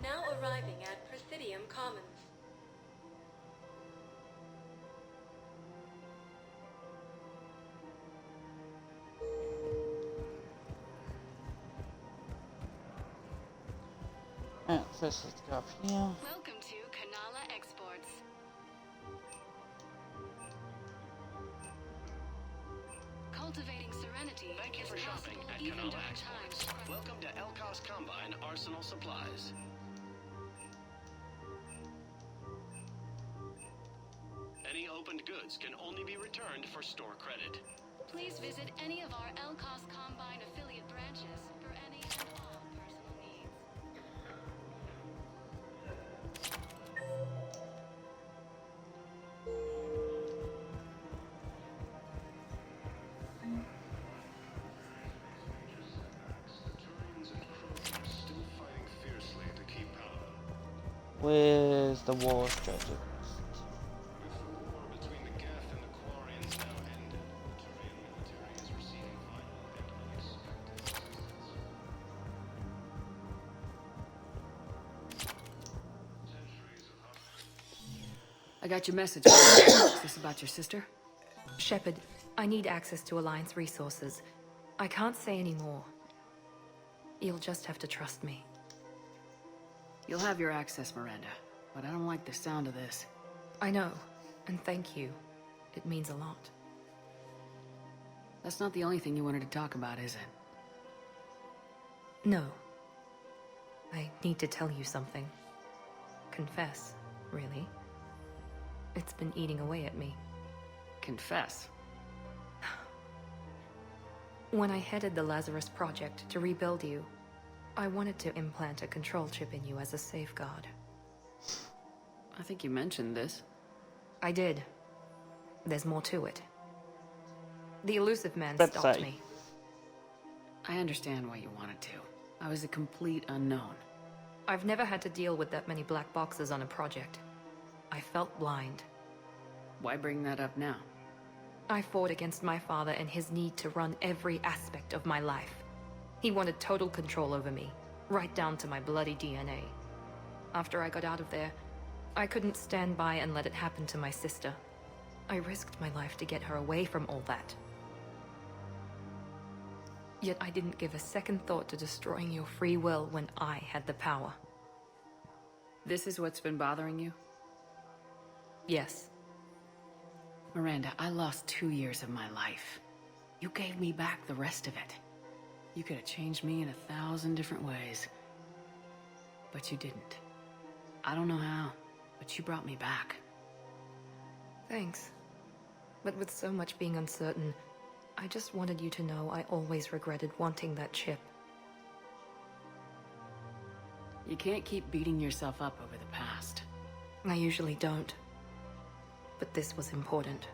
Now arriving at Presidium Commons. Alright, first let's go up here. Welcome to Kanala Exports. Cultivating serenity. Thank you for shopping at Kanala Exports. Welcome to Elkos Combine Arsenal Supplies. Any opened goods can only be returned for store credit. Please visit any of our Elkos Combine affiliate branches for any and all personal needs. Where's the war strategist? I got your message. Is this about your sister? Sheppard, I need access to Alliance resources. I can't say any more. You'll just have to trust me. You'll have your access, Miranda, but I don't like the sound of this. I know, and thank you. It means a lot. That's not the only thing you wanted to talk about, is it? No. I need to tell you something. Confess, really. It's been eating away at me. Confess? When I headed the Lazarus Project to rebuild you, I wanted to implant a control chip in you as a safeguard. I think you mentioned this. I did. There's more to it. The elusive man Let's stopped say. me. I understand why you wanted to. I was a complete unknown. I've never had to deal with that many black boxes on a project. I felt blind. Why bring that up now? I fought against my father and his need to run every aspect of my life. He wanted total control over me, right down to my bloody DNA. After I got out of there, I couldn't stand by and let it happen to my sister. I risked my life to get her away from all that. Yet I didn't give a second thought to destroying your free will when I had the power. This is what's been bothering you? Yes. Miranda, I lost 2 years of my life. You gave me back the rest of it. You could have changed me in 1,000 different ways. But you didn't. I don't know how, but you brought me back. Thanks. But with so much being uncertain, I just wanted you to know I always regretted wanting that chip. You can't keep beating yourself up over the past. I usually don't. But this was important.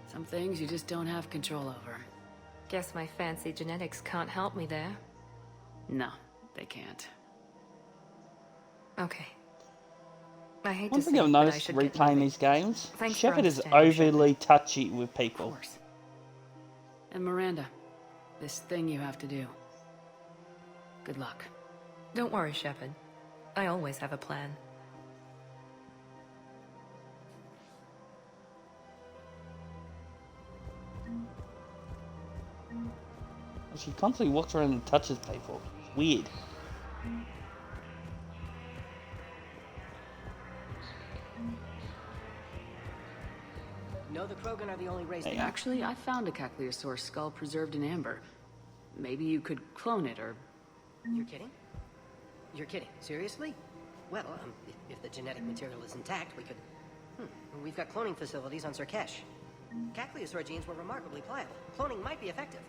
Some things you just don't have control over. Guess my fancy genetics can't help me there. No, they can't. Okay. I hate One to thing say I've it, but I noticed should get replaying moving. these games, Thanks for Sheppard is understanding, overly touchy with people. Of course. And Miranda, this thing you have to do. Good luck. Don't worry, Sheppard. I always have a plan. She constantly walks around and touches people. It's weird. No, the Krogan are the only race. Hey. Actually, I found a Cagliasaur skull preserved in amber. Maybe you could clone it, or... You're kidding? You're kidding. Seriously? Well, if the genetic material is intact, we could... We've got cloning facilities on Surkesh. Cagliasaur genes were remarkably pliable. Cloning might be effective.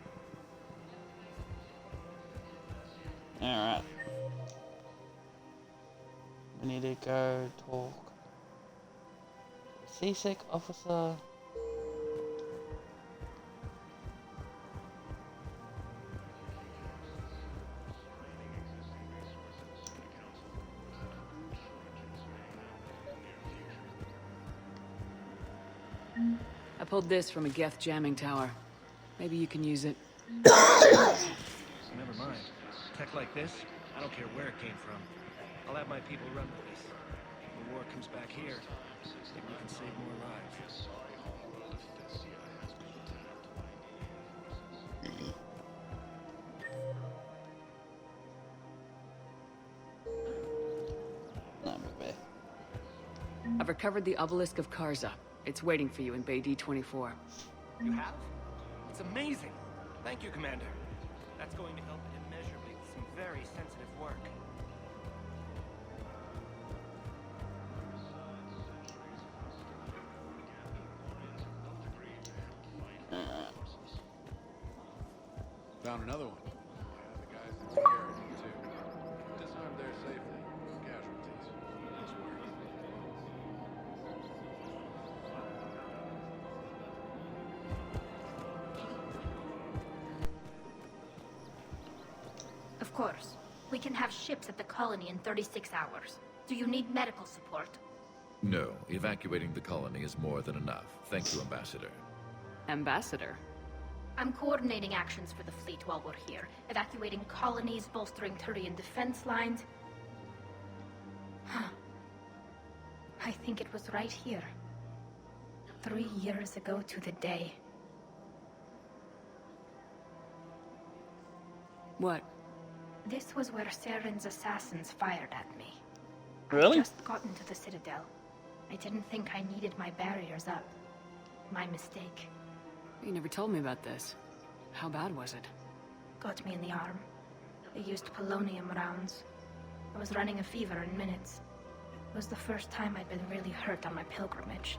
Alright. We need to go talk. CSEC officer. I pulled this from a Geth jamming tower. Maybe you can use it. Never mind. Tech like this, I don't care where it came from. I'll have my people run the place. When the war comes back here, maybe we can save more lives. I've recovered the obelisk of Karza. It's waiting for you in Bay D-24. You have? It's amazing. Thank you, Commander. That's going to help immeasurably with some very sensitive work. Found another one. Yeah, the guys in security, too. Disarmed there safely. No casualties. Nice work. Of course. We can have ships at the colony in 36 hours. Do you need medical support? No, evacuating the colony is more than enough. Thank you, Ambassador. Ambassador? I'm coordinating actions for the fleet while we're here. Evacuating colonies, bolstering Turian defense lines. I think it was right here. 3 years ago to the day. What? This was where Saren's assassins fired at me. Really? I just got into the Citadel. I didn't think I needed my barriers up. My mistake. You never told me about this. How bad was it? Got me in the arm. They used polonium rounds. I was running a fever in minutes. It was the first time I'd been really hurt on my pilgrimage.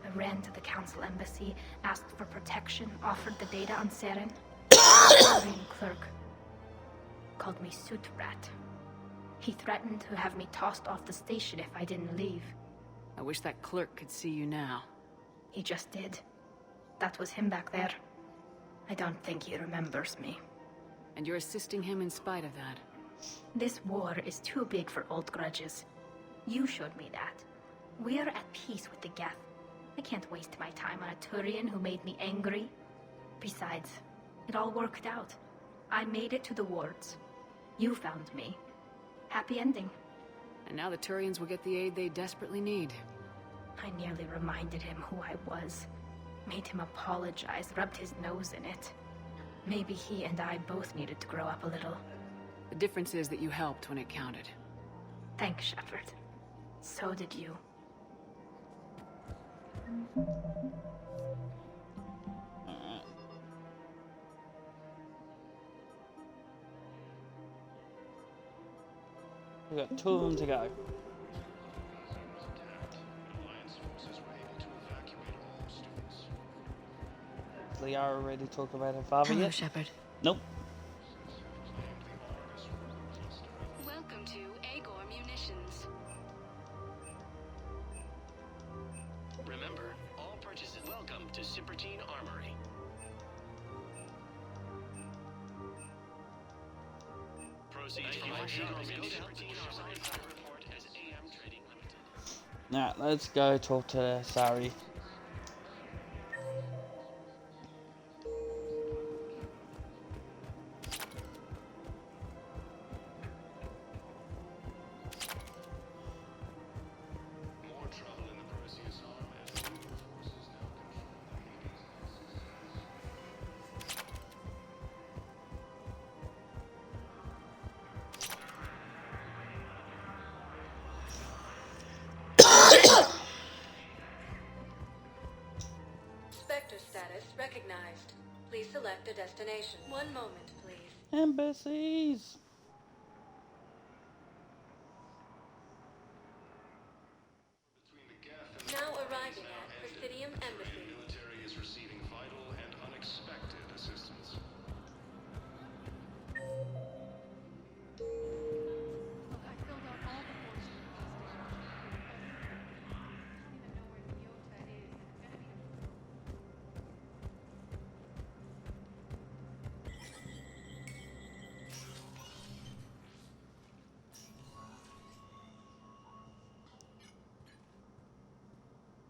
I ran to the Council embassy, asked for protection, offered the data on Seren. The Turian clerk called me Soot Rat. He threatened to have me tossed off the station if I didn't leave. I wish that clerk could see you now. He just did. That was him back there. I don't think he remembers me. And you're assisting him in spite of that. This war is too big for old grudges. You showed me that. We are at peace with the Geth. I can't waste my time on a Turian who made me angry. Besides, it all worked out. I made it to the wards. You found me. Happy ending. And now the Turians will get the aid they desperately need. I nearly reminded him who I was. Made him apologize, rubbed his nose in it. Maybe he and I both needed to grow up a little. The difference is that you helped when it counted. Thanks, Sheppard. So did you. We got 2 of them to go. Liara already talked about her father Hello, yet? Sheppard. Nope. Welcome to Agor Munitions. Remember, all purchases welcome to Cypertine Armory. Proceeds from all shopping go to Cypertine Armory report as AM Trading Limited. Alright, let's go talk to Sari. Spectre status recognized. Please select a destination. One moment, please. Embassies! Now arriving at Presidium Embassy. The military is receiving vital and unexpected assistance.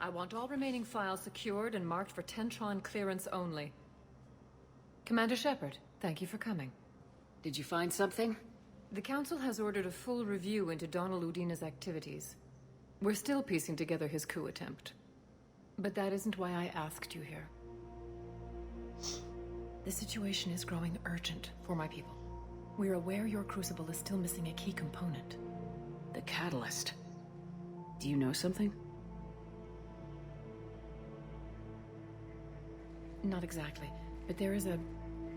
I want all remaining files secured and marked for Tentron clearance only. Commander Sheppard, thank you for coming. Did you find something? The Council has ordered a full review into Donald Udina's activities. We're still piecing together his coup attempt. But that isn't why I asked you here. The situation is growing urgent for my people. We're aware your crucible is still missing a key component. The catalyst. Do you know something? Not exactly, but there is an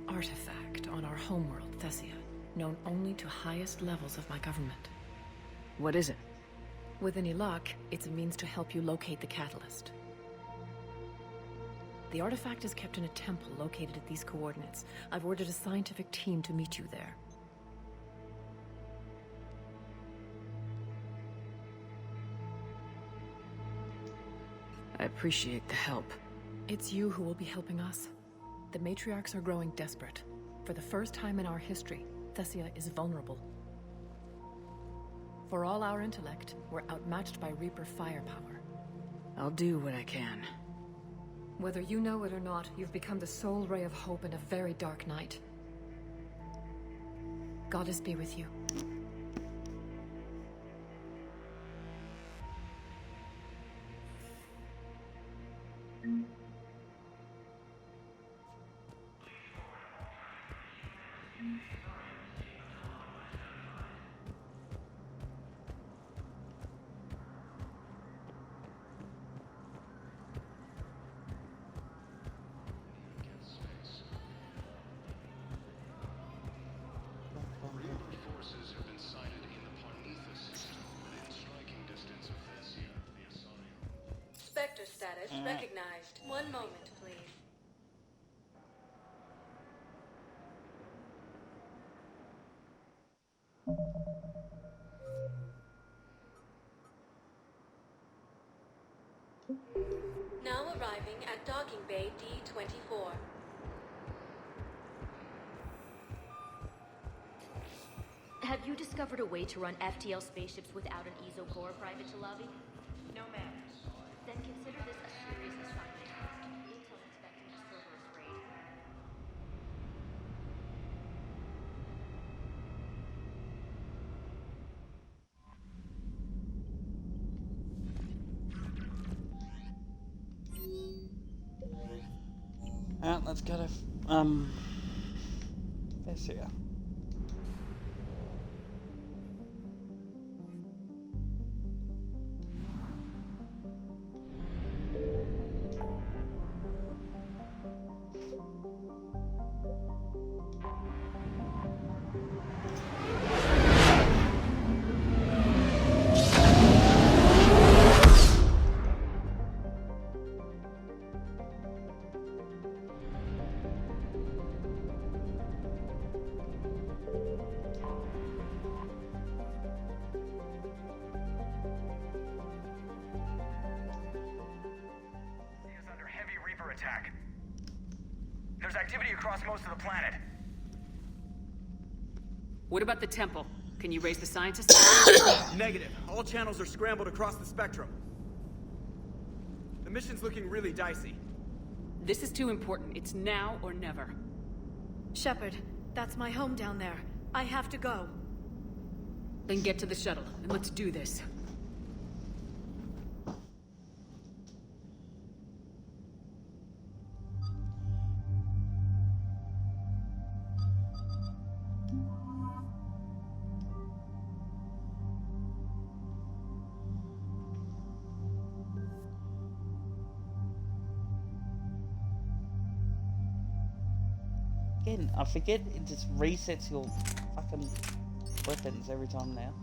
artifact on our homeworld, Thessia, known only to highest levels of my government. What is it? With any luck, it's a means to help you locate the catalyst. The artifact is kept in a temple located at these coordinates. I've ordered a scientific team to meet you there. I appreciate the help. It's you who will be helping us. The matriarchs are growing desperate. For the first time in our history, Thessia is vulnerable. For all our intellect, we're outmatched by Reaper firepower. I'll do what I can. Whether you know it or not, you've become the sole ray of hope in a very dark night. Goddess be with you. Forces have been sighted in the Parnitha system within striking distance of Thessia, the Asari. Spectre status recognized. One moment, please. Now arriving at docking bay D-24. Have you discovered a way to run FTL spaceships without an ESO core, Private Chalavi? No, ma'am. Then consider this a serious assignment. Intel expecting a Cerberus raid. Let's go to Thessia. Attack. There's activity across most of the planet. What about the temple? Can you raise the scientists? Negative. All channels are scrambled across the spectrum. The mission's looking really dicey. This is too important. It's now or never. Sheppard, that's my home down there. I have to go. Then get to the shuttle, and let's do this. Again, I forget it just resets your fucking weapons every time now.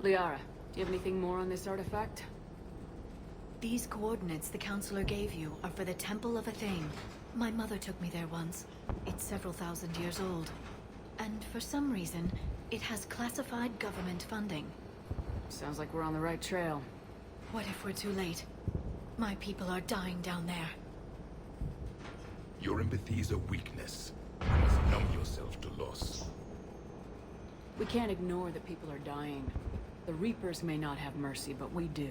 Liara, do you have anything more on this artifact? These coordinates the counselor gave you are for the Temple of a Thing. My mother took me there once. It's several thousand years old. And for some reason, it has classified government funding. Sounds like we're on the right trail. What if we're too late? My people are dying down there. Your empathy is a weakness. You must numb yourself to loss. We can't ignore that people are dying. The Reapers may not have mercy, but we do.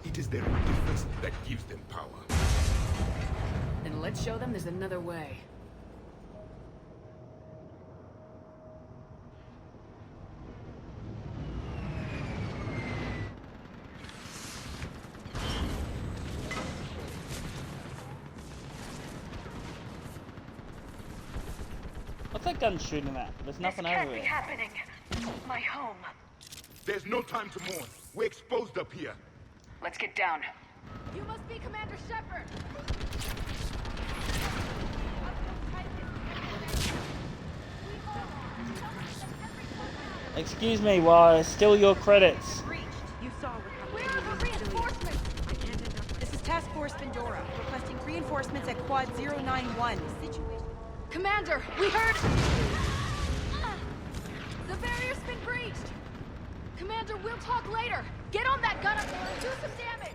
It is their indifference that gives them power. Then let's show them there's another way. What's that gun shooting at? There's nothing over This it. can't be happening. My home. There's no time to mourn. We're exposed up here. Let's get down. You must be Commander Sheppard. Excuse me while I steal your credits. You saw what happened. Where are the reinforcements? This is Task Force Pandora, requesting reinforcements at Quad 091. Commander, we heard... The barrier's been breached! Commander, we'll talk later! Get on that gun up there and do some damage!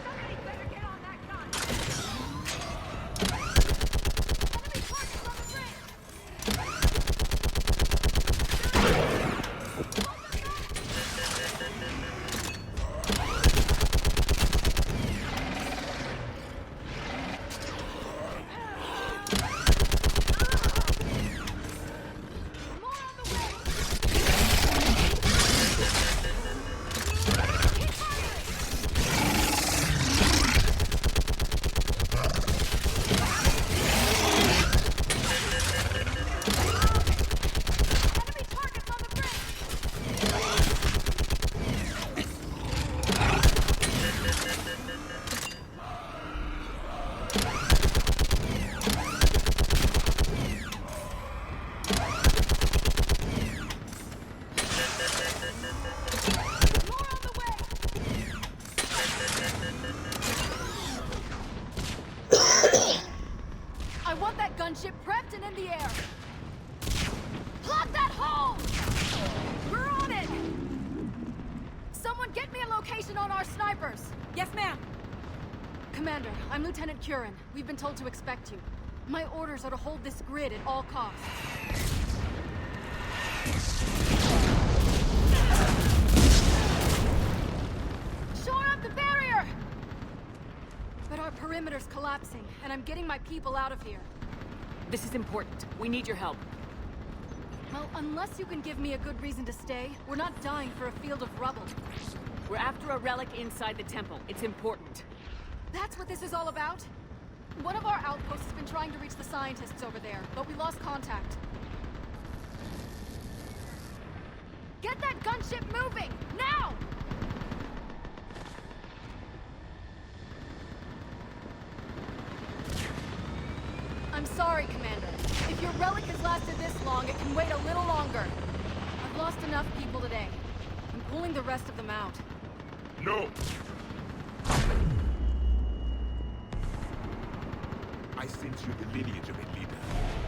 Somebody better get on that gun! Enemy targets on the bridge! want that gunship prepped and in the air. Plug that hole! We're on it! Someone get me a location on our snipers! Yes, ma'am. Commander, I'm Lieutenant Curran. We've been told to expect you. My orders are to hold this grid at all costs. Shore up the barrier! But our perimeter's collapsing, and I'm getting my people out of here. This is important. We need your help. Well, unless you can give me a good reason to stay, we're not dying for a field of rubble. We're after a relic inside the temple. It's important. That's what this is all about? One of our outposts has been trying to reach the scientists over there, but we lost contact. Get that gunship moving! Now! I'm sorry, Commander. If your relic has lasted this long, it can wait a little longer. I've lost enough people today. I'm pulling the rest of them out. No! I sense you the lineage of a leader.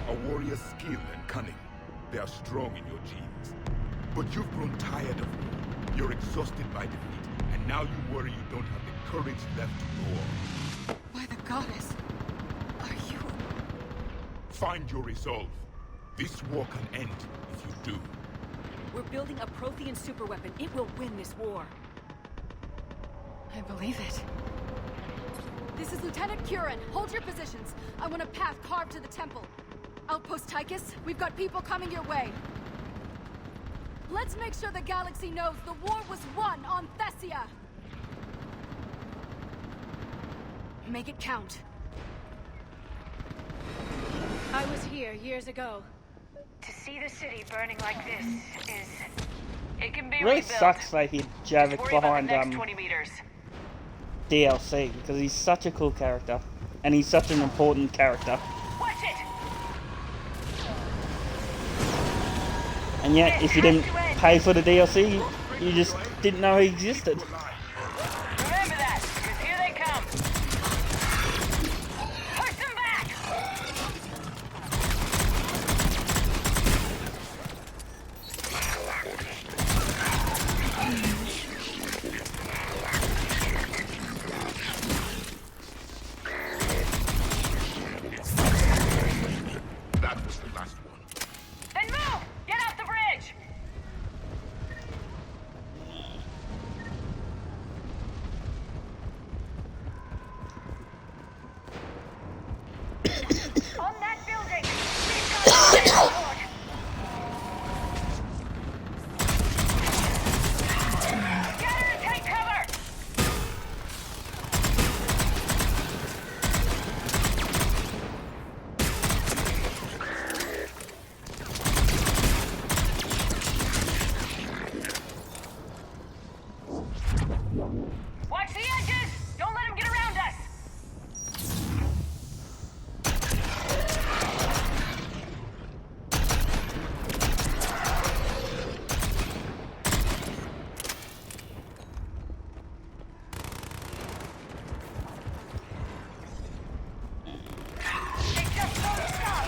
A warrior's skill and cunning. They are strong in your genes. But you've grown tired of me. You're exhausted by defeat, and now you worry you don't have the courage left to go on. By the goddess, are you... Find your resolve. This war can end if you do. We're building a Prothean superweapon. It will win this war. I believe it. This is Lieutenant Curran. Hold your positions. I want a path carved to the temple. Outpost Tychus, we've got people coming your way. Let's make sure the galaxy knows the war was won on Thessia. Make it count. I was here years ago. To see the city burning like this is... It can be It really rebuilt. sucks they hid Javik Just worry about the behind next 20 meters. DLC because he's such a cool character and he's such an important character. Watch it! And yet, if you didn't pay for the DLC, you just didn't know he existed. Remember that, because here they come. Push them back! That was the last one. Then move! Get off the bridge! On that building! We've got to get aboard! Scatter and take cover! Watch the edges! Don't let them get around us! They just won't stop!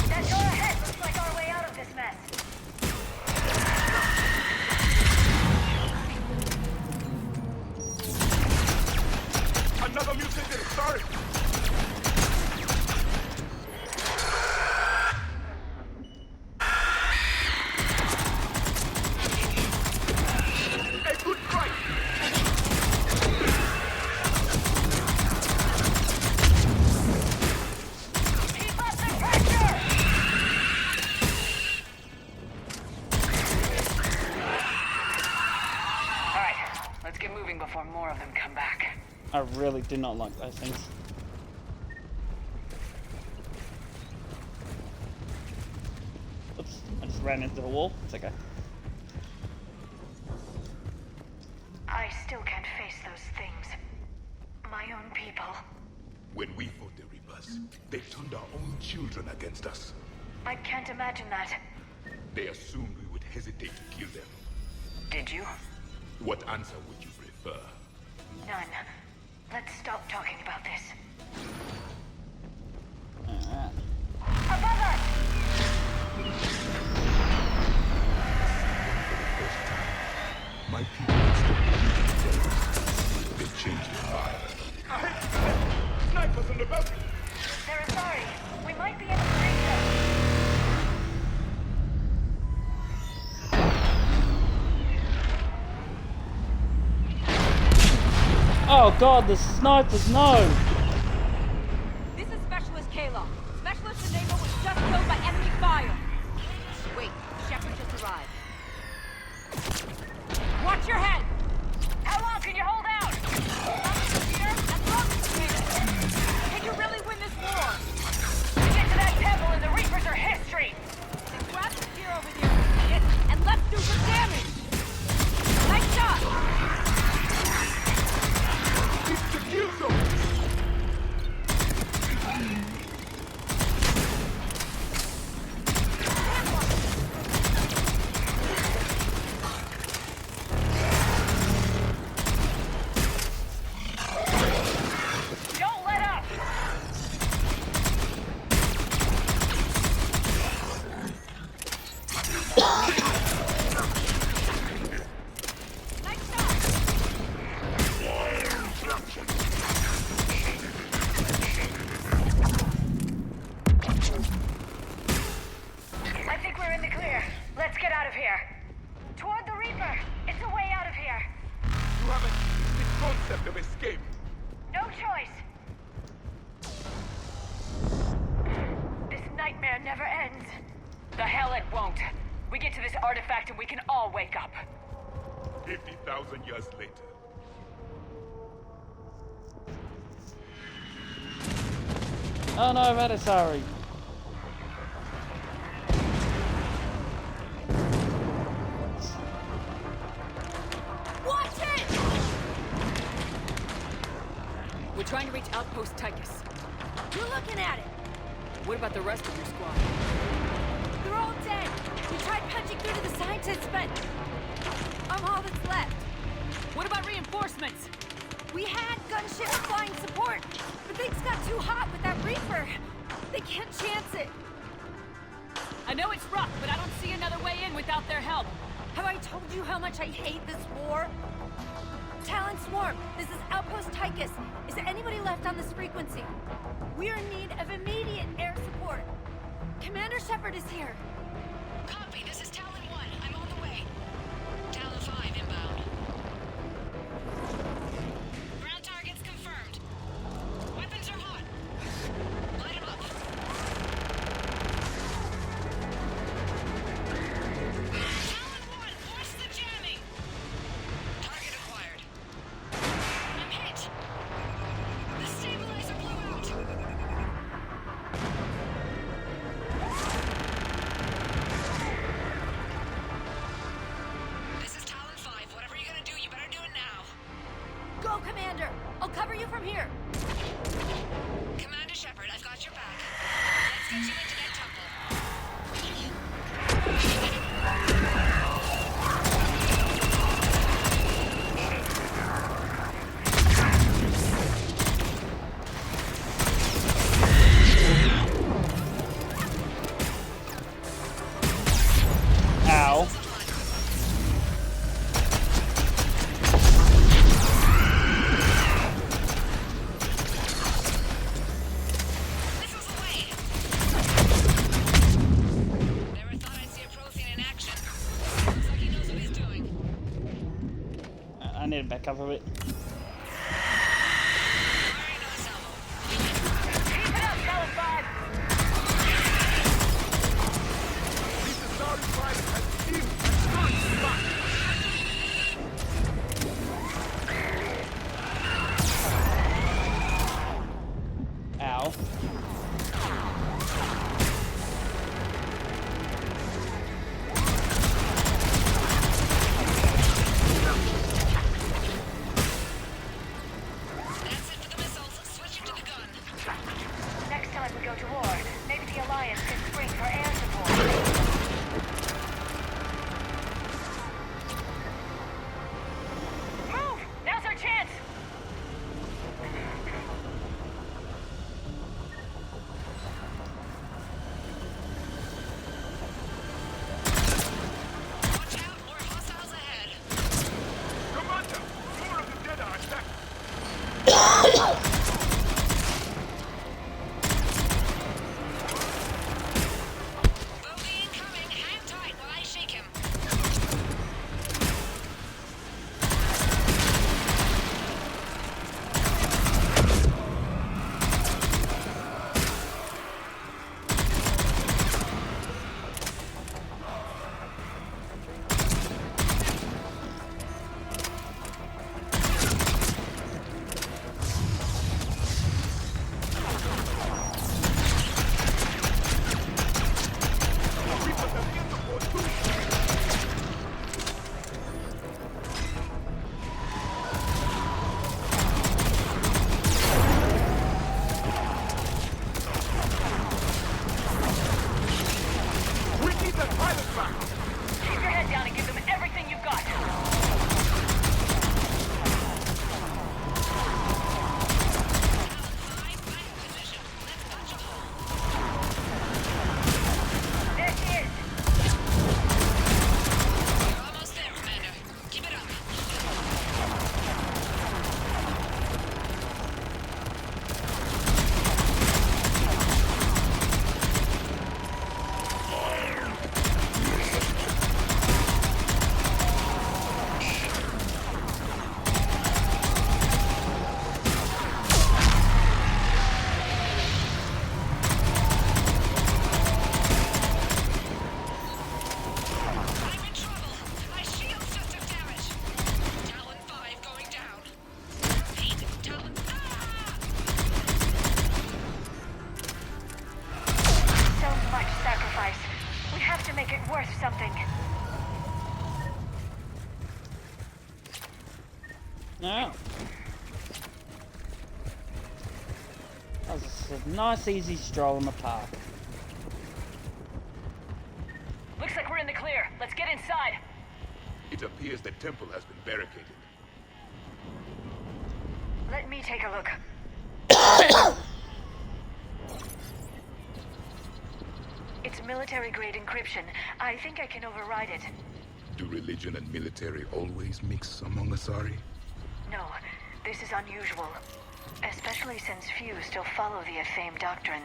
That door ahead looks like our way out of this mess. Another mutant! Sorry! A good strike! really do not like those things. Oops, I just ran into the wall. It's okay. I still can't face those things. My own people. When we fought the Reapers, they turned our own children against us. I can't imagine that. They assumed we would hesitate to kill them. Did you? What answer would you prefer? None. Let's stop talking about this. Alright. Above us! My people are still believing they changed their mind. Snipers on the balcony! They're sorry. We might be able to reach them. Oh god, the snipers, no! This is Specialist Kayla. Specialist Enable was just killed by enemy fire. Wait, Sheppard just arrived. Watch your head! How long can you hold out? As long as you can. Can you really win this war? To get to that temple and the Reapers are history! Then grab the spear over there, idiot, and let's do some damage! Nice shot! To kill them! Don't let up! I think we're in the clear. Let's get out of here. Toward the Reaper. It's a way out of here. You haven't the concept of escape. No choice. This nightmare never ends. The hell it won't. We get to this artifact and we can all wake up. 50,000 years later. Oh no, very sorry. Watch it! We're trying to reach Outpost Tychus. You're looking at it! What about the rest of your squad? They're all dead! We tried punching through to the scientists, but I'm all that's left. What about reinforcements? We had gunships flying support, but things got too hot with that Reaper. They can't chance it. I know it's rough, but I don't see another way in without their help. Have I told you how much I hate this war? Talon Swarm, this is Outpost Tychus. Is there anybody left on this frequency? We're in need of immediate air support. Commander Sheppard is here. Copy, this is Talon 1. I'm on the way. Talon 5 inbound. Ground targets confirmed. Weapons are hot. Light 'em up. Talon 1, force the jamming. Target acquired. I'm hit. The stabilizer blew out. This is Talon 5. Whatever you're gonna do, you better do it now. Go, Commander! I'll cover you from here. Commander Sheppard, I've got your back. Let's get you into that temple. Ow. Missiles away. Never thought I'd see a Prothean in action. Looks like he knows what he's doing. I need to back up a bit. Keep it up, Talon 5! This is Sorry Pilot has killed and turned back. Ow. Next time we go to war, maybe the Alliance can spring for air support. Move! Now's our chance! Commander! More of the dead are attacked! Keep your head down and give them everything you've got. There she is. You're almost there, Commander. Keep it up. So much sacrifice. We have to make it worth something. No. That was a nice, easy stroll in the park. Looks like we're in the clear. Let's get inside. It appears the temple has been barricaded. Let me take a look. It's military-grade encryption. I think I can override it. Do religion and military always mix among Asari? No, this is unusual. Especially since few still follow the Athame doctrine.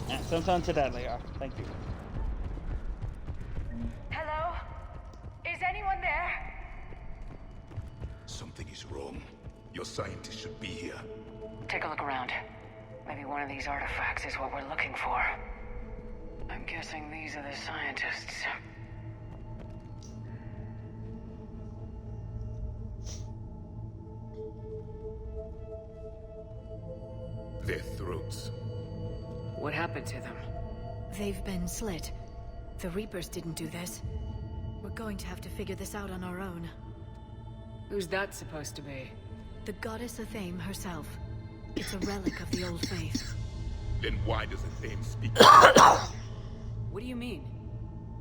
Yeah, sometime today they are. Thank you. Hello? Is anyone there? Something is wrong. Your scientists should be here. Take a look around. Maybe one of these artifacts is what we're looking for. I'm guessing these are the scientists. Their throats. What happened to them? They've been slit. The Reapers didn't do this. We're going to have to figure this out on our own. Who's that supposed to be? The goddess Athame herself. It's a relic of the old faith. Then why does Athame speak? What do you mean?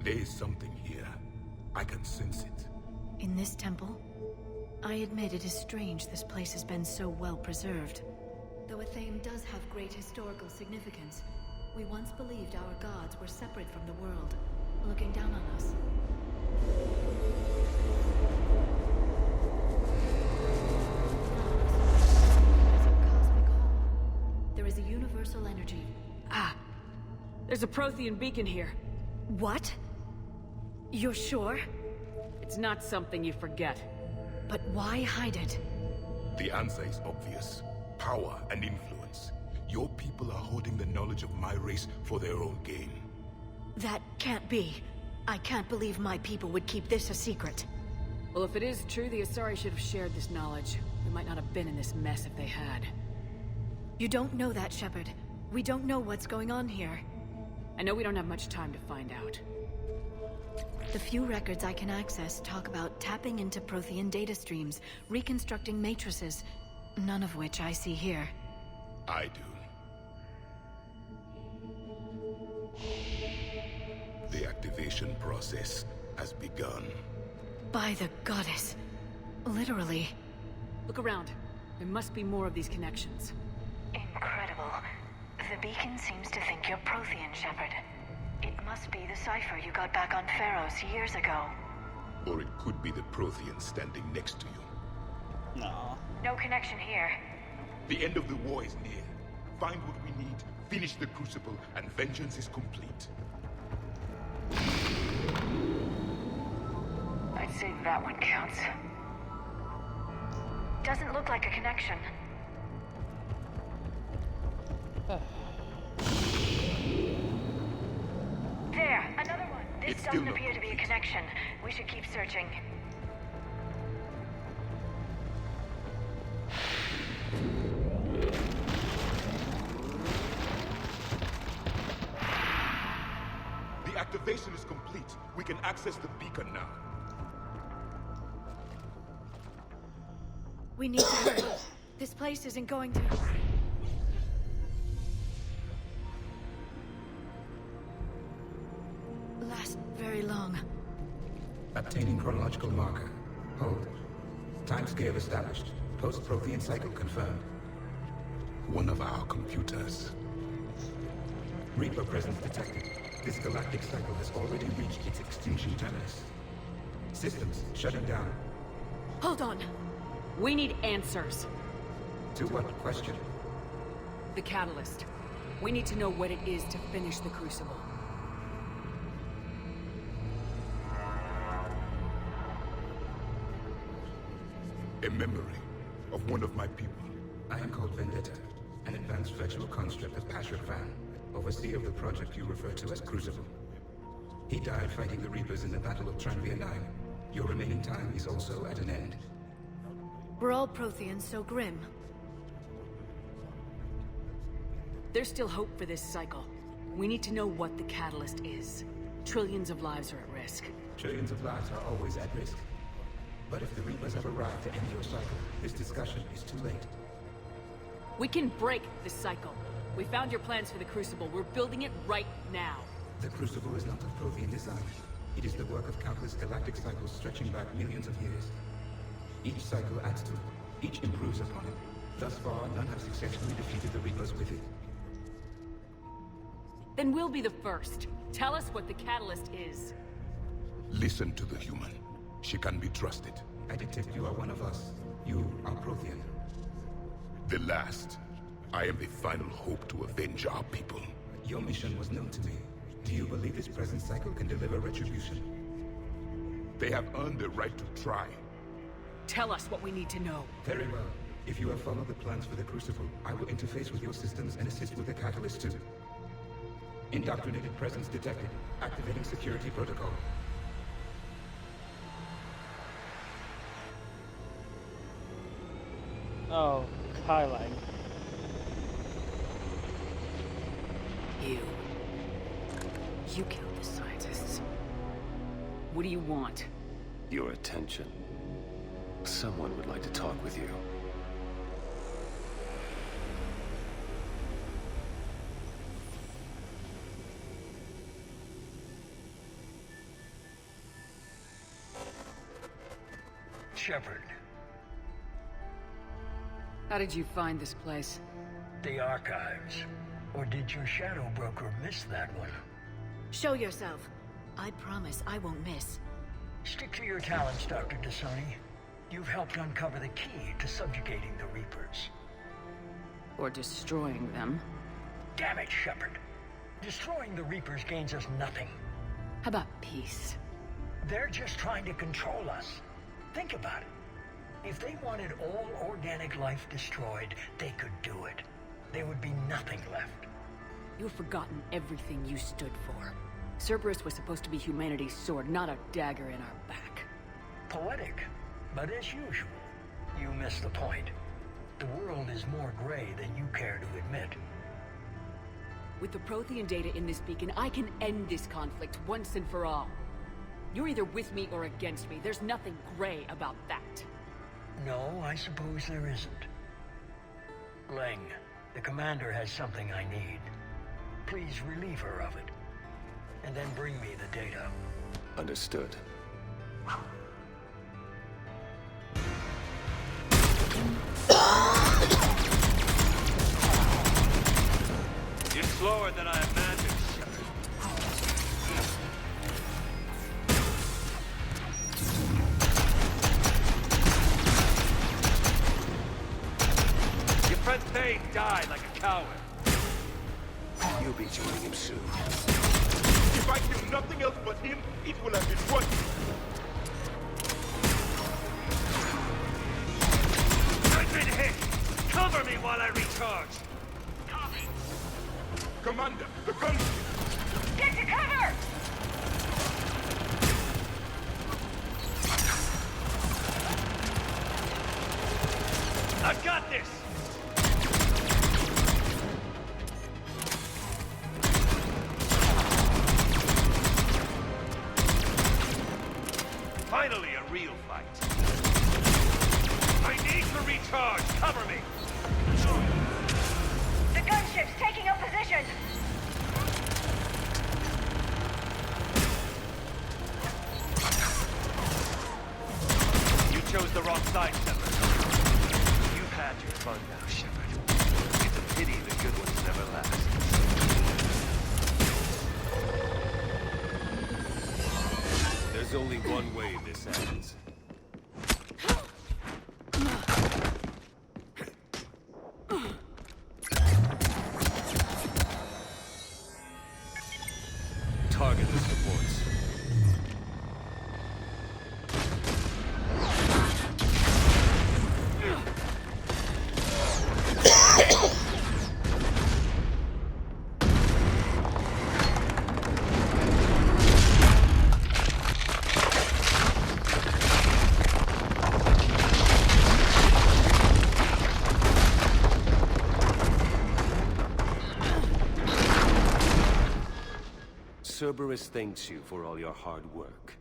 There is something here. I can sense it. In this temple? I admit it is strange this place has been so well preserved. Though Athame does have great historical significance, we once believed our gods were separate from the world, looking down on us. There is a universal energy. Ah! There's a Prothean beacon here. What? You're sure? It's not something you forget. But why hide it? The answer is obvious. Power and influence. Your people are holding the knowledge of my race for their own gain. That can't be. I can't believe my people would keep this a secret. Well, if it is true, the Asari should have shared this knowledge. We might not have been in this mess if they had. You don't know that, Sheppard. We don't know what's going on here. I know we don't have much time to find out. The few records I can access talk about tapping into Prothean data streams, reconstructing matrices, none of which I see here. I do. The activation process has begun. By the goddess. Literally. Look around. There must be more of these connections. Incredible. The beacon seems to think you're Prothean, Sheppard. It must be the cipher you got back on Pharaohs years ago. Or it could be the Prothean standing next to you. No. No connection here. The end of the war is near. Find what we need, finish the Crucible, and vengeance is complete. I'd say that one counts. Doesn't look like a connection. There, another one. This doesn't appear to be a connection. We should keep searching. The activation is complete. We can access the beacon now. We need to hurry. This place isn't going to... last very long. Obtaining chronological marker. Hold. Timescale established. Post-Prothean cycle confirmed. One of our computers. Reaper presence detected. This galactic cycle has already reached its extinction terminus. Systems shutting down. Hold on. We need answers. To what question? The catalyst. We need to know what it is to finish the Crucible. A memory of one of my people. I am called Vendetta, an advanced virtual construct of Pasher Van, overseer of the project you refer to as Crucible. He died fighting the Reapers in the Battle of Tranvia 9. Your remaining time is also at an end. We're all Protheans so grim. There's still hope for this cycle. We need to know what the catalyst is. Trillions of lives are at risk. Trillions of lives are always at risk. But if the Reapers have arrived to end your cycle, this discussion is too late. We can break this cycle. We found your plans for the Crucible. We're building it right now. The Crucible is not of Prothean design. It is the work of countless galactic cycles stretching back millions of years. Each cycle adds to it. Each improves upon it. Thus far, none have successfully defeated the Reapers with it. Then we'll be the first. Tell us what the catalyst is. Listen to the human. She can be trusted. I detect you are one of us. You are Prothean. The last. I am the final hope to avenge our people. Your mission was known to me. Do you believe this present cycle can deliver retribution? They have earned the right to try. Tell us what we need to know. Very well. If you have followed the plans for the Crucible, I will interface with your systems and assist with the catalyst too. Indoctrinated presence detected. Activating security protocol. Oh, highlight. You killed the scientists. What do you want? Your attention. Someone would like to talk with you. Sheppard. How did you find this place? The archives. Or did your shadow broker miss that one? Show yourself. I promise I won't miss. Stick to your talents, Dr. Dasani. You've helped uncover the key to subjugating the Reapers. Or destroying them. Damn it, Sheppard. Destroying the Reapers gains us nothing. How about peace? They're just trying to control us. Think about it. If they wanted all organic life destroyed, they could do it. There would be nothing left. You've forgotten everything you stood for. Cerberus was supposed to be humanity's sword, not a dagger in our back. poetic, but as usual, you miss the point. The world is more gray than you care to admit. With the Prothean data in this beacon, I can end this conflict once and for all. You're either with me or against me. There's nothing gray about that. No, I suppose there isn't. Leng, the commander has something I need. Please relieve her of it. And then bring me the data. Understood. You're slower than I imagined. Your friend Thane died like a coward. You'll be joining him soon. If I kill nothing else but him, it will have been worth it. I've been hit! Cover me while I recharge! Copy! Commander, the gun! Get to cover! I've got this! Finally, a real fight. I need to recharge. Cover me. The gunship's taking up position! You chose the wrong side, Sheppard. You've had your fun now, Sheppard. It's a pity the good ones never last. There's only one way this ends. Target the supports. Cerberus thanks you for all your hard work.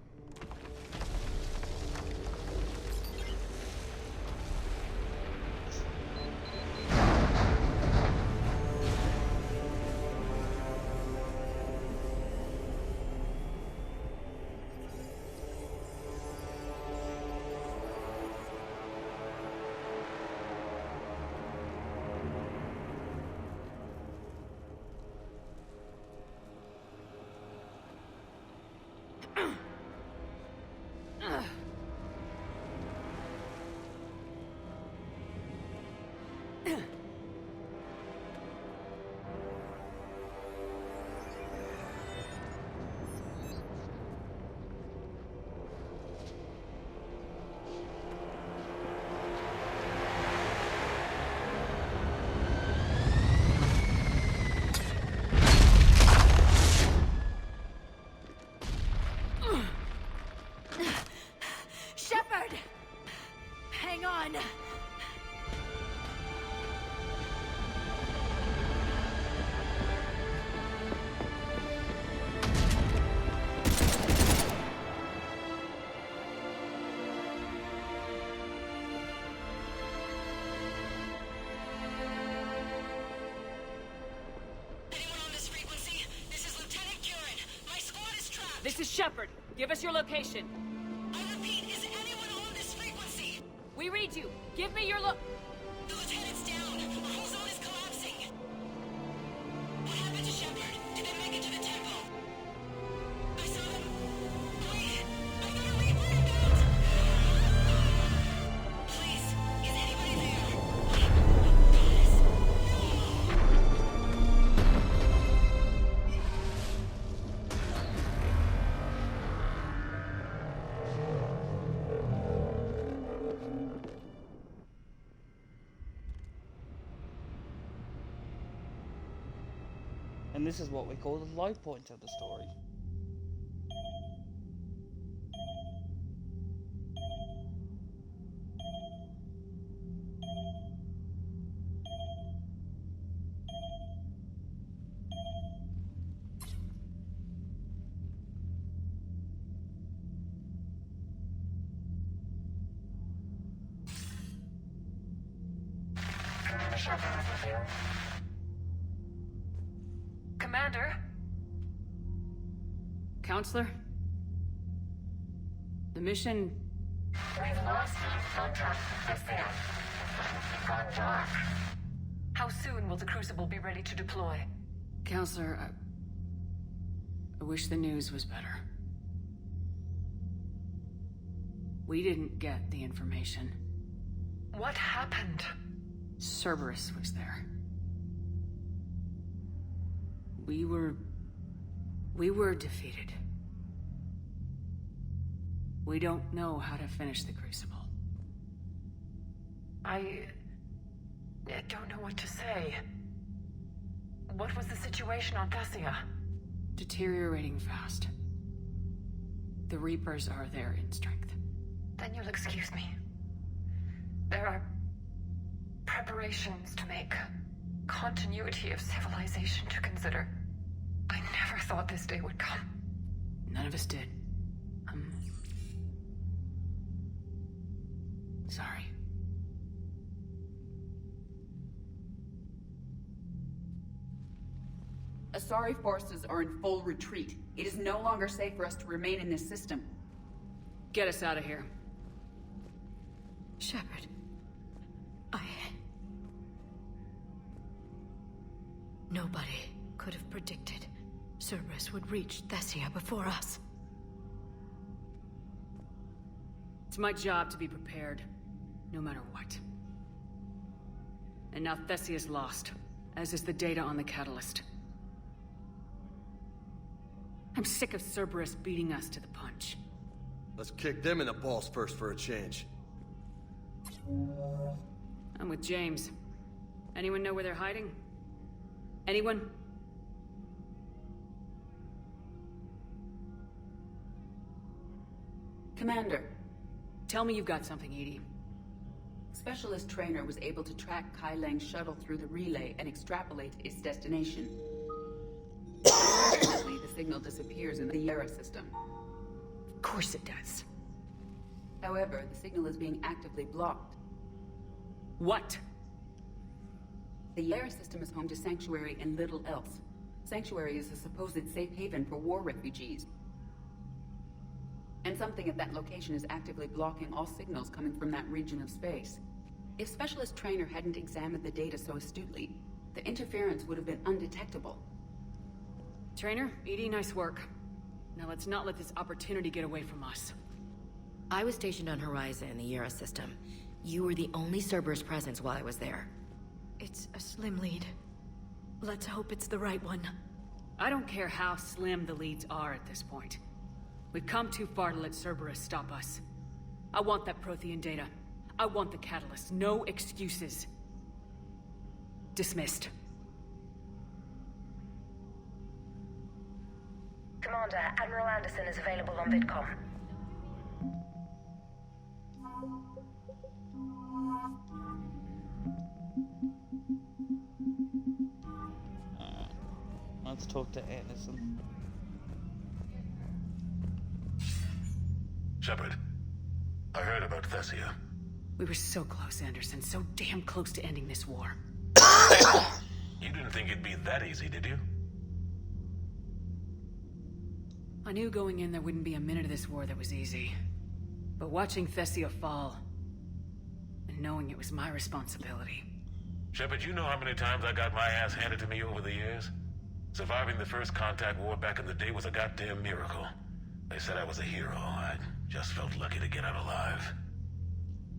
Sheppard! Hang on! This is Sheppard. Give us your location. I repeat, is anyone on this frequency? We read you. Give me your The lieutenant's down. Our whole zone is collapsing. What happened to Sheppard? Did they make it to the temple? I saw them. Wait, I got a Reaper inbound. Please, is anybody there? Guys, And this is what we call the low point of the story. Commander? Counselor? The mission... We've lost contact with Thessia. It's gone dark. How soon will the Crucible be ready to deploy? Counselor, I wish the news was better. We didn't get the information. What happened? Cerberus was there. We were defeated. We don't know how to finish the Crucible. I don't know what to say. What was the situation on Thessia? Deteriorating fast. The Reapers are there in strength. Then you'll excuse me. There are preparations to make, continuity of civilization to consider. I never thought this day would come. None of us did. Sorry. Asari forces are in full retreat. It is no longer safe for us to remain in this system. Get us out of here. Sheppard. Nobody could have predicted Cerberus would reach Thessia before us. It's my job to be prepared, no matter what. And now Thessia's lost, as is the data on the catalyst. I'm sick of Cerberus beating us to the punch. Let's kick them in the balls first for a change. I'm with James. Anyone know where they're hiding? Anyone? Commander. Tell me you've got something, Edie. Specialist Trainer was able to track Kai Lang's shuttle through the relay and extrapolate its destination. Unfortunately, the signal disappears in the Yara system. Of course it does. However, the signal is being actively blocked. What? The Yara system is home to Sanctuary and little else. Sanctuary is a supposed safe haven for war refugees. And something at that location is actively blocking all signals coming from that region of space. If Specialist Trainer hadn't examined the data so astutely, the interference would have been undetectable. Trainer, Edie, nice work. Now let's not let this opportunity get away from us. I was stationed on Horizon in the Yara system. You were the only Cerberus presence while I was there. It's a slim lead. Let's hope it's the right one. I don't care how slim the leads are at this point. We've come too far to let Cerberus stop us. I want that Prothean data. I want the catalyst. No excuses. Dismissed. Commander, Admiral Anderson is available on VidCom. Let's talk to Anderson. Sheppard, I heard about Thessia. We were so close, Anderson. So damn close to ending this war. You didn't think it'd be that easy, did you? I knew going in there wouldn't be a minute of this war that was easy. But watching Thessia fall, and knowing it was my responsibility. Sheppard, you know how many times I got my ass handed to me over the years? Surviving the first contact war back in the day was a goddamn miracle. They said I was a hero. I just felt lucky to get out alive.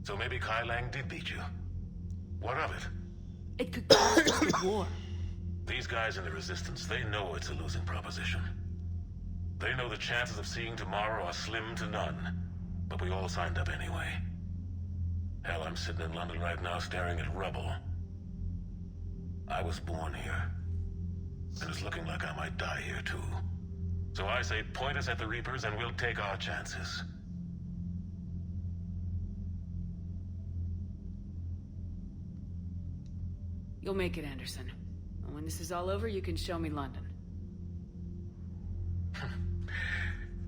So maybe Kai Lang did beat you. What of it? It could cost us the war. These guys in the Resistance, they know it's a losing proposition. They know the chances of seeing tomorrow are slim to none. But we all signed up anyway. Hell, I'm sitting in London right now staring at rubble. I was born here. And it's looking like I might die here too. So I say point us at the Reapers and we'll take our chances. You'll make it, Anderson. And when this is all over, you can show me London.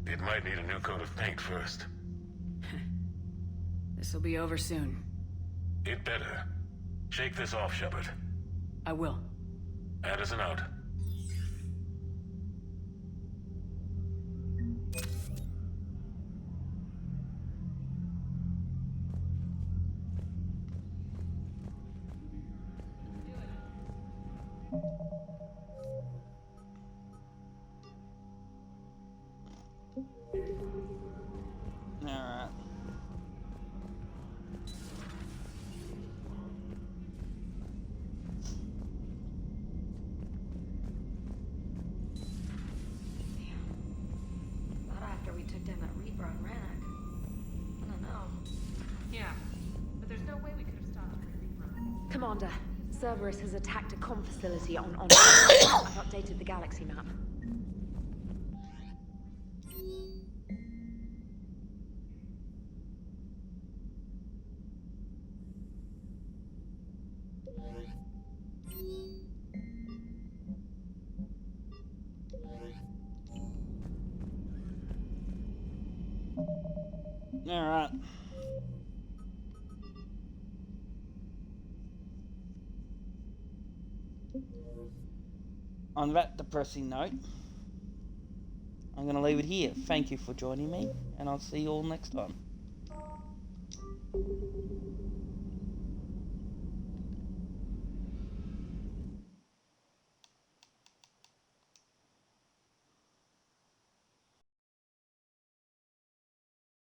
It might need a new coat of paint first. This'll be over soon. It better. Shake this off, Sheppard. I will. Anderson out. Alright. Not after we took down that Reaper on Rannoch. I don't know. Yeah, but there's no way we could have stopped the Reaper. Commander, Cerberus has attacked a comm facility on I've updated the galaxy map. Alright. On that depressing note, I'm going to leave it here. Thank you for joining me, and I'll see you all next time.